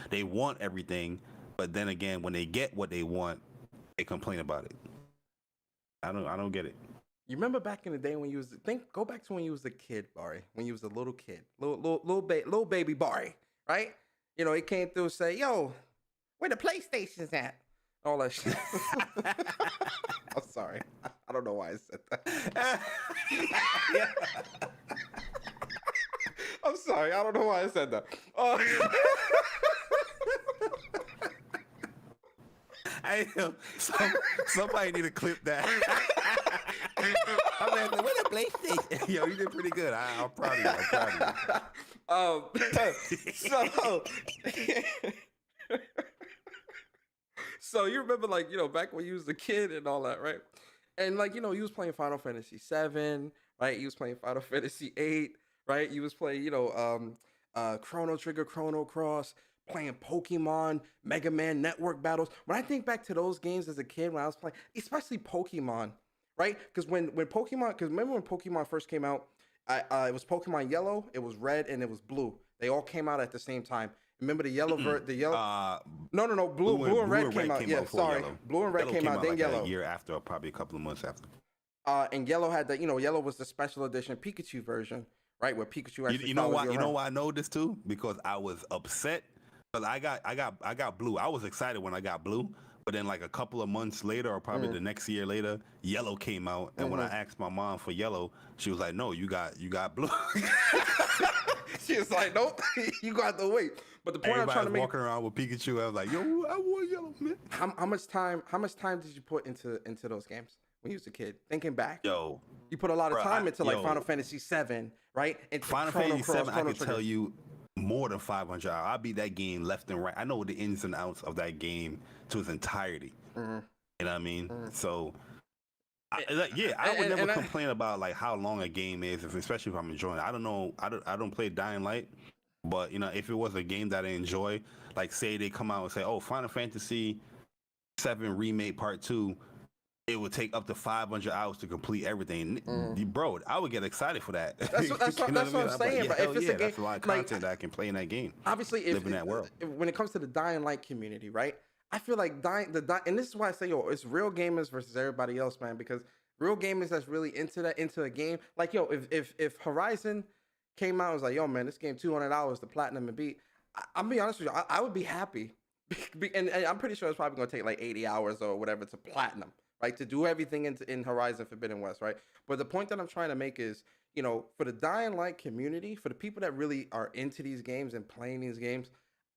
They want everything, but then again, when they get what they want, they complain about it. I don't get it. You remember back in the day when you was go back to when you was a kid, Bari, when you was a little kid, little baby Bari, right? You know, he came through and say, "Yo, where the PlayStation's at?" All that shit. I'm sorry. I don't know why I said that. I'm sorry. I don't know why I said that. Somebody need to clip that. I'm like, where the PlayStation? Yo, you did pretty good. I'm proud of you. So you remember, like, back when you was a kid and all that, right? And like, you was playing Final Fantasy 7, right? You was playing Final Fantasy 8, right? You was playing, Chrono Trigger, Chrono Cross, playing Pokemon, Mega Man Network battles. When I think back to those games as a kid, when I was playing, especially Pokemon, right? Because when remember when Pokemon first came out, it was Pokemon Yellow, it was Red, and it was Blue. They all came out at the same time. Remember the yellow, No, blue and red came out. Yeah, sorry, yellow. Blue and red came out, then like yellow. A year after, or probably a couple of months after. And yellow had the, yellow was the special edition Pikachu version, right? Where Pikachu actually. You know why I know this too? Because I was upset because I got blue. I was excited when I got blue, but then like a couple of months later, or probably the next year later, yellow came out. And when I asked my mom for yellow, she was like, "No, you got blue." She was like, "Nope, you got to wait." But the point I'm trying to make, walking around with Pikachu, I was like, "Yo, I want yellow, man." How much time did you put into those games when you was a kid? Thinking back, yo, you put a lot of time into like Final Fantasy 7, right? And Final Fantasy 7, I can tell you more than 500 hours. I beat that game left and right. I know the ins and outs of that game to its entirety. You know what I mean? So. I would never complain about like how long a game is, especially if I'm enjoying it. I don't know. I don't play Dying Light, but if it was a game that I enjoy, like say they come out and say, "Oh, Final Fantasy 7 Remake Part 2," it would take up to 500 hours to complete everything. Bro, I would get excited for that. That's what I'm saying. But if it's a game, that's a lot of content that I can play in that game. Obviously, live in that world. When it comes to the Dying Light community, right? I feel like and this is why I say, it's real gamers versus everybody else, man. Because real gamers that's really into a game, like if Horizon came out and was like, "Yo, man, this game $200 to platinum and beat," I'm be honest with you, I would be happy, and I'm pretty sure it's probably gonna take like 80 hours or whatever to platinum, right? To do everything in Horizon Forbidden West, right? But the point that I'm trying to make is, you know, for the Dying Light community, for the people that really are into these games and playing these games,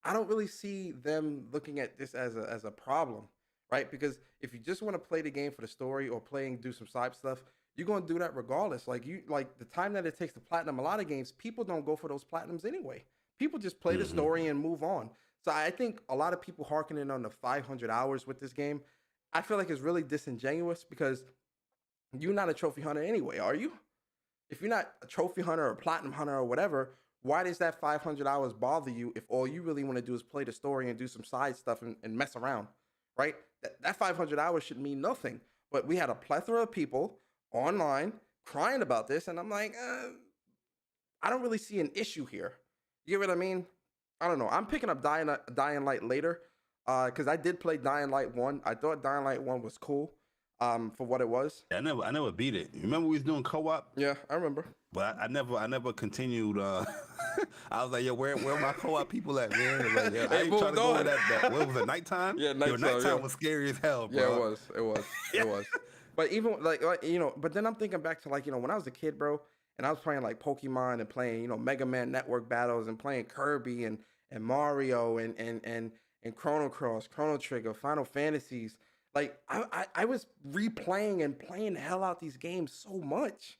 I don't really see them looking at this as a problem, right? Because if you just want to play the game for the story or play and do some side stuff, you're gonna do that regardless. Like the time that it takes to platinum a lot of games, people don't go for those platinums anyway. People just play the story and move on. So I think a lot of people harkening on the 500 hours with this game, I feel like it's really disingenuous because you're not a trophy hunter anyway, are you? If you're not a trophy hunter or a platinum hunter or whatever, why does that 500 hours bother you if all you really want to do is play the story and do some side stuff and mess around, right? That 500 hours should mean nothing. But we had a plethora of people online crying about this, and I'm like, I don't really see an issue here. You get what I mean? I don't know. I'm picking up Dying Light later because I did play Dying Light 1. I thought Dying Light 1 was cool for what it was. Yeah, I never beat it. Remember we was doing co-op? Yeah, I remember. But I never continued. I was like, yo, where my co-op people at, man? Like, yeah, I ain't trying to go with that. What was it, nighttime? Yeah, nighttime. Nighttime was scary as hell, bro. Yeah, it was. But even like you know, but then I'm thinking back to like, you know, when I was a kid, bro, and I was playing like Pokemon and playing, you know, Mega Man Network battles and playing Kirby and Mario and Chrono Cross, Chrono Trigger, Final Fantasies. Like I was replaying and playing the hell out these games so much,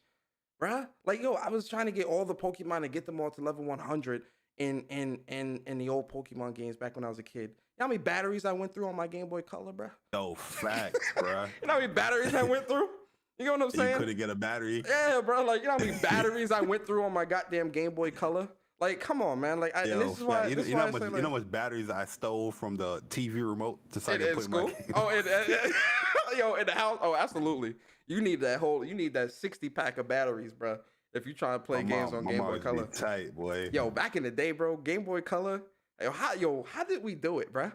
bruh. Like, yo, I was trying to get all the Pokemon and get them all to level 100 in the old Pokemon games back when I was a kid. You know how many batteries I went through on my Game Boy Color, bruh? Yo, facts, bruh. You know how many batteries I went through? You know what I'm saying? You couldn't get a battery. Yeah, bro. Like, you know how many batteries I went through on my goddamn Game Boy Color? Like, come on, man. Like, and this is why. You know how much batteries I stole from the TV remote to so I can put in my game? Oh, yo, in the house. Oh, absolutely. You need that 60 pack of batteries, bro. If you trying to play games on Game Boy Color. Tight, boy. Yo, back in the day, bro, Game Boy Color. How did we do it, bro?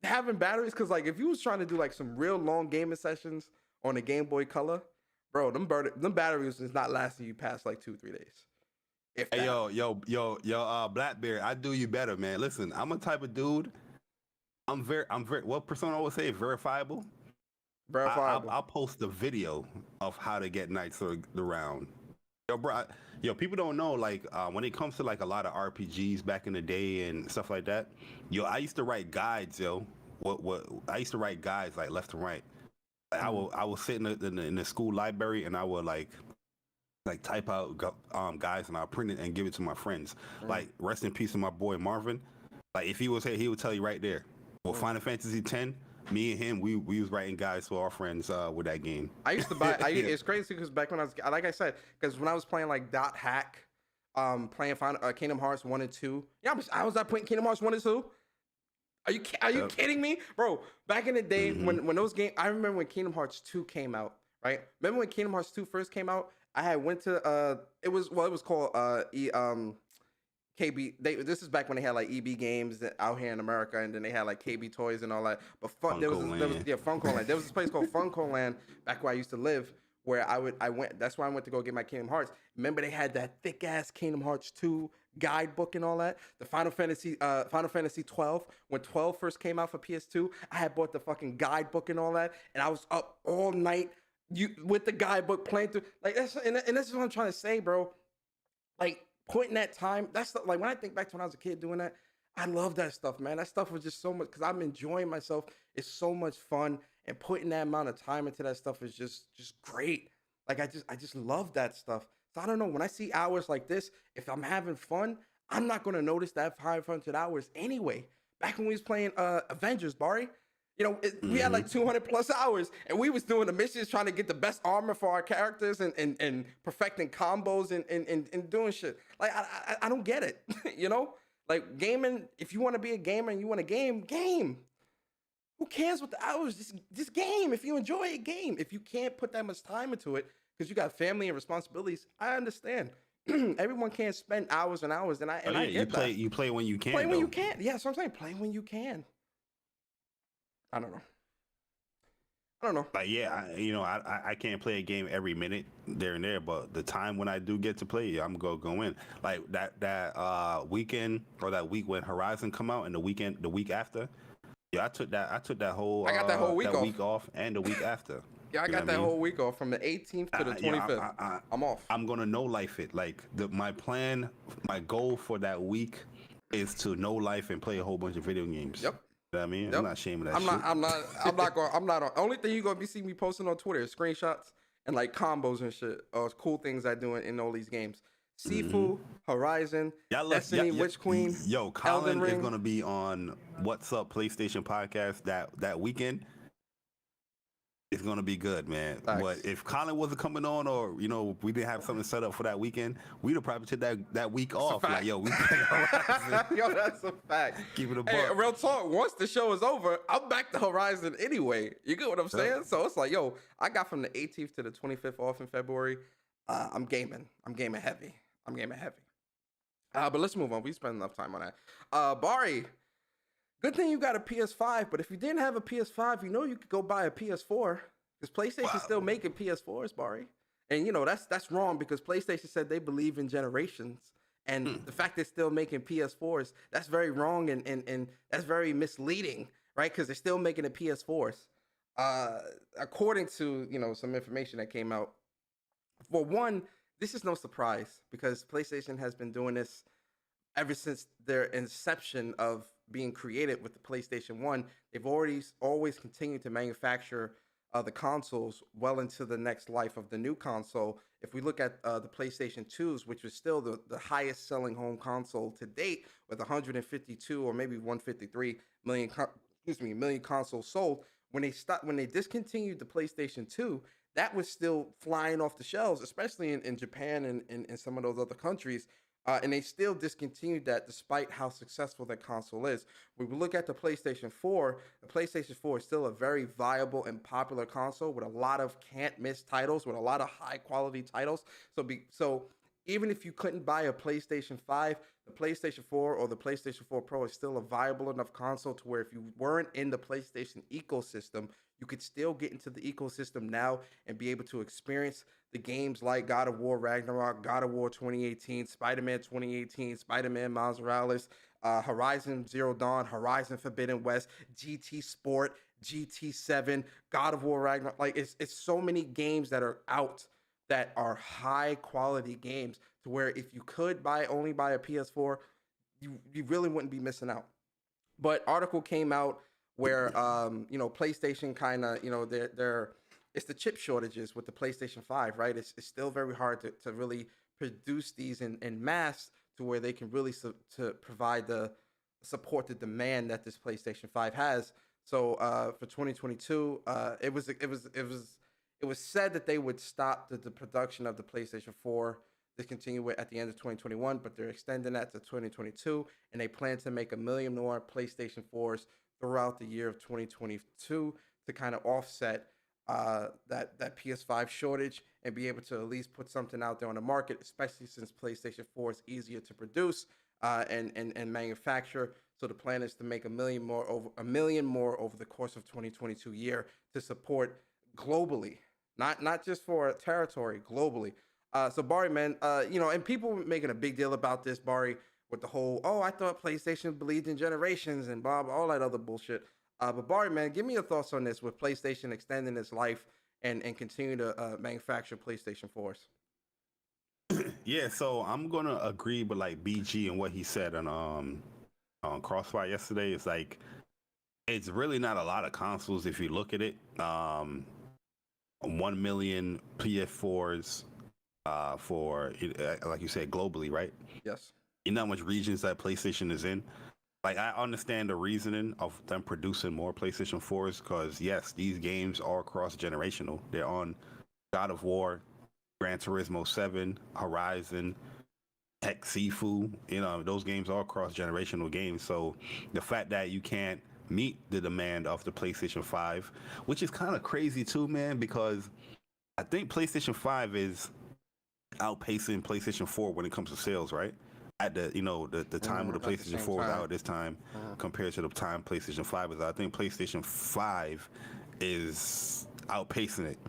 Having batteries, because like if you was trying to do like some real long gaming sessions on the Game Boy Color, bro, them batteries is not lasting you past like 2-3 days. Hey, yo, Blackbeard, I do you better, man. Listen, I'm a type of dude. I'm very. What Persona always say, verifiable. Verifiable. I'll post a video of how to get Knights of the Round. Yo, bro, people don't know, like, when it comes to, like, a lot of RPGs back in the day and stuff like that, yo, I used to write guides, yo. I used to write guides, like, left and right. Like, I will sit in the school library, and I would, like type out guides, and I'll print it and give it to my friends. Like, rest in peace to my boy Marvin. Like, if he was here, he would tell you right there. Well, Final Fantasy X, me and him, we was writing guides for our friends with that game. I used to buy. It's crazy because back when I was, like I said, because when I was playing like Dot Hack, playing Kingdom Hearts 1 and 2. Yeah, I was not playing Kingdom Hearts 1 and 2. Are you kidding me, bro? Back in the day when those games, I remember when Kingdom Hearts 2 came out. Right? Remember when Kingdom Hearts 2 first came out? I had went to it was called KB. This is back when they had like EB games out here in America, and then they had like KB Toys and all that. But there was Funko Land. There was this place called Funko Land back where I used to live, where I went. That's why I went to go get my Kingdom Hearts. Remember they had that thick ass Kingdom Hearts 2 guidebook and all that. The Final Fantasy 12. When 12 first came out for PS2, I had bought the fucking guidebook and all that, and I was up all night with the guidebook playing through. Like that's what I'm trying to say, bro. Like, putting that time, like when I think back to when I was a kid doing that, I love that stuff, man. That stuff was just so much, because I'm enjoying myself. It's so much fun, and putting that amount of time into that stuff is just great. Like I just love that stuff. So I don't know, when I see hours like this, if I'm having fun, I'm not gonna notice that 500 hours anyway. Back when we was playing Avengers, Bari, you know, we had like 200 plus hours, and we was doing the missions trying to get the best armor for our characters and perfecting combos and doing shit. Like, I don't get it, you know? Like, gaming, if you want to be a gamer and you want to game. Who cares what the hours? Just game. If you enjoy it, game. If you can't put that much time into it because you got family and responsibilities, I understand. Everyone can't spend hours and hours, and I get that. You play when you can. Play when you can. Yeah, that's what I'm saying. Play when you can. I don't know. I don't know. Like, yeah, I can't play a game every minute there and there, but the time when I do get to play, I'm gonna go in. Like that weekend or that week when Horizon come out, and the week after, yeah, I took that whole I got that whole week off and the week after. Yeah, I got that whole week off from the 18th to the 25th. I'm off. I'm gonna no life it. Like my goal for that week is to no life and play a whole bunch of video games. Yep. You know what I mean? Yep. I'm not ashamed of that shit. I'm not on. Only thing you're gonna be seeing me posting on Twitter is screenshots and like combos and shit, or cool things I do in all these games. Sifu, Horizon, Destiny, Witch Queen. Yo, Colin is gonna be on What's Up PlayStation podcast that weekend. It's gonna be good, man. Thanks. But if Colin wasn't coming on, or we didn't have something set up for that weekend, we'd have probably took that week off. Like, yo, we yo, that's a fact. Keep it a buck. Hey, real talk. Once the show is over, I'm back to Horizon anyway. You get what I'm saying? Yeah. So it's like, yo, I got from the 18th to the 25th off in February. I'm gaming. I'm gaming heavy. But let's move on. We spent enough time on that. Bari, good thing you got a PS5, but if you didn't have a PS5, you could go buy a PS4, because PlayStation's still making PS4s, Bari. And that's wrong, because PlayStation said they believe in generations, and the fact they're still making PS4s, that's very wrong, and that's very misleading, right? Because they're still making the PS4s. According to some information that came out, for one, this is no surprise, because PlayStation has been doing this ever since their inception of being created with the PlayStation 1. They've always continued to manufacture the consoles well into the next life of the new console. If we look at the PlayStation 2s, which was still the highest selling home console to date, with 152 or maybe 153 million consoles sold, when they discontinued the PlayStation 2, that was still flying off the shelves, especially in Japan and in some of those other countries. And they still discontinued that despite how successful that console is. When we look at the PlayStation 4, the PlayStation 4 is still a very viable and popular console with a lot of can't-miss titles, with a lot of high-quality titles. So even if you couldn't buy a PlayStation 5, the PlayStation 4 or the PlayStation 4 Pro is still a viable enough console to where if you weren't in the PlayStation ecosystem, you could still get into the ecosystem now and be able to experience the games like God of War Ragnarok, God of War 2018, Spider-Man 2018, Spider-Man Miles Morales, Horizon Zero Dawn, Horizon Forbidden West, GT Sport, GT7, God of War Ragnarok. Like, it's so many games that are out that are high quality games, to where if you could only buy a PS4, you really wouldn't be missing out. But article came out where PlayStation kind of it's the chip shortages with the PlayStation 5, right? It's still very hard to really produce these in mass to where they can really to provide support the demand that this PlayStation 5 has. So for 2022, it was said that they would stop the production of the PlayStation 4, discontinue it at the end of 2021, but they're extending that to 2022, and they plan to make 1 million more PlayStation 4s throughout the year of 2022 to kind of offset that PS5 shortage and be able to at least put something out there on the market, especially since PlayStation 4 is easier to produce and manufacture. So the plan is to make 1 million more over the course of 2022 year to support globally, not just for a territory, globally. So Bari, man, and people were making a big deal about this, Bari, with the whole, I thought PlayStation believed in generations and blah, blah, all that other bullshit. But Bari, man, give me your thoughts on this with PlayStation extending its life and continue to manufacture PlayStation 4s. Yeah, so I'm gonna agree with like BG and what he said on Crossfire yesterday. It's like, it's really not a lot of consoles if you look at it. 1 million PS4s for, like you said, globally, right? Yes. You know how much regions that PlayStation is in? Like, I understand the reasoning of them producing more PlayStation 4s, because yes, these games are cross-generational. They're on God of War, Gran Turismo 7, Horizon, heck, Sifu. Those games are cross-generational games. So the fact that you can't meet the demand of the PlayStation 5, which is kind of crazy too, man, because I think PlayStation 5 is outpacing PlayStation 4 when it comes to sales, right? At the time when the PlayStation 4 was out at this time, compared to the time PlayStation 5 was out, I think PlayStation 5 is outpacing it.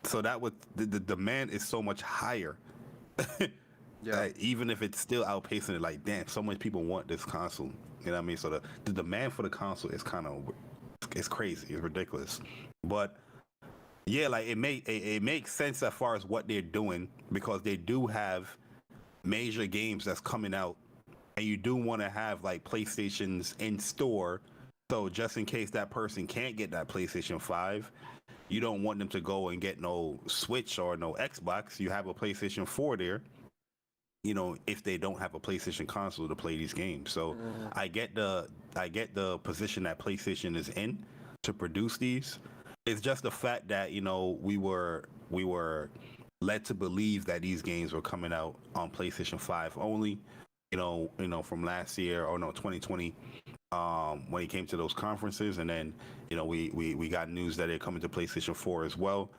So that would the demand is so much higher. Yeah. Even if it's still outpacing it, like damn, so many people want this console. You know what I mean? So the demand for the console is kind of it's crazy, it's ridiculous. But yeah, like it makes sense as far as what they're doing, because they do have major games that's coming out, and you do want to have like PlayStations in store. So just in case that person can't get that PlayStation 5, you don't want them to go and get no Switch or no Xbox. You have a PlayStation 4 there, you know, if they don't have a PlayStation console to play these games. So I get the position that PlayStation is in to produce these. It's just the fact that, you know, we were led to believe that these games were coming out on PlayStation 5 only, you know, from last year, or no, 2020, when it came to those conferences. And then, you know, we got news that they're coming to PlayStation 4 as well.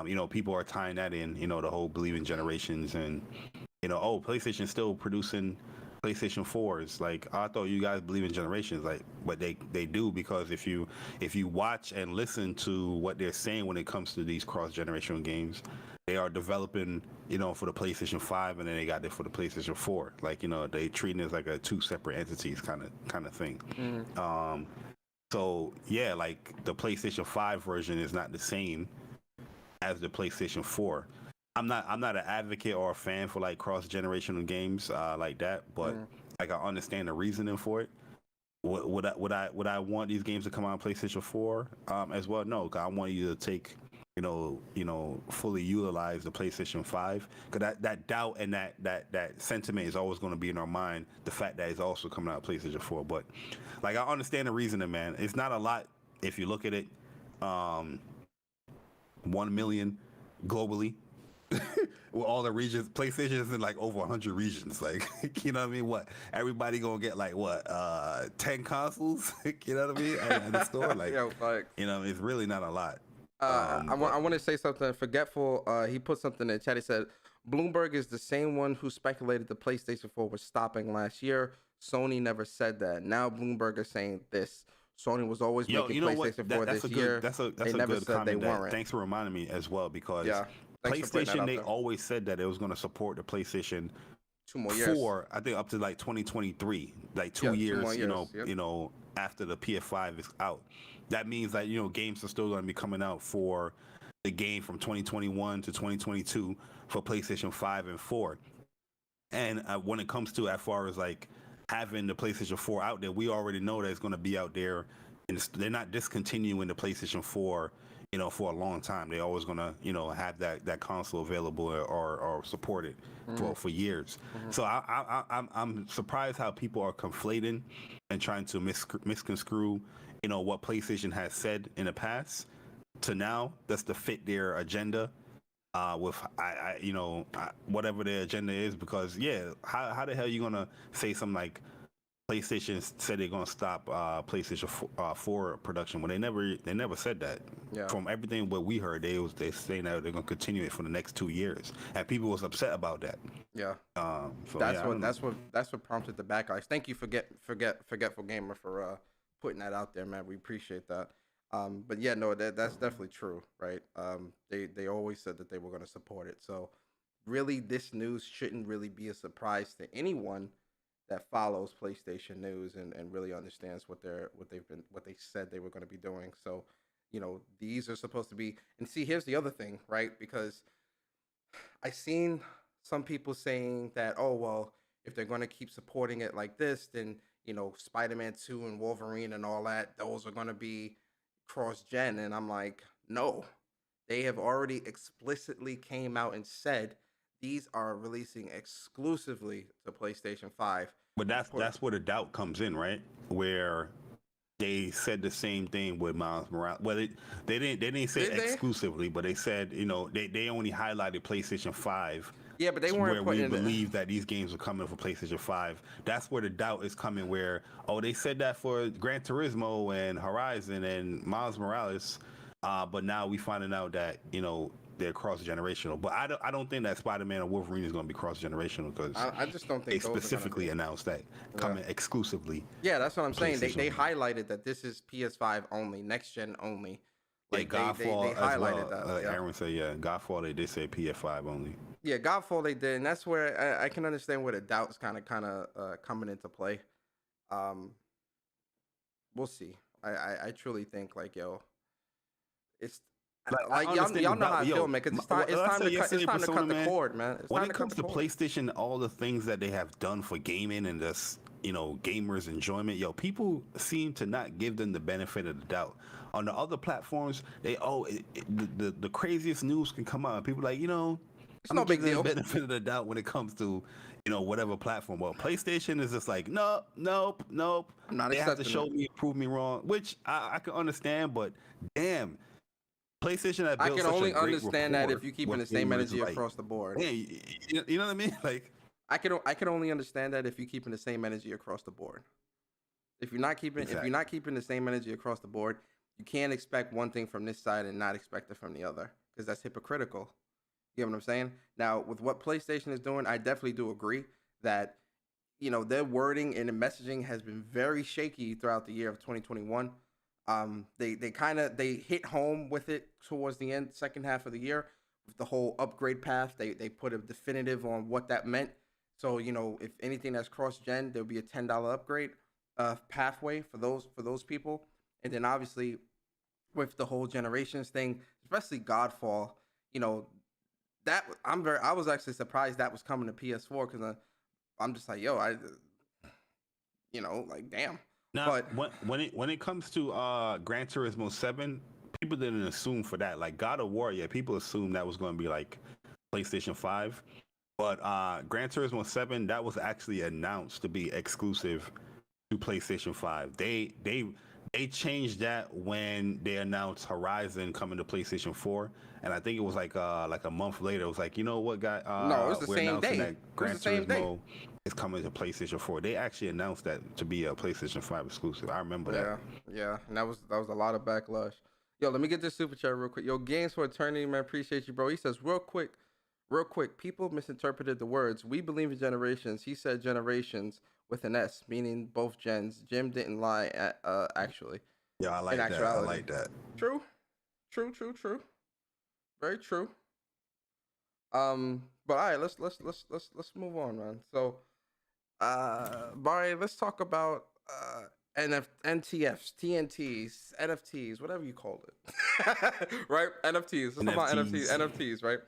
You know, people are tying that in, you know, the whole believing generations, and, you know, oh, PlayStation's still producing PlayStation 4s. Like, I thought you guys believe in generations, like, but they do, because if you watch and listen to what they're saying when it comes to these cross-generational games, they are developing, you know, for the PlayStation 5, and then they got it for the PlayStation 4. Like, you know, they treating it as like a two separate entities kind of thing. So yeah, like the PlayStation 5 version is not the same as the PlayStation 4. I'm not an advocate or a fan for like cross-generational games like that, but like I understand the reasoning for it. Would I want these games to come out on PlayStation 4 as well? No, 'cause I want you to take, you know, fully utilize the PlayStation 5, because that doubt and that sentiment is always going to be in our mind. The fact that it's also coming out on PlayStation 4, but like I understand the reasoning, man. It's not a lot if you look at it. 1 million globally. With all the regions, PlayStation is in like over 100 regions. Like, you know what I mean? What, everybody gonna get like what 10 consoles? You know what I mean? In the store, like, you know, it's really not a lot. I want to say something. Forgetful, he put something in the chat. He said Bloomberg is the same one who speculated the PlayStation 4 was stopping last year. Sony never said that. Now Bloomberg is saying this. Sony was always making PlayStation 4 this year. That's a never good said comment. they weren't. Thanks for reminding me as well, because PlayStation, they always said that it was going to support the PlayStation 2 more years. 4, I think up to like 2023, like 2 years, you know, after the PS5 is out. That means that, you know, games are still going to be coming out for the game from 2021 to 2022 for PlayStation 5 and 4. And when it comes to as far as like having the PlayStation 4 out there, we already know that it's going to be out there, and they're not discontinuing the PlayStation 4, you know, for a long time. They're always going to, you know, have that console available or supported for years. So I'm surprised how people are conflating and trying to misconstrue, you know, what PlayStation has said in the past to now, that's to fit their agenda with whatever their agenda is. Because how the hell are you gonna say something like PlayStation said they're gonna stop PlayStation 4 production when they never said that. From everything what we heard, they saying that they're gonna continue it for the next 2 years, and people was upset about that. So that's what prompted the backlash. Thank you, Forgetful Gamer, for putting that out there, man. We appreciate that. But yeah, no, that's definitely true, right? They always said that they were going to support it. So really, this news shouldn't really be a surprise to anyone that follows PlayStation news and really understands what they said they were going to be doing. So, you know, these are supposed to be. And see, here's the other thing, right? Because I seen some people saying that, oh well, if they're going to keep supporting it like this, then, you know, Spider-Man 2 and Wolverine and all that, those are going to be cross-gen. And I'm like, no, they have already explicitly came out and said these are releasing exclusively to PlayStation 5. But that's where the doubt comes in, right? Where they said the same thing with Miles Morales. Well, they didn't say exclusively, but they said, you know, they only highlighted PlayStation 5. Yeah, but they weren't where we believe that these games are coming for PlayStation 5. That's where the doubt is coming, where, oh, they said that for Gran Turismo and Horizon and Miles Morales, but now we finding out that, you know, they're cross-generational. But I don't think that Spider-Man or Wolverine is going to be cross-generational, because I just don't think they specifically announced that coming exclusively. Yeah, that's what I'm saying. They highlighted that this is PS5 only, next-gen only. Like yeah, they Godfall highlighted as well. that. Yeah. Aaron said, yeah, Godfall they did say PS5 only. Yeah, Godfall they did, and that's where I can understand where the doubts kind of coming into play. Um, we'll see. I truly think like it's like y'all know how I feel, man. Because it's time to cut the cord, man. When it comes to PlayStation, all the things that they have done for gaming and just gamers' enjoyment, people seem to not give them the benefit of the doubt. On the other platforms, the craziest news can come out, and people are like, it's no big deal. Benefit of the doubt when it comes to whatever platform. Well, PlayStation is just like nope. I'm not they have to accepting show me, prove me wrong, which I can understand, but damn. PlayStation has built I can such only a great understand that if you keep in the same energy like, across the board. Yeah, you know what I mean? Like I can only understand that if you keep in the same energy across the board. If you're not keeping the same energy across the board, you can't expect one thing from this side and not expect it from the other, because that's hypocritical. You know what I'm saying? Now, with what PlayStation is doing, I definitely do agree that their wording and the messaging has been very shaky throughout the year of 2021. They hit home with it towards the end, second half of the year, with the whole upgrade path. They put a definitive on what that meant. So if anything that's cross-gen, there'll be a $10 upgrade pathway for those people. And then obviously with the whole generations thing, especially Godfall, that I was actually surprised that was coming to PS4, because I'm just like, like damn. now, but when it comes to Gran Turismo 7, people didn't assume for that. Like God of War, people assumed that was going to be like PlayStation 5. But Gran Turismo 7, that was actually announced to be exclusive to PlayStation 5. They changed that when they announced Horizon coming to PlayStation 4, and I think it was like a month later. It was like, what, guy? No, it was the same day. That Gran Turismo is coming to PlayStation 4. They actually announced that to be a PlayStation 5 exclusive. I remember that. Yeah, and that was a lot of backlash. Yo, let me get this super chat real quick. Yo, Games for Eternity, man, appreciate you, bro. He says, real quick, people misinterpreted the words. We believe in generations. He said generations with an S, meaning both gens. Jim didn't lie, actually. Yeah, I like that. I like that. True. Very true. But all right, let's move on, man. So, Bari, let's talk about NTFs, TNTs, NFTs, whatever you call it. Right? NFTs. Let's talk about NFTs, right?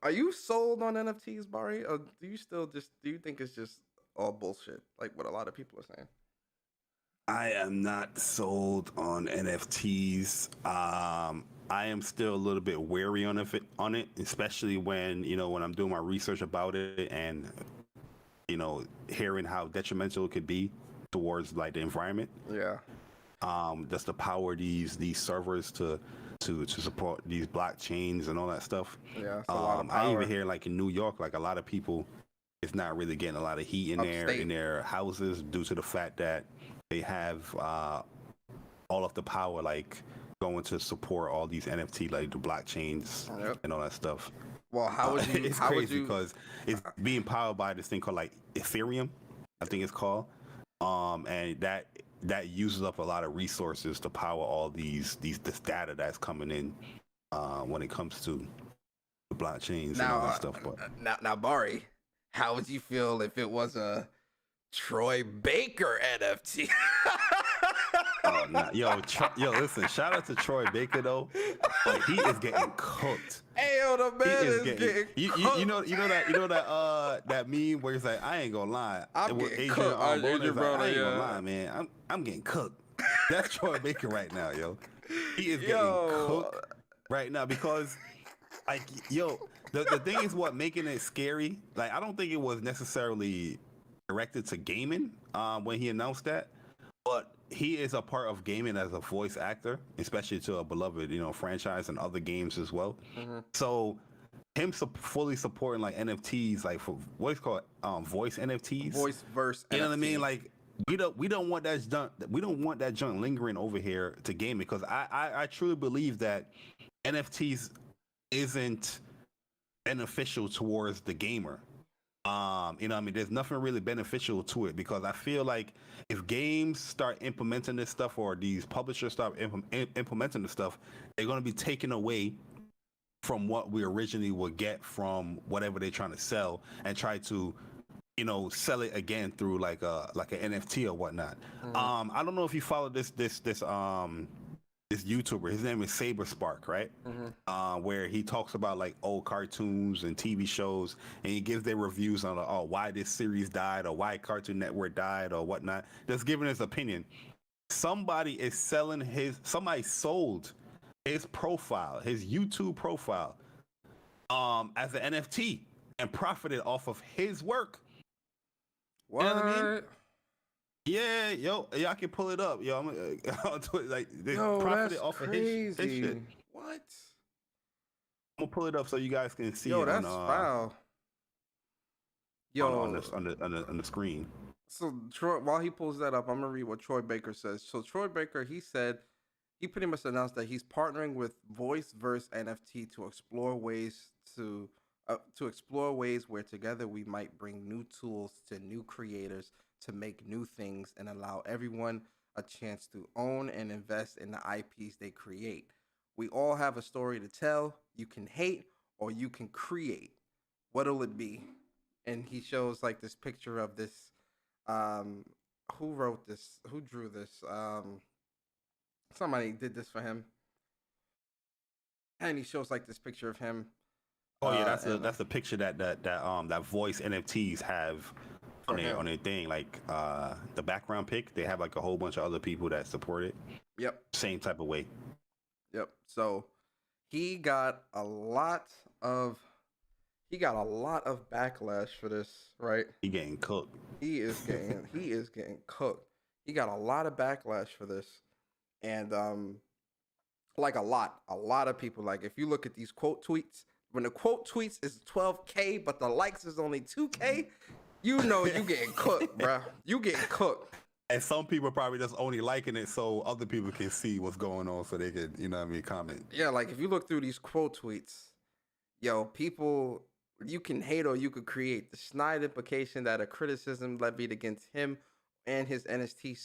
Are you sold on NFTs, Bari, or do you think it's just all bullshit, like what a lot of people are saying? I am not sold on NFTs. I am still a little bit wary on it, especially when when I'm doing my research about it and hearing how detrimental it could be towards like the environment. Yeah. Just the power these servers to support these blockchains and all that stuff. Yeah, it's a lot of power. I even hear like in New York, like a lot of people, it's not really getting a lot of heat in their houses due to the fact that they have all of the power like going to support all these NFT, like the blockchains and all that stuff. Well, how would you? It's crazy because it's being powered by this thing called like Ethereum, I think it's called, and that uses up a lot of resources to power all this data that's coming in when it comes to the blockchains and all that stuff. But now, Bari, how would you feel if it was a Troy Baker NFT? Oh, nah. Yo, listen, shout out to Troy Baker though. Like, he is getting cooked. Hey, yo, the man is getting cooked. You know that meme where he's like, I ain't gonna lie. I'm getting cooked. I ain't gonna lie, man. I'm getting cooked. That's Troy Baker right now, yo. He is getting cooked right now because, like, the thing is what making it scary. Like, I don't think it was necessarily directed to gaming when he announced that, but he is a part of gaming as a voice actor, especially to a beloved, franchise and other games as well. Mm-hmm. So him fully supporting like NFTs, like for what's called voice NFTs, voice verse. You know what I mean? Like we don't want that junk. We don't want that junk lingering over here to gaming, because I truly believe that NFTs isn't beneficial towards the gamer. You know, I mean, there's nothing really beneficial to it, because I feel like if games start implementing this stuff, or these publishers start implementing this stuff, they're going to be taken away from what we originally would get from whatever they're trying to sell, and try to, you know, sell it again through like an NFT or whatnot. I don't know if you follow this YouTuber. His name is SaberSpark, right? Where he talks about like old cartoons and TV shows, and he gives their reviews on why this series died, or why Cartoon Network died, or whatnot. Just giving his opinion. Somebody sold his profile, his YouTube profile, as an NFT, and profited off of his work. What? You know what I mean? Yeah, y'all can pull it up. Yo, I'm like, they profited off of his shit. What? I'm gonna pull it up so you guys can see Yo, it that's foul. Yo, on the screen. So Troy, while he pulls that up, I'm gonna read what Troy Baker says. So Troy Baker, he said he pretty much announced that he's partnering with Voiceverse NFT to explore ways where together we might bring new tools to new creators to make new things and allow everyone a chance to own and invest in the IPs they create. We all have a story to tell. You can hate or you can create. What'll it be? And he shows like this picture of this. Who wrote this? Who drew this? Somebody did this for him. And he shows like this picture of him. Oh yeah, that's the picture that Voice NFTs have on their thing. Like the background pic, they have like a whole bunch of other people that support it. Yep. Same type of way. Yep. So he got a lot of backlash for this, right? He getting cooked. He is getting cooked. He got a lot of backlash for this. And like a lot of people, like if you look at these quote tweets, when the quote tweets is 12K but the likes is only 2K, you know you getting cooked, bro. You getting cooked. And some people probably just only liking it so other people can see what's going on, so they can, you know what I mean, comment. Yeah, like if you look through these quote tweets, yo, people, you can hate or you could create. The snide implication that a criticism levied against him and his NFT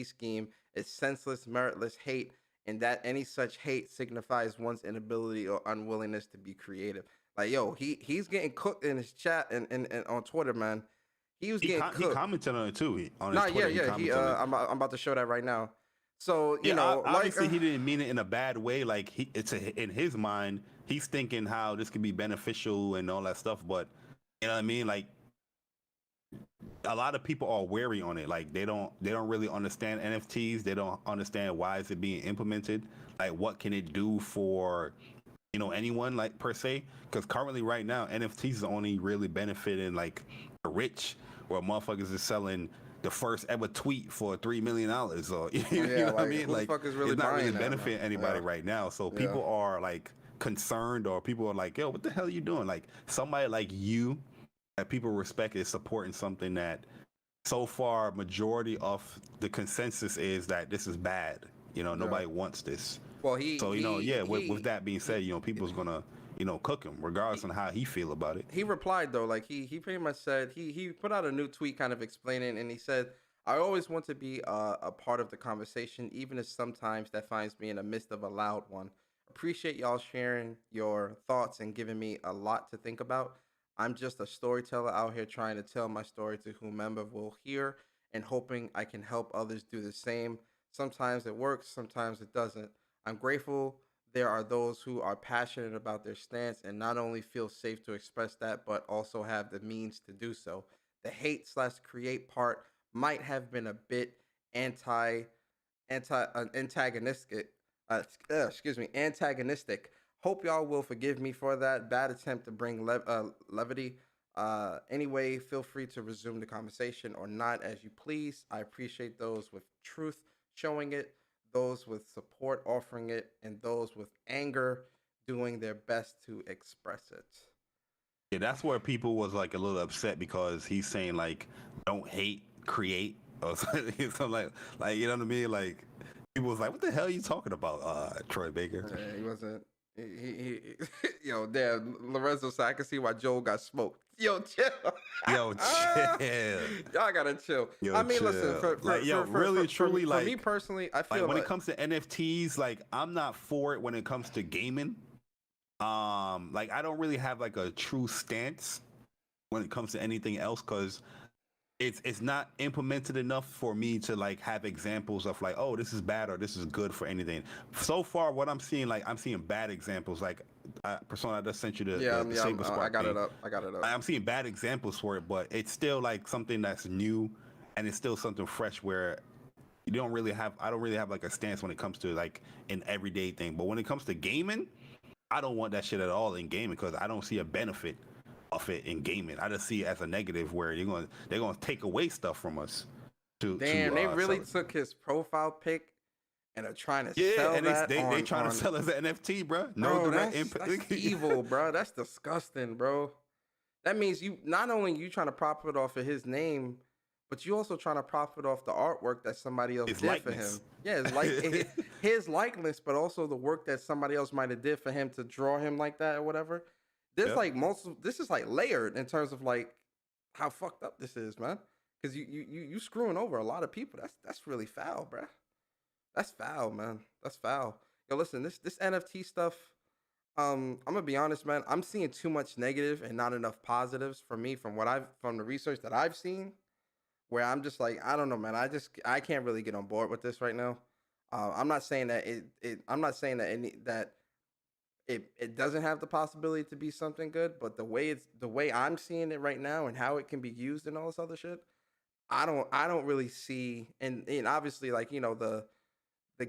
scheme is senseless, meritless hate, and that any such hate signifies one's inability or unwillingness to be creative. Like, yo, he's getting cooked in his chat and on Twitter, man. He cooked. He commented on it too. On his Twitter, I'm about to show that right now. So you know, obviously he didn't mean it in a bad way. Like in his mind, he's thinking how this could be beneficial and all that stuff. But you know what I mean? Like a lot of people are wary on it. Like they don't really understand NFTs. They don't understand why is it being implemented. Like what can it do for, you know, anyone, like per se? Because currently right now NFTs is only really benefiting like the rich, where motherfuckers is selling the first ever tweet for $3 million, or you know what I mean? Like it's not really benefiting anybody right now. So people are like concerned, or people are like, yo, what the hell are you doing? Like somebody like you that people respect is supporting something that so far majority of the consensus is that this is bad. You know, nobody wants this. Well, with that being said, you know, people's gonna, you know, cook him regardless on how he feel about it. He replied though, like he pretty much said he put out a new tweet kind of explaining, and he said, I always want to be a part of the conversation, even if sometimes that finds me in the midst of a loud one. Appreciate y'all sharing your thoughts and giving me a lot to think about. I'm just a storyteller out here trying to tell my story to whomever will hear, and hoping I can help others do the same. Sometimes it works, sometimes it doesn't. I'm grateful there are those who are passionate about their stance and not only feel safe to express that, but also have the means to do so. The hate/create part might have been a bit antagonistic. Antagonistic. Hope y'all will forgive me for that bad attempt to bring levity. Anyway, feel free to resume the conversation or not as you please. I appreciate those with truth showing it, those with support offering it, and those with anger doing their best to express it. Yeah, that's where people was like a little upset, because he's saying like, don't hate, create, or something like you know what I mean? Like people was like, what the hell are you talking about, Troy Baker? Yeah, he wasn't. He Lorenzo said, I can see why Joel got smoked. Yo, chill. Yo, chill. Y'all gotta chill. Yo, I mean, chill. listen, Truly, for me personally, I feel like when it comes to NFTs, like I'm not for it when it comes to gaming. Like I don't really have like a true stance when it comes to anything else because it's not implemented enough for me to like have examples of like, oh, this is bad or this is good for anything. So far, what I'm seeing, like I'm seeing bad examples. Like Persona, I just sent you the Saber Spark I got thing. it up. I got it up. I'm seeing bad examples for it, but it's still like something that's new and it's still something fresh where I don't really have like a stance when it comes to like an everyday thing. But when it comes to gaming, I don't want that shit at all in gaming because I don't see a benefit of it in gaming. I just see it as a negative where they're gonna take away stuff from us. Damn, they really took his profile pic and are trying to sell and that. They trying to sell as an NFT, bro. No direct impact. That's evil, bro. That's disgusting, bro. That means you not only you trying to profit off of his name, but you also trying to profit off the artwork that somebody else did for him. Yeah, it's like his likeness, but also the work that somebody else might have did for him to draw him like that or whatever. There's like this is like layered in terms of like how fucked up this is, man. Because you screwing over a lot of people. That's really foul, bro. That's foul, man. That's foul. Yo, listen, this NFT stuff. I'm gonna be honest, man. I'm seeing too much negative and not enough positives for me from the research that I've seen. Where I'm just like, I don't know, man. I can't really get on board with this right now. I'm not saying that it doesn't have the possibility to be something good, but the way I'm seeing it right now and how it can be used and all this other shit, I don't really see, and obviously like, you know, the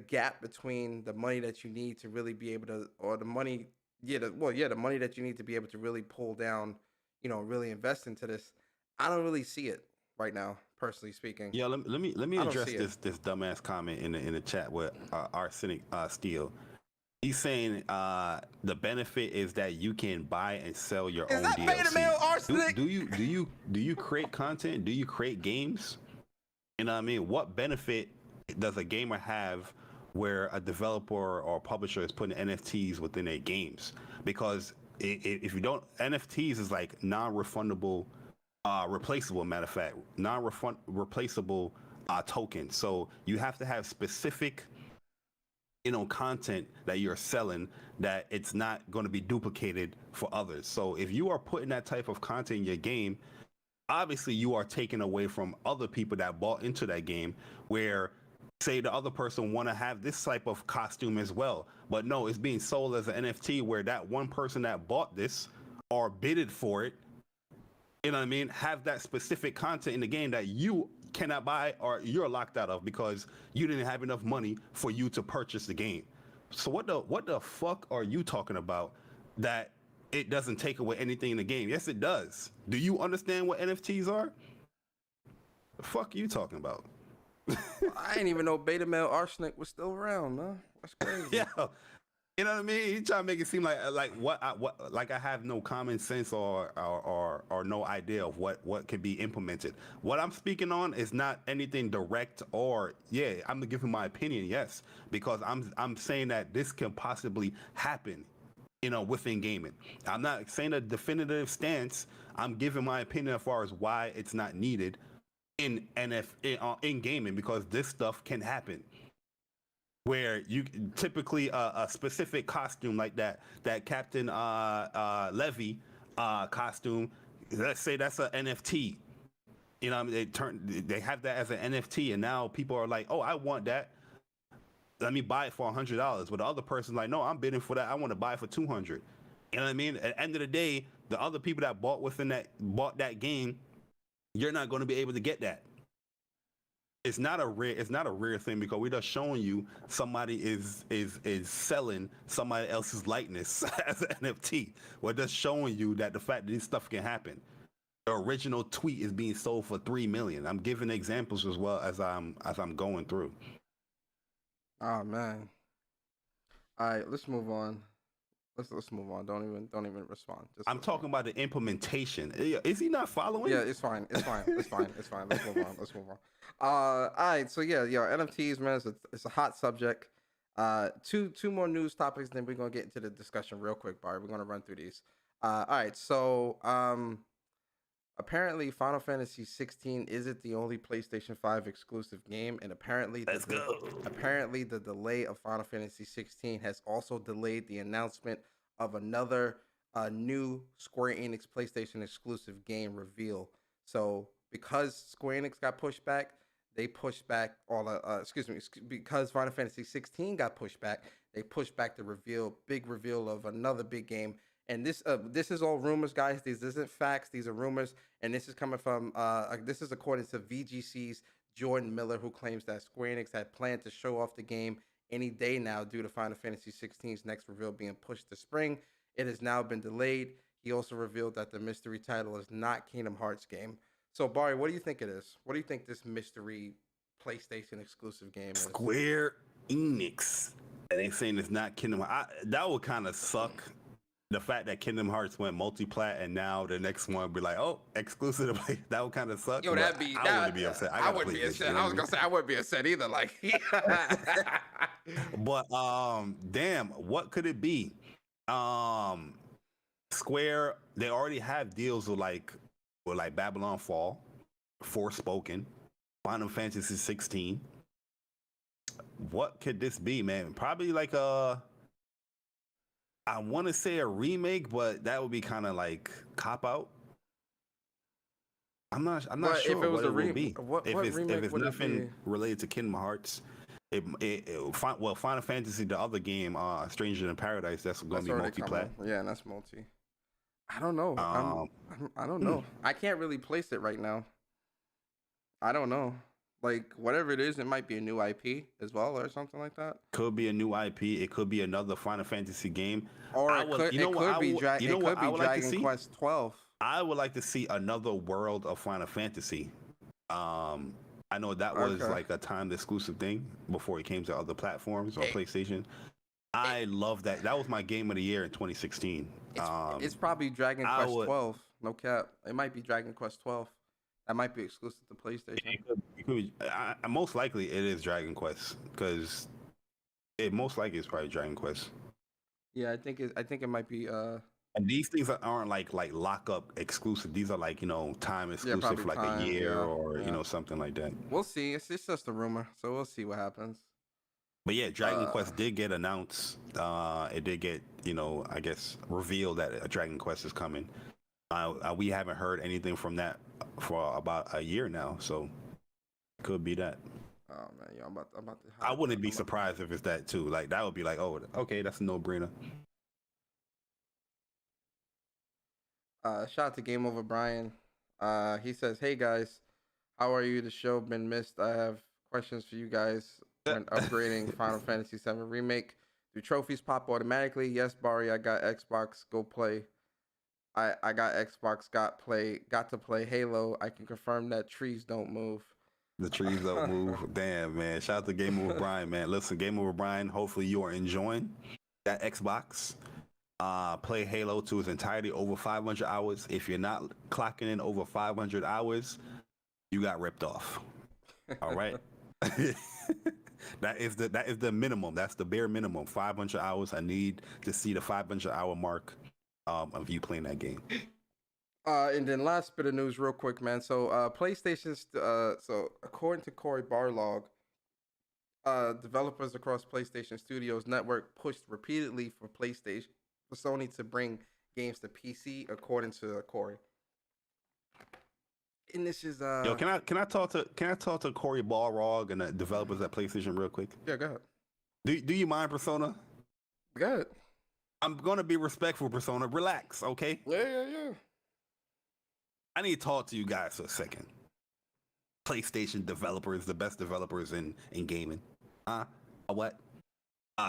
gap between the money that you need to really be able to, or the money, the money that you need to be able to really pull down, you know, really invest into this. I don't really see it right now, personally speaking. Yeah, let me address this dumbass comment in the chat with Arsenic Steel. He's saying the benefit is that you can buy and sell your own DLC. Beta male Arsenic? Do you create content? Do you create games? You know what I mean? What benefit does a gamer have where a developer or publisher is putting NFTs within their games? Because if you don't, NFTs is like non-refundable, replaceable. Matter of fact, non-replaceable tokens. So you have to have specific, you know, content that you're selling that it's not going to be duplicated for others. So if you are putting that type of content in your game, obviously you are taking away from other people that bought into that game, where say the other person want to have this type of costume as well, but no, it's being sold as an NFT where that one person that bought this or bidded for it, you know what I mean, have that specific content in the game that you cannot buy or you're locked out of because you didn't have enough money for you to purchase the game. So what the fuck are you talking about that it doesn't take away anything in the game? Yes, it does. Do you understand what NFTs are? The fuck are you talking about? I didn't even know Beta Male Arsenic was still around, man. That's crazy. Yeah. You know what I mean? He trying to make it seem like I have no common sense or no idea of what can be implemented. What I'm speaking on is not anything direct, or I'm giving my opinion, yes, because I'm saying that this can possibly happen, you know, within gaming. I'm not saying a definitive stance. I'm giving my opinion as far as why it's not needed in gaming, because this stuff can happen. Where you typically a specific costume like that Captain Levy costume, let's say that's an NFT. You know, they have that as an NFT, and now people are like, oh, I want that. Let me buy it for $100. But the other person's like, no, I'm bidding for that. I want to buy it for $200. You know what I mean? At the end of the day, the other people that bought that game, you're not going to be able to get that. It's not a rare thing, because we're just showing you somebody is selling somebody else's likeness as an NFT. We're just showing you that the fact that this stuff can happen. The original tweet is being sold for $3 million. I'm giving examples as well as I'm going through. Oh man. All right, let's move on. Let's move on. Don't even respond. I'm talking about the implementation. Is he not following? Yeah, it's fine. It's fine. Let's move on. All right. So NFTs, man, it's a hot subject. Two more news topics, then we're gonna get into the discussion real quick, Barry. We're gonna run through these. All right. So apparently Final Fantasy 16 isn't the only PlayStation 5 exclusive game, and apparently apparently the delay of Final Fantasy 16 has also delayed the announcement of another new Square Enix PlayStation exclusive game reveal. So because Square Enix got pushed back, they pushed back all because Final Fantasy 16 got pushed back, they pushed back the big reveal of another big game. And this is all rumors, guys. These isn't facts. These are rumors, and this is coming from this is according to VGC's Jordan Miller, who claims that Square Enix had planned to show off the game any day now due to Final Fantasy 16's next reveal being pushed to spring. It has now been delayed. He also revealed that the mystery title is not Kingdom Hearts game. So, Bari, what do you think it is? What do you think this mystery PlayStation exclusive game is? Square Enix. And they saying it's not Kingdom Hearts. That would kind of suck. The fact that Kingdom Hearts went multi-plat and now the next one would be like, oh, exclusive. That would kind of suck. Yo, that'd be. I wouldn't be upset. I wouldn't be upset. I was gonna say I wouldn't be upset either. Like, but damn, what could it be? Square, they already have deals with like Babylon Fall, Forspoken, Final Fantasy 16. What could this be, man? Probably like I want to say a remake, but that would be kind of like cop out. I'm not sure if it was what a it would be. If it's would nothing related to Kingdom Hearts, Final Fantasy, the other game, Stranger in Paradise, that's going to be multi-plat. Yeah, and that's multi. I don't know. I don't know. I can't really place it right now. I don't know. Like, whatever it is, it might be a new IP as well or something like that. Could be a new IP. It could be another Final Fantasy game. Or it could be Dragon Quest 12. I would like to see another world of Final Fantasy. I know that was like a timed exclusive thing before it came to other platforms or PlayStation. I love that. That was my game of the year in 2016. It's probably Dragon Quest 12. No cap. It might be Dragon Quest 12. That might be exclusive to PlayStation. It could be, most likely it is Dragon Quest because it most likely is probably Dragon Quest. Yeah, I think it might be. And these things aren't like lock up exclusive. These are like time exclusive for like a year or something like that. We'll see. It's just a rumor, so we'll see what happens. But yeah, Dragon Quest did get announced. It did get I guess revealed that a Dragon Quest is coming. We haven't heard anything from that for about a year now, so it could be that. Oh man, yo, I'm about to. I wouldn't be surprised if it's that too. Like that would be like, oh, okay, that's a no-brainer. Shout out to Game Over Brian. He says, "Hey guys, how are you? The show been missed. I have questions for you guys when upgrading Final Fantasy VII Remake. Do trophies pop automatically? Yes, Bari, I got Xbox. Go play. I got Xbox. Got to play Halo. I can confirm that trees don't move. The trees don't move. Damn, man. Shout out to Game Over Brian, man. Listen, Game Over Brian. Hopefully you are enjoying that Xbox. Play Halo to its entirety, over 500 hours. If you're not clocking in over 500 hours, you got ripped off. All right. That is the minimum. That's the bare minimum. 500 hours. I need to see the 500-hour mark of you playing that game. And then last bit of news real quick, man. So PlayStation's so according to Corey Barlog, developers across PlayStation Studios network pushed repeatedly for Sony to bring games to PC, according to Corey. And this is Yo, can I talk to Corey Balrog and the developers at PlayStation real quick? Yeah, go ahead. Do you mind, Persona? Go ahead. I'm gonna be respectful, Persona. Relax, okay? Yeah. I need to talk to you guys for a second. PlayStation developers, the best developers in gaming. What?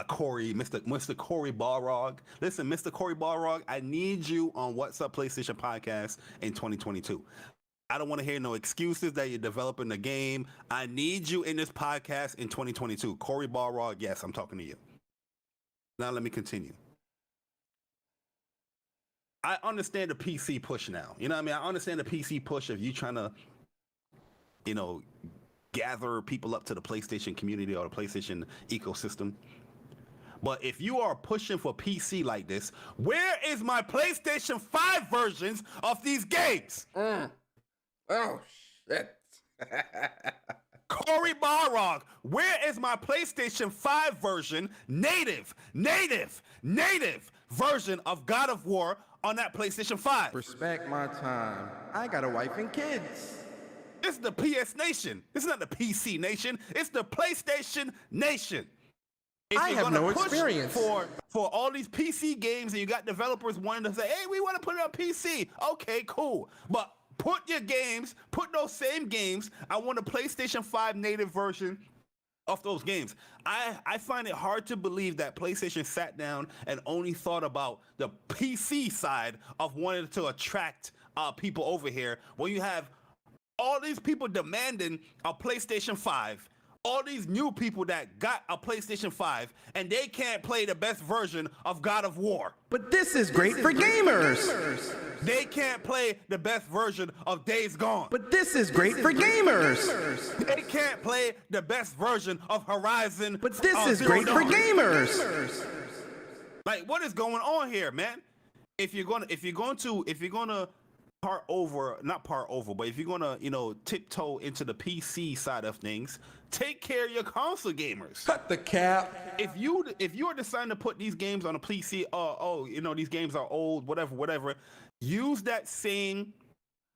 Corey, Mr. Corey Balrog. Listen, Mr. Corey Balrog, I need you on What's Up PlayStation podcast in 2022. I don't want to hear no excuses that you're developing the game. I need you in this podcast in 2022. Corey Balrog, yes, I'm talking to you. Now let me continue. I understand the PC push now. You know what I mean? I understand the PC push of you trying to, gather people up to the PlayStation community or the PlayStation ecosystem. But if you are pushing for PC like this, where is my PlayStation 5 versions of these games? Oh, shit. Cory Barlog, where is my PlayStation 5 version, native version of God of War on that PlayStation 5? Respect my time. I got a wife and kids. This is the PS Nation. This is not the PC Nation. It's the PlayStation Nation. If I you're have gonna no push experience for all these PC games, and you got developers wanting to say, "Hey, we want to put it on PC." Okay, cool. But put those same games. I want a PlayStation 5 native version of those games. I find it hard to believe that PlayStation sat down and only thought about the PC side of wanting to attract people over here when you have all these people demanding a PlayStation 5, all these new people that got a PlayStation 5, and they can't play the best version of God of War. But this is great for gamers. They can't play the best version of Days Gone. But this is great for gamers. They can't play the best version of Horizon. But this is great for gamers. Like, what is going on here, man? If you're gonna if you're gonna tiptoe into the PC side of things, take care of your console gamers. Cut the cap. If you are deciding to put these games on a PC, these games are old, whatever, use that same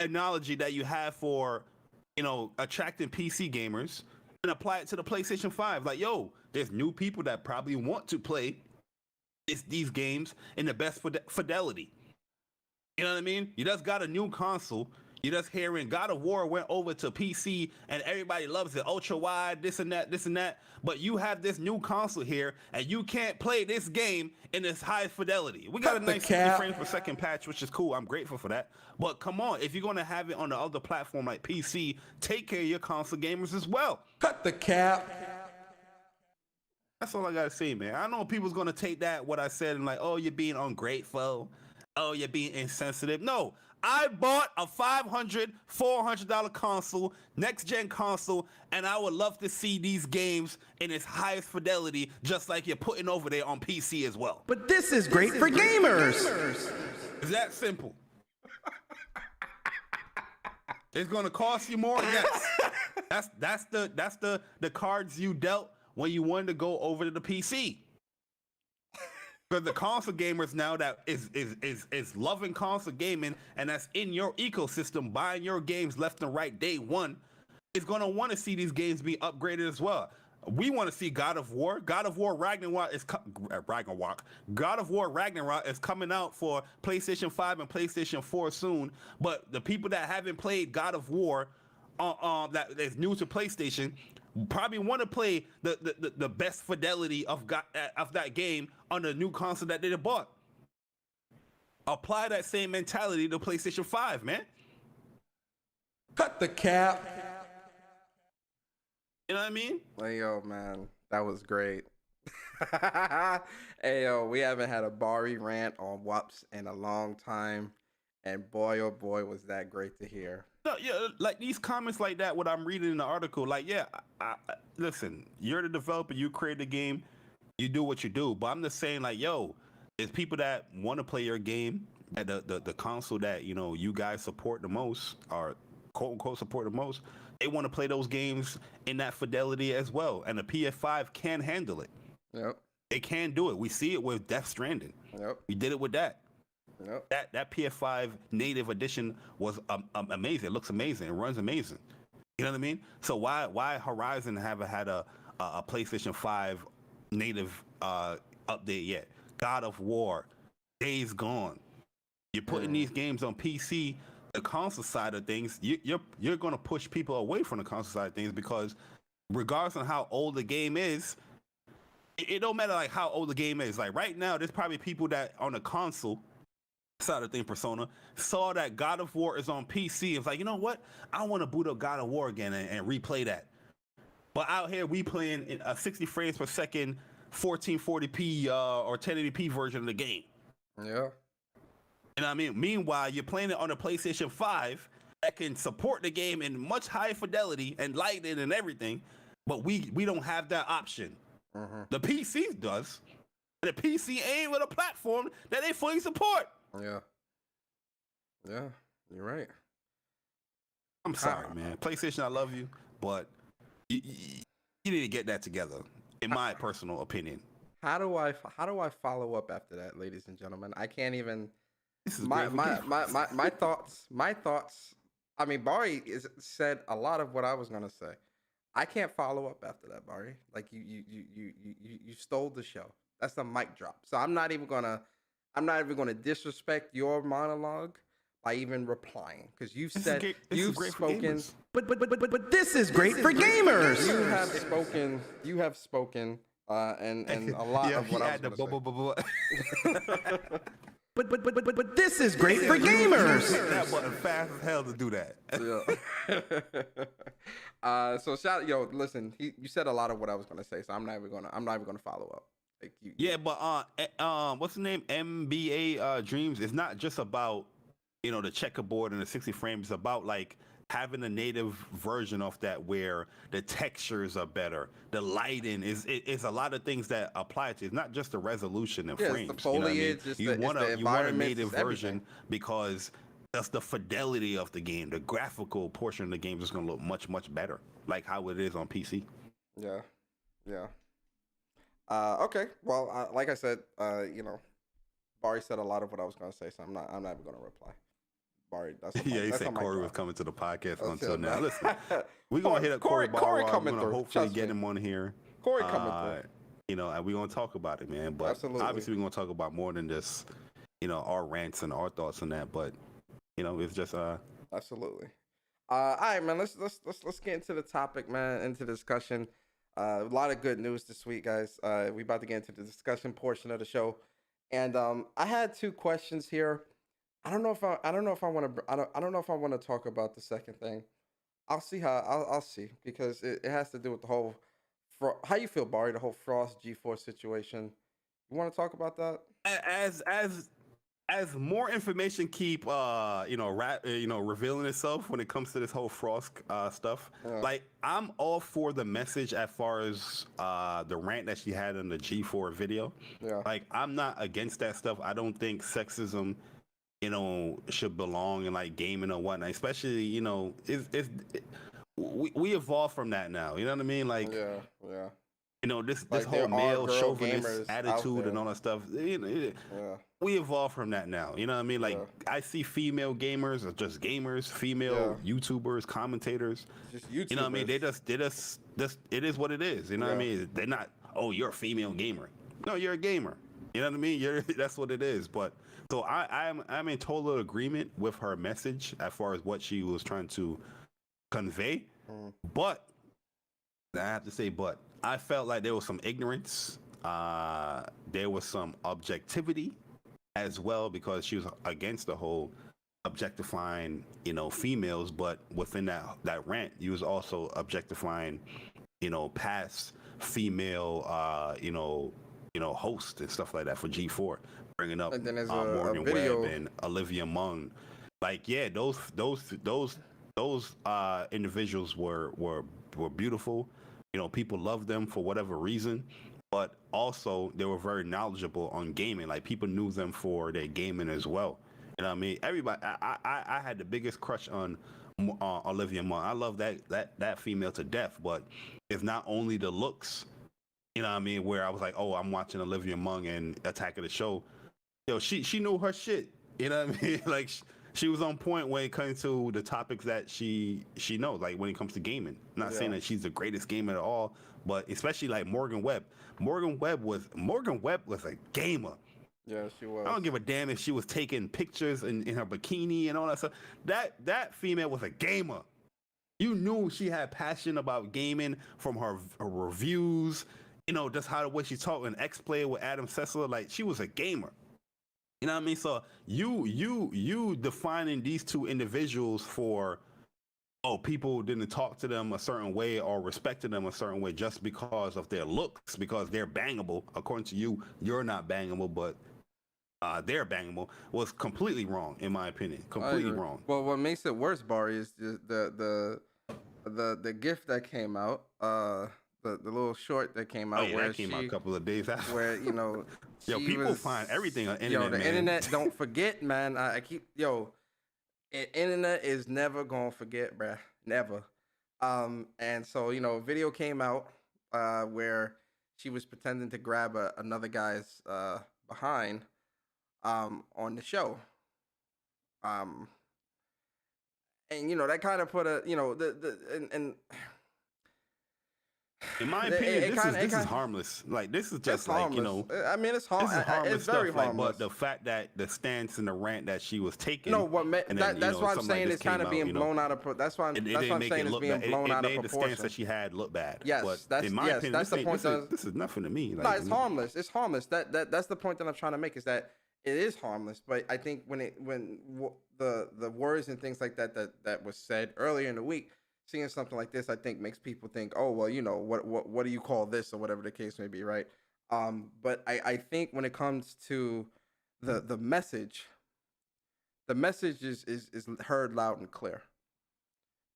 analogy that you have for, attracting PC gamers and apply it to the PlayStation 5. Like, yo, there's new people that probably want to play these games in the best fidelity. You know what I mean? You just got a new console. You just hearing God of War went over to PC and everybody loves it. Ultra wide, this and that. But you have this new console here and you can't play this game in this high fidelity. We got a nice 60 frames per second patch, which is cool. I'm grateful for that. But come on, if you're going to have it on the other platform like PC, take care of your console gamers as well. Cut the cap. That's all I got to say, man. I know people's going to take what I said and like, oh, you're being ungrateful. Oh, you're being insensitive. No, I bought a $500, $400 console, next-gen console, and I would love to see these games in its highest fidelity, just like you're putting over there on PC as well. But this is great for gamers. It's that simple. It's gonna cost you more. Yes, that's the cards you dealt when you wanted to go over to the PC. Because the console gamers now that is loving console gaming and that's in your ecosystem, buying your games left and right day one, is going to want to see these games be upgraded as well. We want to see God of War. God of War Ragnarok is coming out for PlayStation 5 and PlayStation 4 soon. But the people that haven't played God of War, that is new to PlayStation, probably want to play the best fidelity of that game on the new console that they bought. Apply that same mentality to PlayStation 5, man. Cut the cap. You know what I mean? Hey, yo, man, that was great. Hey, yo, we haven't had a Bari rant on WUPS'd in a long time, and boy, oh boy, was that great to hear. No, yeah, like these comments like that, what I'm reading in the article, like, yeah, listen, you're the developer, you create the game, you do what you do, but I'm just saying, like, yo, there's people that want to play your game, at the console that, you guys support the most, or quote-unquote support the most, they want to play those games in that fidelity as well, and the PS5 can handle it. Yep. They can do it. We see it with Death Stranding. Yep. We did it with that. Yep. That PS5 native edition was amazing. It looks amazing. It runs amazing. You know what I mean? So why Horizon haven't had a PlayStation 5 native update yet? God of War, Days Gone. You're putting these games on PC. The console side of things, you're going to push people away from the console side of things because regardless of how old the game is, it don't matter like how old the game is. Like right now, there's probably people that on the console side of thing, Persona, saw that God of War is on PC. It's like, you know what? I want to boot up God of War again and replay that. But out here, we playing in a 60 frames per second, 1440p or 1080p version of the game. Yeah. You know what I mean? Meanwhile, you're playing it on a PlayStation 5 that can support the game in much higher fidelity and lighting and everything, but we don't have that option. The PC does. And the PC ain't with a platform that they fully support. Yeah. Yeah, you're right. I'm sorry, man. PlayStation, I love you, but you need to get that together, in my personal opinion. How do I follow up after that, ladies and gentlemen? I can't even. This is my thoughts. thoughts. I mean, Bari said a lot of what I was gonna say. I can't follow up after that, Bari. Like you stole the show. That's the mic drop. So I'm not even gonna disrespect your monologue by even replying, because you've said you've spoken. But this is great for gamers. You have spoken. And a lot of what I was gonna say. But this is great for gamers. That button fast as hell to do that. Yeah. So listen, you said a lot of what I was gonna say, so I'm not even gonna follow up. Like But what's the name? NBA Dreams. It's not just about the checkerboard and the 60 frames. It's about like having a native version of that where the textures are better, the lighting is a lot of things that apply to it. It's not just the resolution and frames. It's the foliage, you want a native version because that's the fidelity of the game. The graphical portion of the game is going to look much, much better, like how it is on PC. Yeah. Okay. Well, like I said, Bari said a lot of what I was going to say, so I'm not even going to reply. Bari, he said Corey was coming to the podcast until now. Listen, we're going to hit up Corey Barra. We're going to hopefully get him on here. Corey coming through. And we're going to talk about it, man. But obviously we're going to talk about more than just, our rants and our thoughts on that. But, it's just... Absolutely. All right, man, let's get into the topic, man, into the discussion. A lot of good news this week, guys. We about to get into the discussion portion of the show. And I had two questions here. I don't know if I want to talk about the second thing. I'll see I'll see, because it has to do with the whole how you feel, Bari, the whole Frost G4 situation. You want to talk about that? As more information keep revealing itself when it comes to this whole Frosk stuff, like I'm all for the message as far as the rant that she had in the G4 video. Yeah. Like I'm not against that stuff. I don't think sexism should belong in like gaming or whatnot, especially we evolve from that now, you know what I mean? Like this like whole male chauvinist attitude and all that stuff, we evolve from that now, you know what I mean? Like I see female gamers or just gamers, female YouTubers, commentators, just YouTubers. You know what I mean? They just it is what it is, you know what I mean? They're not, oh, you're a female gamer. No, you're a gamer, you know what I mean? That's what it is. But so I'm in total agreement with her message as far as what she was trying to convey. But I have to say, I felt like there was some ignorance. There was some objectivity as well, because she was against the whole objectifying, females. But within that rant, you was also objectifying, past female, hosts and stuff like that for G4. Bringing up Morgan Webb and Olivia Munn, like those individuals were beautiful. People loved them for whatever reason, but also they were very knowledgeable on gaming. Like people knew them for their gaming as well. You know what I mean? Everybody, I had the biggest crush on Olivia Munn. I love that female to death, but it's not only the looks. You know what I mean? Where I was like, oh, I'm watching Olivia Munn and Attack of the Show. She knew her shit. You know what I mean? Like she was on point when it comes to the topics that she knows. Like when it comes to gaming. I'm not saying that she's the greatest gamer at all, but especially like Morgan Webb. Morgan Webb was a gamer. Yeah, she was. I don't give a damn if she was taking pictures in her bikini and all that stuff. That female was a gamer. You knew she had passion about gaming from her reviews. Just how the way she talked in XPlay with Adam Sessler. Like she was a gamer. You know what I mean? So you defining these two individuals for, people didn't talk to them a certain way or respected them a certain way just because of their looks, because they're bangable. According to you, you're not bangable, but they're bangable, was completely wrong, in my opinion. Completely wrong. Well, what makes it worse, Bari, is the gift that came out, the little short that came out, where that came out a couple of days after. Where Yo, people find everything on internet. Yo, the man. internet don't forget, man. I keep internet is never gonna forget, bruh. Never. And so a video came out where she was pretending to grab another guy's behind on the show. And that kind of put in my opinion, this is harmless. Like, this is just like, I mean, it's harmless. This is harmless it's very stuff. harmless. Like, but the fact that the stance and the rant that she was taking. No, that's why I'm saying it's kind of being blown out of. That's why I'm saying it's being blown out of proportion. It made the stance that she had look bad. Yes, but in my opinion, that's the point. This is nothing to me. Like, no, it's harmless. It's harmless. That's the point that I'm trying to make, is that it is harmless. But I think when the words and things like that was said earlier in the week, seeing something like this, I think makes people think, oh, well, what do you call this, or whatever the case may be, right? But I think when it comes to the message is heard loud and clear.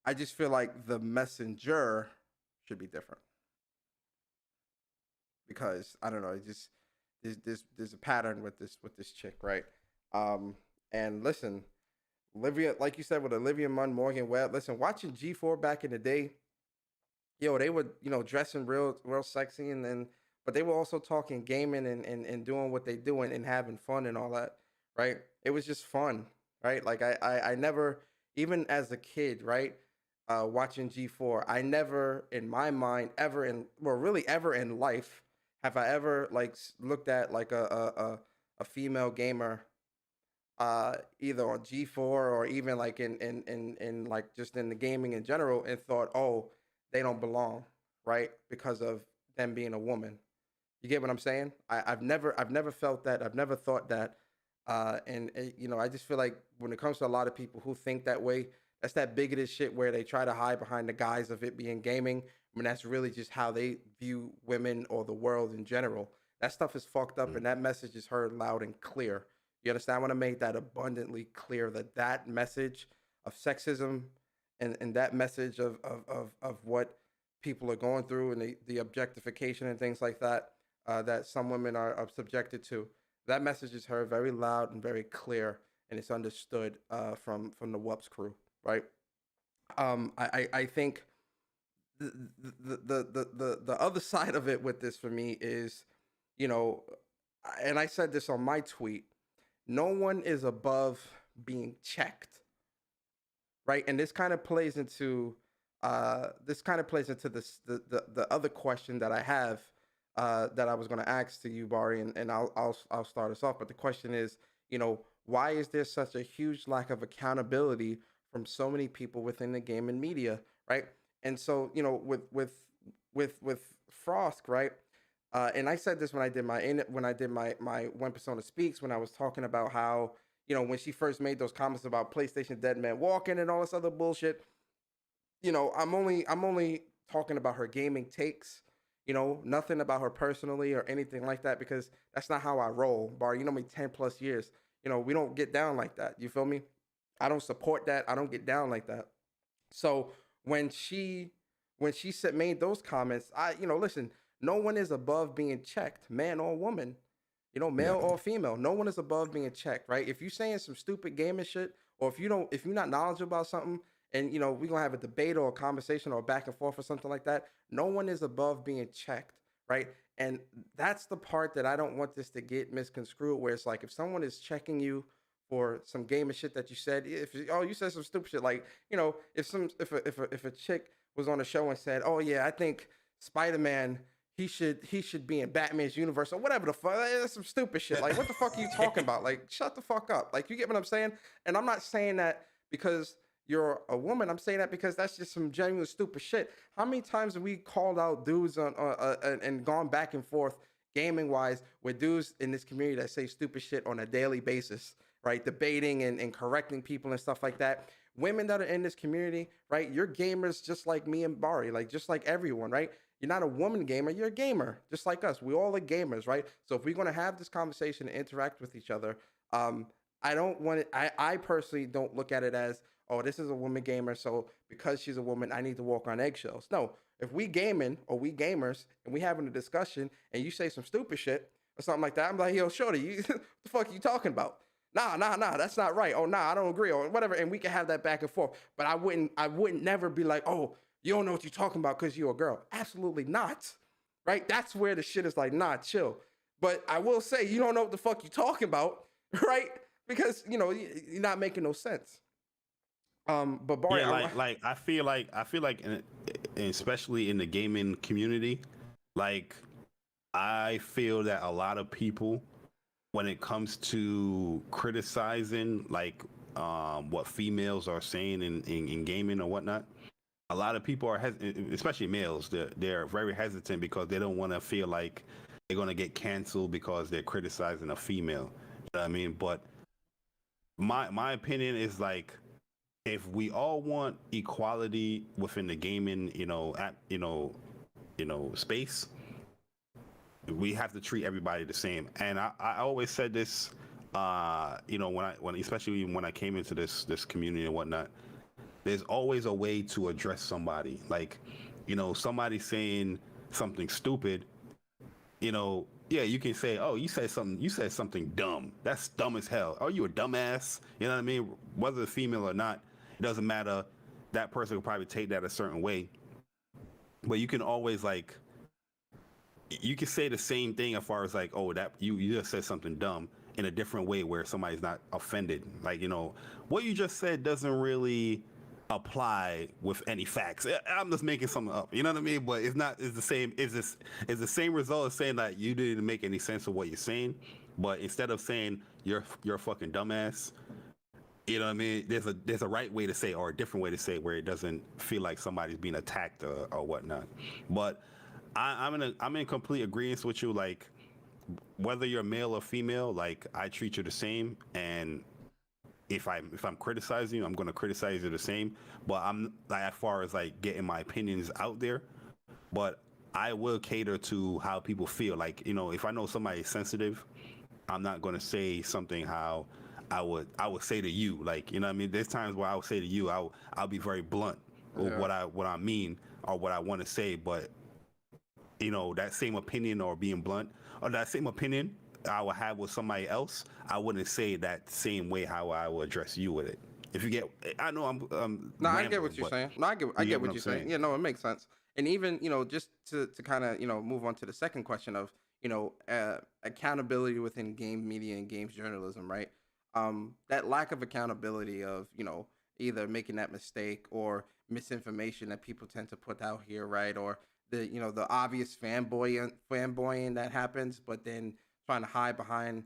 I just feel like the messenger should be different, because I don't know, it just there's a pattern with this chick, right? And listen, Olivia, like you said, with Olivia Munn, Morgan Webb. Listen, watching G4 back in the day, they were dressing real sexy, but they were also talking gaming and doing what they do and having fun and all that, right? It was just fun, right? Like I never, even as a kid, right, watching G4, I never in my mind ever in life have I ever like looked at like a female gamer either on G4 or even like in like just in the gaming in general, and thought, oh, they don't belong, right, because of them being a woman. You get what I'm saying? I've never felt that. I've never thought that. And I just feel like when it comes to a lot of people who think that way, that's that bigoted shit where they try to hide behind the guise of it being gaming. I mean, that's really just how they view women or the world in general. That stuff is fucked up, and that message is heard loud and clear. You understand? I want to make that abundantly clear, that message of sexism and that message of what people are going through and the objectification and things like that, that some women are subjected to. That message is heard very loud and very clear, and it's understood from the WUPS'd crew, right? I think the other side of it with this for me is, and I said this on my tweet, no one is above being checked, right? And this kind of plays into the other question that I have that I was going to ask to you, Bari, and I'll start us off. But the question is, why is there such a huge lack of accountability from so many people within the gaming media, right? And so, with Frosk, right? And I said this when I did my When Persona Speaks, when I was talking about how, when she first made those comments about PlayStation Dead Man Walking and all this other bullshit, I'm only talking about her gaming takes, nothing about her personally or anything like that, because that's not how I roll. Bar, you know me 10 plus years, we don't get down like that. You feel me? I don't support that. I don't get down like that. So when she made those comments, listen, no one is above being checked, man or woman, male or female. No one is above being checked, right? If you're saying some stupid gaming shit, or if you're not knowledgeable about something, and we're gonna have a debate or a conversation or a back and forth or something like that, no one is above being checked, right? And that's the part that I don't want this to get misconstrued, where it's like, if someone is checking you for some gaming shit that you said, you said some stupid shit, like, if a chick was on a show and said, oh yeah, I think Spider-Man, he should be in Batman's universe or whatever the fuck. That's some stupid shit. Like, what the fuck are you talking about? Like, shut the fuck up. Like, you get what I'm saying? And I'm not saying that because you're a woman. I'm saying that because that's just some genuine stupid shit. How many times have we called out dudes and gone back and forth gaming wise with dudes in this community that say stupid shit on a daily basis, right? Debating and correcting people and stuff like that. Women that are in this community, right? You're gamers just like me and Bari, like just like everyone, right? You're not a woman gamer, you're a gamer, just like us. We all are gamers, right? So if we're gonna have this conversation and interact with each other, I don't want it, I personally don't look at it as, oh, this is a woman gamer, so because she's a woman, I need to walk on eggshells. No, if we gaming or we gamers and we having a discussion and you say some stupid shit, or something like that, I'm like, yo, shorty, you, what the fuck are you talking about? Nah, that's not right. Oh, nah, I don't agree, or whatever. And we can have that back and forth. But I wouldn't never be like, oh, you don't know what you're talking about because you're a girl. Absolutely not. Right? That's where the shit is like, nah, chill. But I will say, you don't know what the fuck you're talking about, right? Because, you know, you're not making no sense. But Bari, yeah, I feel like, especially in the gaming community, like I feel that a lot of people, when it comes to criticizing like what females are saying in gaming or whatnot, a lot of people are especially males, they're very hesitant because they don't want to feel like they're going to get canceled because they're criticizing a female. You know what I mean? But my opinion is like, if we all want equality within the gaming, space, we have to treat everybody the same. And I always said this, especially when I came into this community and whatnot, there's always a way to address somebody. Like, somebody saying something stupid, yeah, you can say, oh, you said something dumb. That's dumb as hell. Oh, you a dumbass. You know what I mean? Whether it's female or not, it doesn't matter. That person will probably take that a certain way. But you can always you can say the same thing as far as like, oh, that you just said something dumb in a different way where somebody's not offended. Like, what you just said doesn't really apply with any facts. I'm just making something up. You know what I mean? But it's the same. It's the same result as saying that you didn't make any sense of what you're saying. But instead of saying you're a fucking dumbass, you know what I mean? There's a right way to say, or a different way to say, where it doesn't feel like somebody's being attacked or whatnot. But I'm in complete agreement with you. Like, whether you're male or female, like, I treat you the same. And if I'm criticizing you, I'm going to criticize you the same. But I'm like, as far as like getting my opinions out there, but I will cater to how people feel. Like, if I know somebody's sensitive, I'm not going to say something how I would say to you. Like, you know what I mean? There's times where I would say to you, I'll be very blunt with what I mean or what I want to say. But that same opinion, or being blunt, or that same opinion I would have with somebody else, I wouldn't say that same way how I will address you with it. If you get, I know I'm no, I get what you're saying. No, I get what you're saying. Yeah, no, it makes sense. And even, just to kind of, move on to the second question of, accountability within game media and games journalism, right? That lack of accountability of, either making that mistake or misinformation that people tend to put out here, right? Or the obvious fanboying that happens, but then trying to hide behind,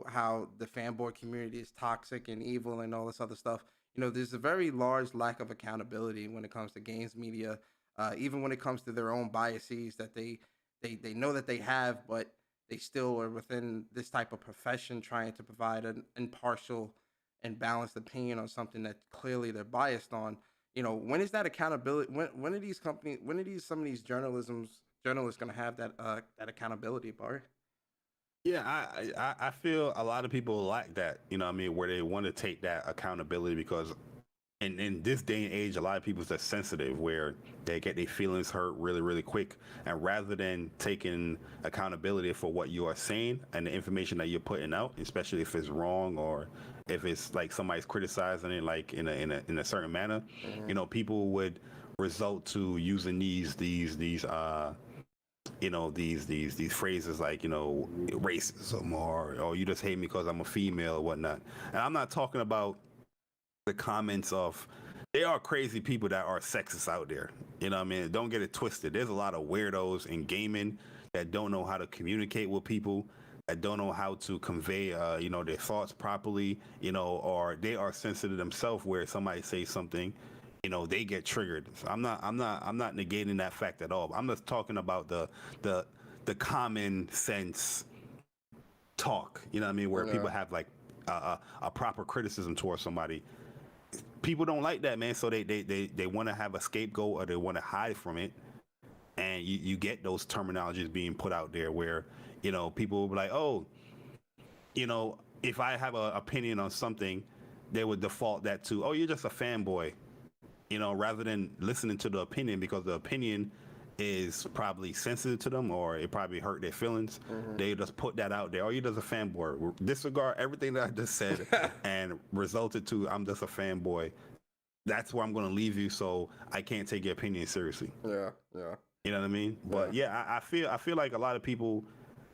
how the fanboy community is toxic and evil and all this other stuff. There's a very large lack of accountability when it comes to games media, even when it comes to their own biases that they know that they have, but they still are within this type of profession trying to provide an impartial and balanced opinion on something that clearly they're biased on. When is that accountability? When are these companies? When are some of these journalists going to have that accountability, Bari? Yeah, I feel a lot of people lack that. You know what I mean? Where they want to take that accountability, because in this day and age, a lot of people are sensitive, where they get their feelings hurt really, really quick. And rather than taking accountability for what you are saying and the information that you're putting out, especially if it's wrong or if it's like somebody's criticizing it like in a certain manner, people would result to using these phrases like, racism or you just hate me because I'm a female or whatnot. And I'm not talking about the comments of, there are crazy people that are sexist out there. You know what I mean? Don't get it twisted. There's a lot of weirdos in gaming that don't know how to communicate with people, that don't know how to convey, their thoughts properly, or they are sensitive themselves, where somebody says something, they get triggered. So I'm not negating that fact at all. I'm just talking about the common sense talk, you know what I mean? Where people have like a proper criticism towards somebody. People don't like that, man. So they want to have a scapegoat, or they want to hide from it. And you get those terminologies being put out there where, people will be like, oh, if I have an opinion on something, they would default that to, oh, you're just a fanboy, rather than listening to the opinion, because the opinion is probably sensitive to them or it probably hurt their feelings, they just put that out there. Oh, you're just a fanboy. Disregard everything that I just said and resulted to I'm just a fanboy. That's where I'm going to leave you, so I can't take your opinion seriously. Yeah. You know what I mean? But yeah, I feel like a lot of people,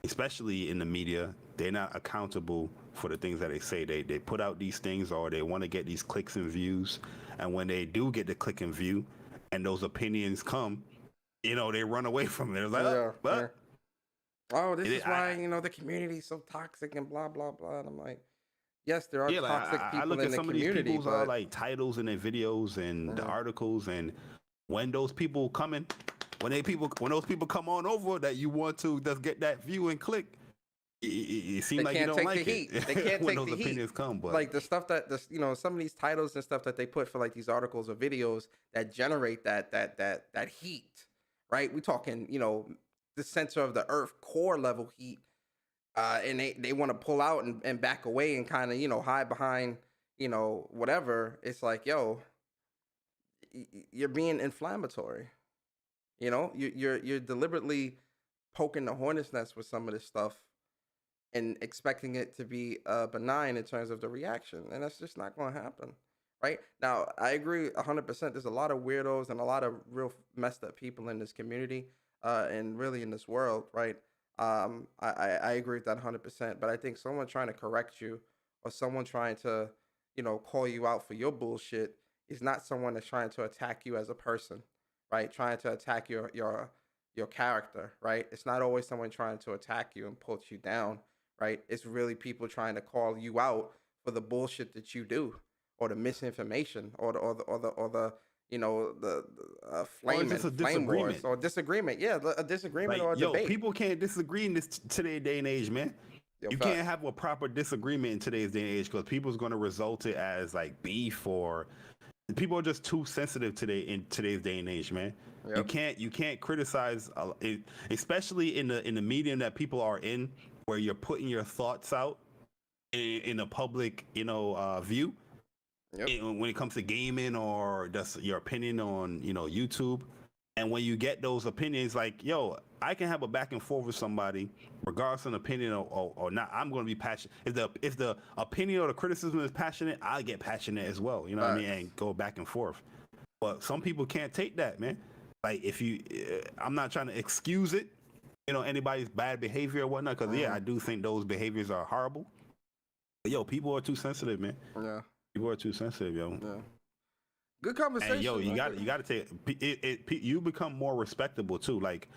especially in the media, they're not accountable for the things that they say. They put out these things or they want to get these clicks and views, and when they do get the click and view, and those opinions come, you know, they run away from it. It's like, oh, this is why, you know, the community is so toxic and blah, blah, blah. And I'm like, yes, there are toxic people I look in at the some community. of these people's but... like titles in their videos and the articles, and when those people come in, when those people come on over that you want to just get that view and click, it seems like you don't like it. They can't when take those the opinions heat. come, but like the stuff that you know, some of these titles and stuff that they put for like these articles or videos that generate that heat, right? We talking, you know, the center of the earth core level heat, and they want to pull out and back away and kind of, you know, hide behind, you know, whatever. It's like, yo, you're being inflammatory. You know, you're deliberately poking the hornet's nest with some of this stuff and expecting it to be benign in terms of the reaction, and that's just not going to happen. Right now, I agree 100%. There's a lot of weirdos and a lot of real messed up people in this community, and really in this world, right? I agree with that 100%. But I think someone trying to correct you or someone trying to, you know, call you out for your bullshit is not someone that's trying to attack you as a person, right? Trying to attack your character, right? It's not always someone trying to attack you and put you down, right? It's really people trying to call you out for the bullshit that you do, or the misinformation, or the you know, the flame wars or disagreement. Yeah, a disagreement or a debate. People can't disagree in this today's day and age, man. You can't have a proper disagreement in today's day and age because people's going to result it as like beef, or people are just too sensitive today in today's day and age, man. You can't criticize, especially in the medium that people are in, where you're putting your thoughts out in a public, you know, view. When it comes to gaming or just your opinion on, you know, YouTube. And when you get those opinions, like, yo, I can have a back and forth with somebody, regardless of opinion or not. I'm going to be passionate. If the opinion or the criticism is passionate, I'll get passionate as well. You know what I mean? And go back and forth. But some people can't take that, man. Like, if you, I'm not trying to excuse it, you know, anybody's bad behavior or whatnot, because I do think those behaviors are horrible. But yo, people are too sensitive, man. Yeah. People are too sensitive, yo. Yeah. Good conversation. And yo, you got to take it. You become more respectable too. Like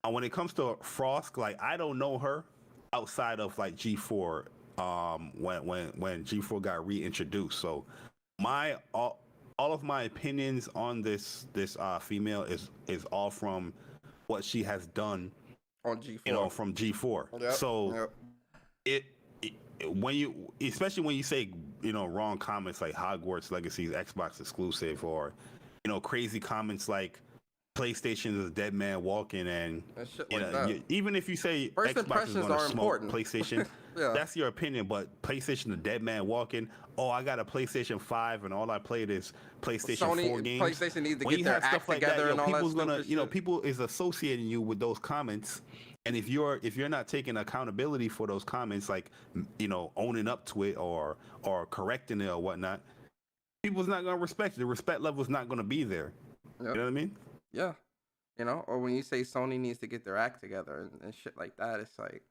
when it comes to Frosk, like I don't know her outside of like G4. When G4 got reintroduced, so all of my opinions on this female is all from what she has done on G4. You know, from G4. Yep. So especially when you say, you know, wrong comments like Hogwarts Legacy is Xbox exclusive, or, you know, crazy comments like PlayStation is a dead man walking, and you know, even if you say first Xbox is going to smoke important. PlayStation, that's your opinion. But PlayStation, a dead man walking. Oh, I got a PlayStation 5 and all I played is PlayStation 4 games. PlayStation needs to get their act together, and all people's that gonna, you know, people is associating you with those comments. And if you're not taking accountability for those comments, like, you know, owning up to it or correcting it or whatnot, people's not gonna respect you. The respect level is not gonna be there. You know what I mean? Yeah. You know, or when you say Sony needs to get their act together and shit like that, it's like,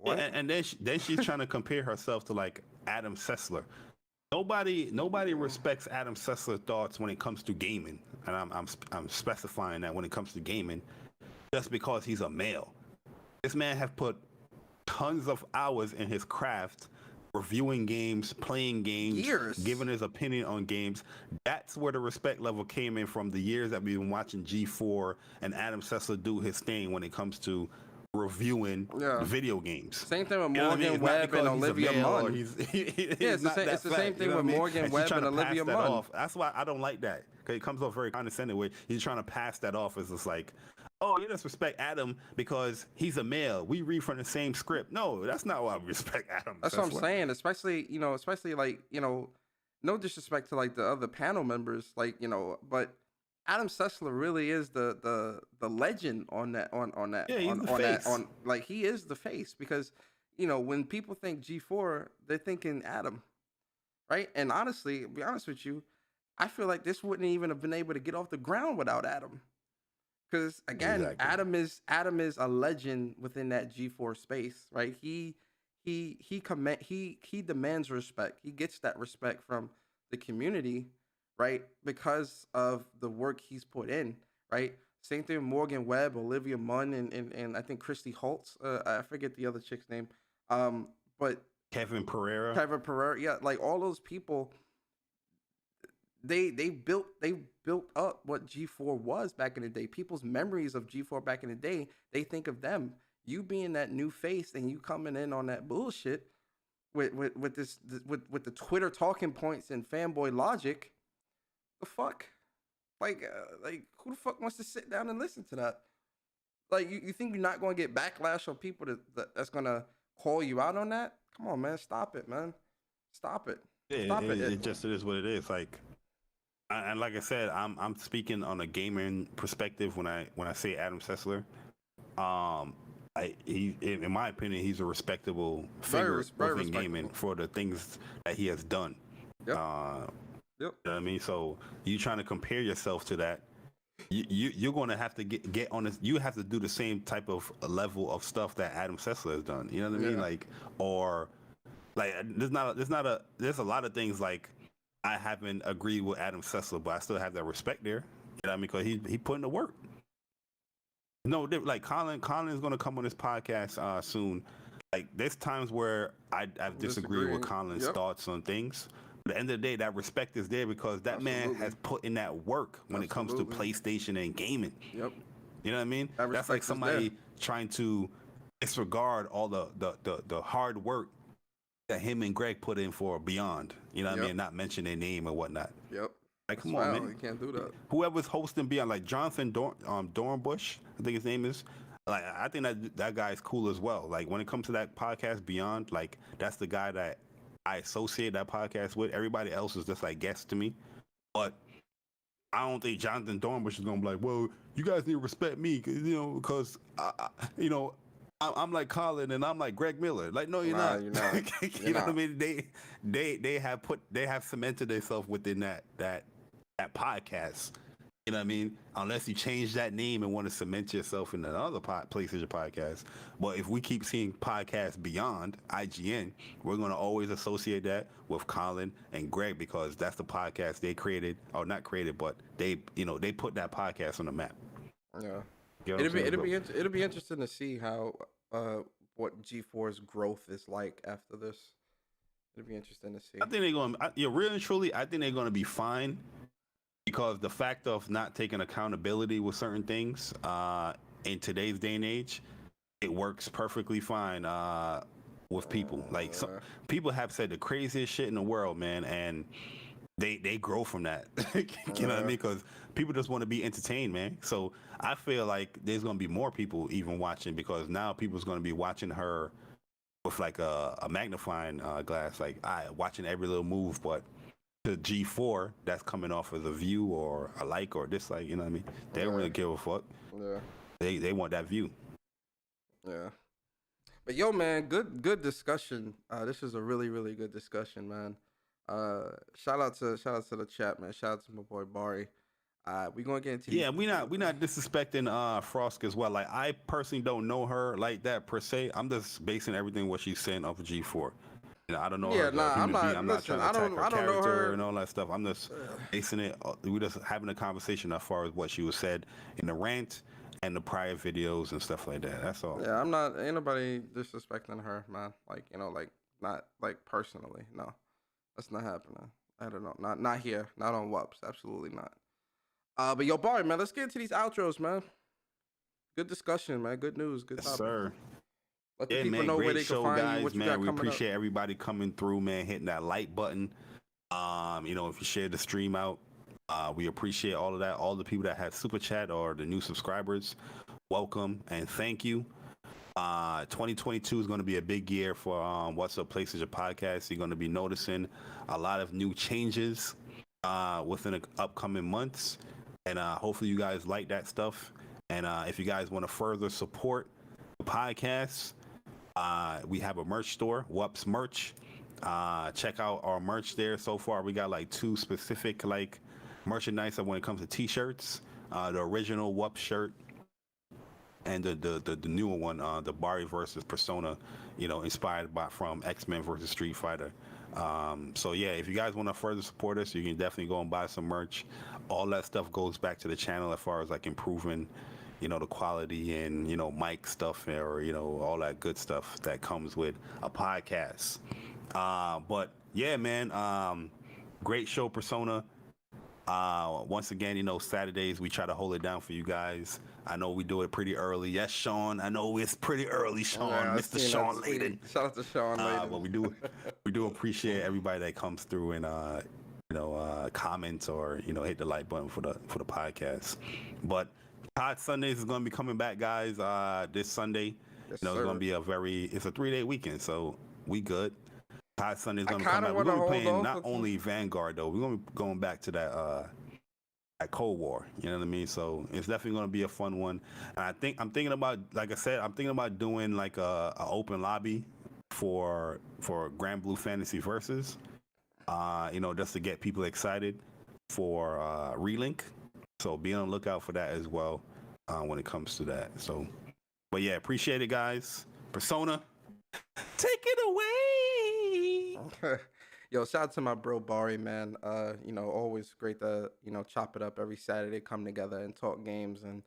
what? And then she's trying to compare herself to like Adam Sessler. Nobody respects Adam Sessler's thoughts when it comes to gaming, and I'm specifying that when it comes to gaming. Just because he's a male. This man have put tons of hours in his craft, reviewing games, playing games, giving his opinion on games. That's where the respect level came in from, the years that we've been watching G4 and Adam Sessler do his thing when it comes to reviewing video games. Same thing with Morgan Webb and Olivia Munn. It's the same thing with Morgan Webb and Olivia Munn. That's why I don't like that. It comes off very condescending where you're trying to pass that off as just like, oh, you just respect Adam because he's a male. We read from the same script. No, that's not why we respect Adam. That's what I'm saying. Especially like, you know, no disrespect to like the other panel members, like, you know, but Adam Sessler really is the legend on that Yeah, he's the on that face. on like he is the face because when people think G4, they're thinking Adam, right? And honestly, to be honest with you, I feel like this wouldn't even have been able to get off the ground without Adam. Because again, Exactly. Adam is a legend within that G4 space, right? He demands respect. He gets that respect from the community, right? Because of the work he's put in, right? Same thing with Morgan Webb, Olivia Munn, and I think Christy Holtz. I forget the other chick's name. But Kevin Pereira. Kevin Pereira, yeah, like all those people, they built up what G4 was back in the day. People's memories of G4 back in the day, they think of them. You being that new face and you coming in on that bullshit with the Twitter talking points and fanboy logic, the fuck? Like who the fuck wants to sit down and listen to that? Like you think you're not going to get backlash on people that's going to call you out on that? Come on, man, stop it, man. Stop it. Stop it. It just it is what it is. Like, and like I said, I'm speaking on a gaming perspective when I say Adam Sessler. In my opinion, he's a respectable figure within gaming for the things that he has done. Yep. Yep. You know what I mean? So you trying to compare yourself to that? You're going to have to get on this. You have to do the same type of level of stuff that Adam Sessler has done. You know what I mean? Like, or like there's a lot of things like I haven't agreed with Adam Sessler, but I still have that respect there. You know what I mean? Because he put in the work. No, like Colin is going to come on this podcast soon. Like there's times where I've disagreed with Colin's thoughts on things. But at the end of the day, that respect is there because that man has put in that work when it comes to PlayStation and gaming. Yep. You know what I mean? That's like somebody trying to disregard all the hard work that him and Greg put in for Beyond. You know what I mean? Not mention their name or whatnot. Yep. Like, come on, man. You can't do that. Whoever's hosting Beyond, like Jonathan Dornbush, I think his name is. Like, I think that guy is cool as well. Like, when it comes to that podcast Beyond, like, that's the guy that I associate that podcast with. Everybody else is just like guests to me. But I don't think Jonathan Dornbush is gonna be like, well, you guys need to respect me, because I'm like Colin and I'm like Greg Miller. Like, no, you're not. You're not. You know what I mean? They have cemented themselves within that podcast. You know what I mean? Unless you change that name and want to cement yourself in another PlayStation podcast. But if we keep seeing podcasts beyond IGN, we're going to always associate that with Colin and Greg because that's the podcast they created, or not created, but they put that podcast on the map. Yeah. It'll be interesting to see how what G4's growth is like after this. It'll be interesting to see. I think they're going to, really and truly, I think they're going to be fine. Because the fact of not taking accountability with certain things in today's day and age, it works perfectly fine with people. Like, people have said the craziest shit in the world, man, and they grow from that. You know what I mean? Because people just want to be entertained, man. So I feel like there's going to be more people even watching because now people's going to be watching her with like a magnifying glass, like watching every little move, but the G4 that's coming off of a view or a like or dislike, you know what I mean? They don't really give a fuck. Yeah. They want that view. Yeah. But yo, man, good discussion. This is a really, really good discussion, man. Shout out to the chat, man. Shout out to my boy Bari. We gonna get into we not disrespecting Frosk as well. Like, I personally don't know her like that per se. I'm just basing everything what she's saying off of G4. I don't know her. I'm not trying to attack her character and all that stuff. I'm just basing it. We're just having a conversation as far as what she was said in the rant and the prior videos and stuff like that. That's all. Yeah, ain't nobody disrespecting her, man. Like, not like personally. No, that's not happening. I don't know. Not here. Not on WUPS'd. Absolutely not. But yo, Bari, man, let's get into these outros, man. Good discussion, man. Good news. Good topic. Yes, sir. Let the people know where they can find you, what you got coming up. We appreciate everybody coming through, man, hitting that like button. If you share the stream out, we appreciate all of that. All the people that have super chat or the new subscribers, welcome and thank you. 2022 is going to be a big year for What's Up PlayStation podcast. You're going to be noticing a lot of new changes within the upcoming months. And hopefully you guys like that stuff. And if you guys want to further support the podcast, we have a merch store, WUPS'd merch. Check out our merch there. So far, we got like 2 specific like merchandise when it comes to t-shirts. The original WUPS'd shirt and the newer one, the Bari versus Persona, inspired from X-Men versus Street Fighter. So yeah, if you guys want to further support us, you can definitely go and buy some merch. All that stuff goes back to the channel as far as like improving, the quality and, mic stuff or, all that good stuff that comes with a podcast. But yeah, man, great show, Persona. Once again, Saturdays, we try to hold it down for you guys. I know we do it pretty early. Yes, Sean. I know it's pretty early, Sean. Yeah, Mr. Sean Layden. Shout out to Sean Layden. But we do appreciate everybody that comes through and comments or hit the like button for the podcast. But COD Sundays is going to be coming back, guys. This Sunday, yes, it's going to be it's a 3-day weekend, so we good. COD Sunday is going to come back. We're going to be playing not only Vanguard though. We're going to be going back to that Cold War. You know what I mean? So it's definitely going to be a fun one. And I'm thinking about, like I said, I'm thinking about doing like a open lobby for Grand Blue Fantasy Versus. Just to get people excited for Relink. So be on the lookout for that as well when it comes to that. So, but yeah, appreciate it, guys. Persona, take it away. Yo, shout out to my bro Bari, man. Always great to chop it up every Saturday, come together and talk games and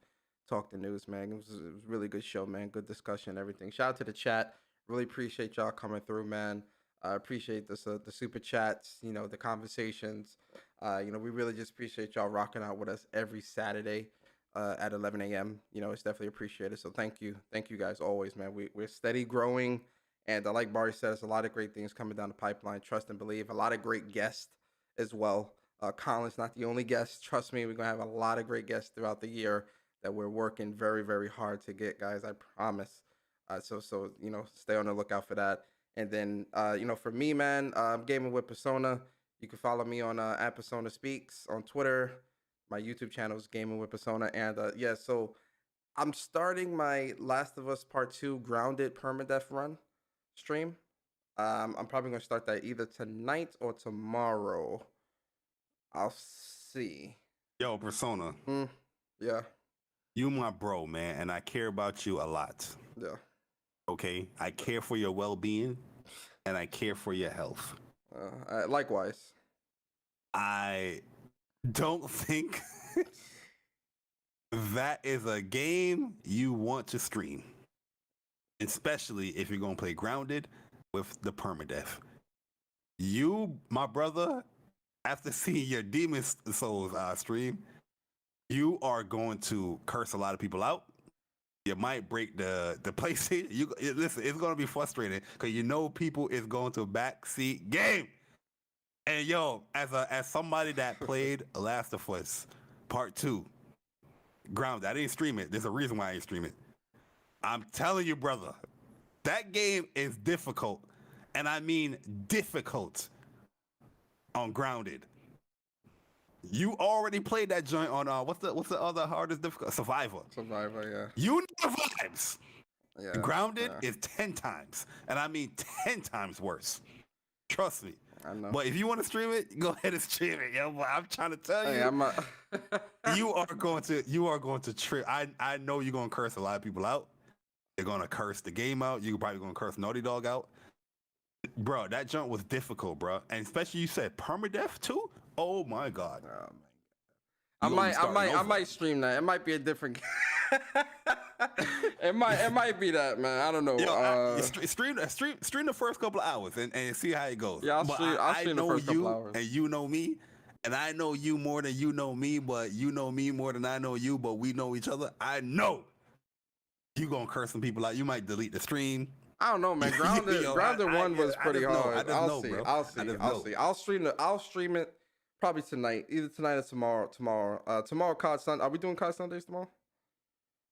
talk the news, man. It was a really good show, man. Good discussion, everything. Shout out to the chat. Really appreciate y'all coming through, man. I appreciate the super chats, the conversations. We really just appreciate y'all rocking out with us every Saturday at 11 a.m. It's definitely appreciated. So thank you guys always, man. We're steady growing, and like Bari said, there's a lot of great things coming down the pipeline. Trust and believe. A lot of great guests as well. Colin's not the only guest. Trust me, we're gonna have a lot of great guests throughout the year that we're working very, very hard to get, guys. I promise. So stay on the lookout for that. And then, for me, man, Gaming with Persona. You can follow me on at Persona Speaks on Twitter. My YouTube channel is Gaming with Persona. And so I'm starting my Last of Us Part 2 Grounded Permadeath run stream. I'm probably going to start that either tonight or tomorrow. I'll see. Yo, Persona. Yeah. You my bro, man, and I care about you a lot. Yeah. Okay? I care for your well-being, and I care for your health. Likewise. I don't think that is a game you want to stream, especially if you're going to play Grounded with the permadeath. You, my brother, after seeing your Demon Souls stream, you are going to curse a lot of people out. You might break the PlayStation. Listen, it's going to be frustrating because people is going to backseat game. And yo, as somebody that played Last of Us Part 2, Grounded, I didn't stream it. There's a reason why I didn't stream it. I'm telling you, brother, that game is difficult. And I mean difficult on Grounded. You already played that joint on what's the other hardest difficult? Survivor, yeah. You know the vibes. Yeah. Grounded is 10 times, and I mean 10 times worse. Trust me. I know. But if you want to stream it, go ahead and stream it. Yo, boy, I'm trying to tell you. You are going to trip. I know you're going to curse a lot of people out. You're going to curse the game out. You're probably going to curse Naughty Dog out. Bro, that jump was difficult, bro. And especially you said permadeath too? Oh my god. Oh my god. I might stream that. It might be a different it might be that, man. I don't know. Yo, stream the first couple of hours and see how it goes. Yeah, I'll stream the first couple hours. And you know me, and I know you more than you know me, but you know me more than I know you, but we know each other. I know you gonna curse some people out. You might delete the stream. I don't know, man. Grounded 1 was pretty hard. I'll see. I'll stream it probably tonight, either tonight or tomorrow. Tomorrow COD Sunday. Are we doing COD Sundays tomorrow?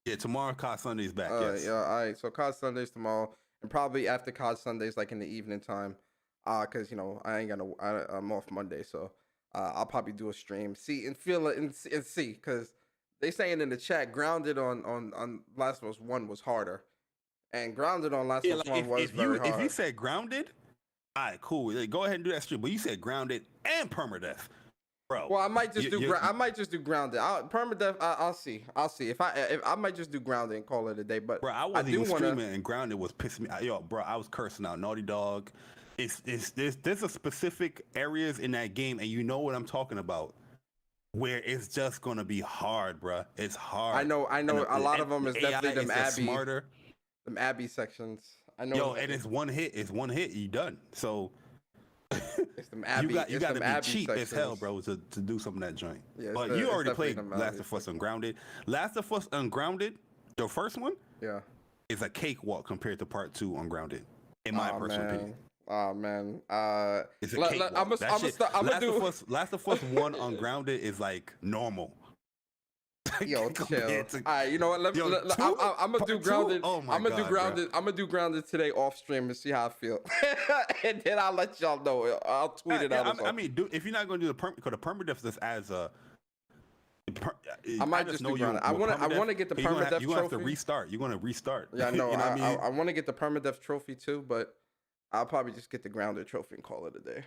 Yeah, tomorrow COD Sunday's back. Yes. Yeah. All right. So COD Sundays tomorrow, and probably after COD Sundays, like in the evening time, because I ain't I'm off Monday, so I'll probably do a stream, see and feel it and see, because they saying in the chat, Grounded on Last of Us 1 was harder, and Grounded on Last of Us 1 was very hard. If you said Grounded, all right, cool. Like, go ahead and do that stream. But you said Grounded and permadeath, bro. Well, I might just do Grounded. Permadeath. I'll see. If I might just do Grounded and call it a day. But bro, I wasn't even streaming, and Grounded was pissing me. Yo, bro, I was cursing out Naughty Dog. There's a specific areas in that game, and you know what I'm talking about, where it's just gonna be hard, bro. It's hard. I know. A lot of them is definitely them Abby. Smarter. Them Abby sections. I know. Yo, and it's one hit. You done. So it's them Abby. you got to be cheap as hell, bro, to do something that joint. Yeah, but you already played Last of Us Ungrounded. Last of Us Ungrounded, the first one, is a cakewalk compared to Part 2 Ungrounded, in my personal opinion. Oh man, it's a cakewalk. Last of Us 1 Ungrounded is like normal. Yo, chill. All right, you know what? I'm gonna do Grounded. Oh my God, I'm gonna do Grounded today off stream and see how I feel, and then I'll let y'all know. I'll tweet it out. I mean, dude, if you're not gonna do the permadeath, just as a. I might just do Grounded. I want to get the permadeath trophy. You're gonna have to restart. You're gonna restart. Yeah, I know. I want to get the permadeath trophy too, but I'll probably just get the Grounded trophy and call it a day.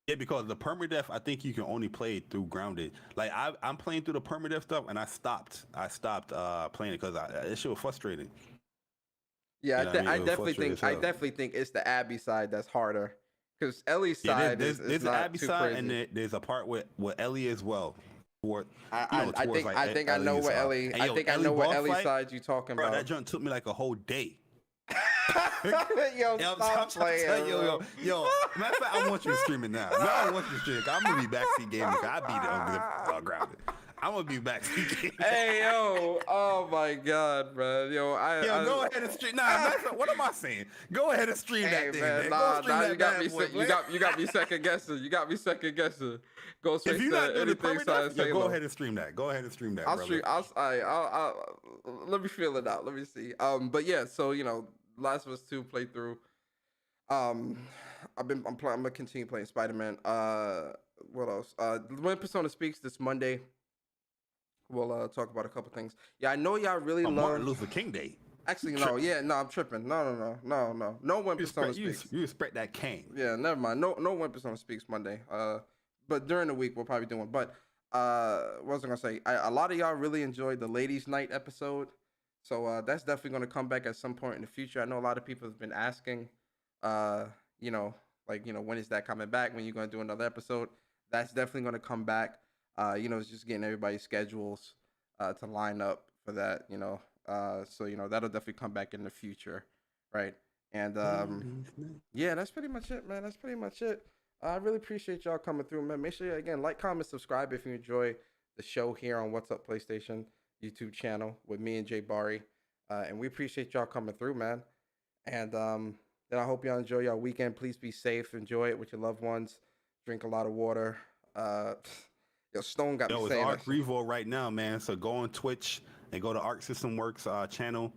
Yeah, because the permadeath, I think you can only play through Grounded. Like I'm playing through the permadeath stuff, and I stopped playing it because this shit was frustrating. Yeah, I definitely think it's the Abby side that's harder, because Ellie's side is there's not an Abby too side, crazy. and there's a part with Ellie as well. I think I know what Ellie. I think I know what Ellie's side you talking about. Bro, that joint took me like a whole day. Yo, stop playing. Yo, matter of fact, I want you to stream it now. No, I want you to stream it. I'm gonna be backseat gaming. I beat it on Grounded. I'm gonna be backseat gaming. Hey, yo, oh my God, bro. Yo, go ahead and stream. Nah, what am I saying? Go ahead and stream that thing, man. You got me second guessing. You got me second guessing. Go straight to anything side. Go ahead and stream that. Go ahead and stream that. I'll let me feel it out. Let me see. But yeah, so Last of Us 2 playthrough. I'm gonna continue playing Spider-Man. What else? When Persona Speaks this Monday, we'll talk about a couple things. Yeah, I know y'all really love Martin Luther King Day. Actually, no. Yeah, no, I'm tripping. No. No When Persona Speaks. You respect that king. Yeah, never mind. No When Persona Speaks Monday. But during the week we'll probably do one. But what was I gonna say? A lot of y'all really enjoyed the Ladies' Night episode. So that's definitely going to come back at some point in the future. I know a lot of people have been asking, when is that coming back? When you're going to do another episode? That's definitely going to come back. It's just getting everybody's schedules to line up for that. So that'll definitely come back in the future, right? And yeah, that's pretty much it, man. That's pretty much it. I really appreciate y'all coming through, man. Make sure you, again, like, comment, subscribe if you enjoy the show here on What's Up PlayStation YouTube channel with me and Jay Bari, and we appreciate y'all coming through, man. And then I hope y'all enjoy y'all weekend. Please be safe, enjoy it with your loved ones, drink a lot of water. Stone got me saying it's Arc Revo right now, man. So go on Twitch and go to Arc System Works channel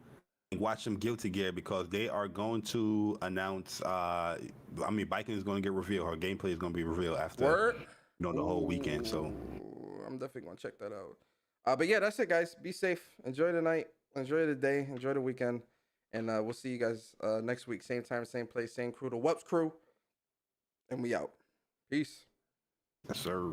and watch them Guilty Gear, because they are going to announce. Biking is going to get revealed. Her gameplay is going to be revealed after the whole weekend. So I'm definitely going to check that out. But yeah, that's it, guys. Be safe. Enjoy the night. Enjoy the day. Enjoy the weekend. And we'll see you guys next week. Same time, same place, same crew. The WUPS'd crew. And we out. Peace. Yes, sir.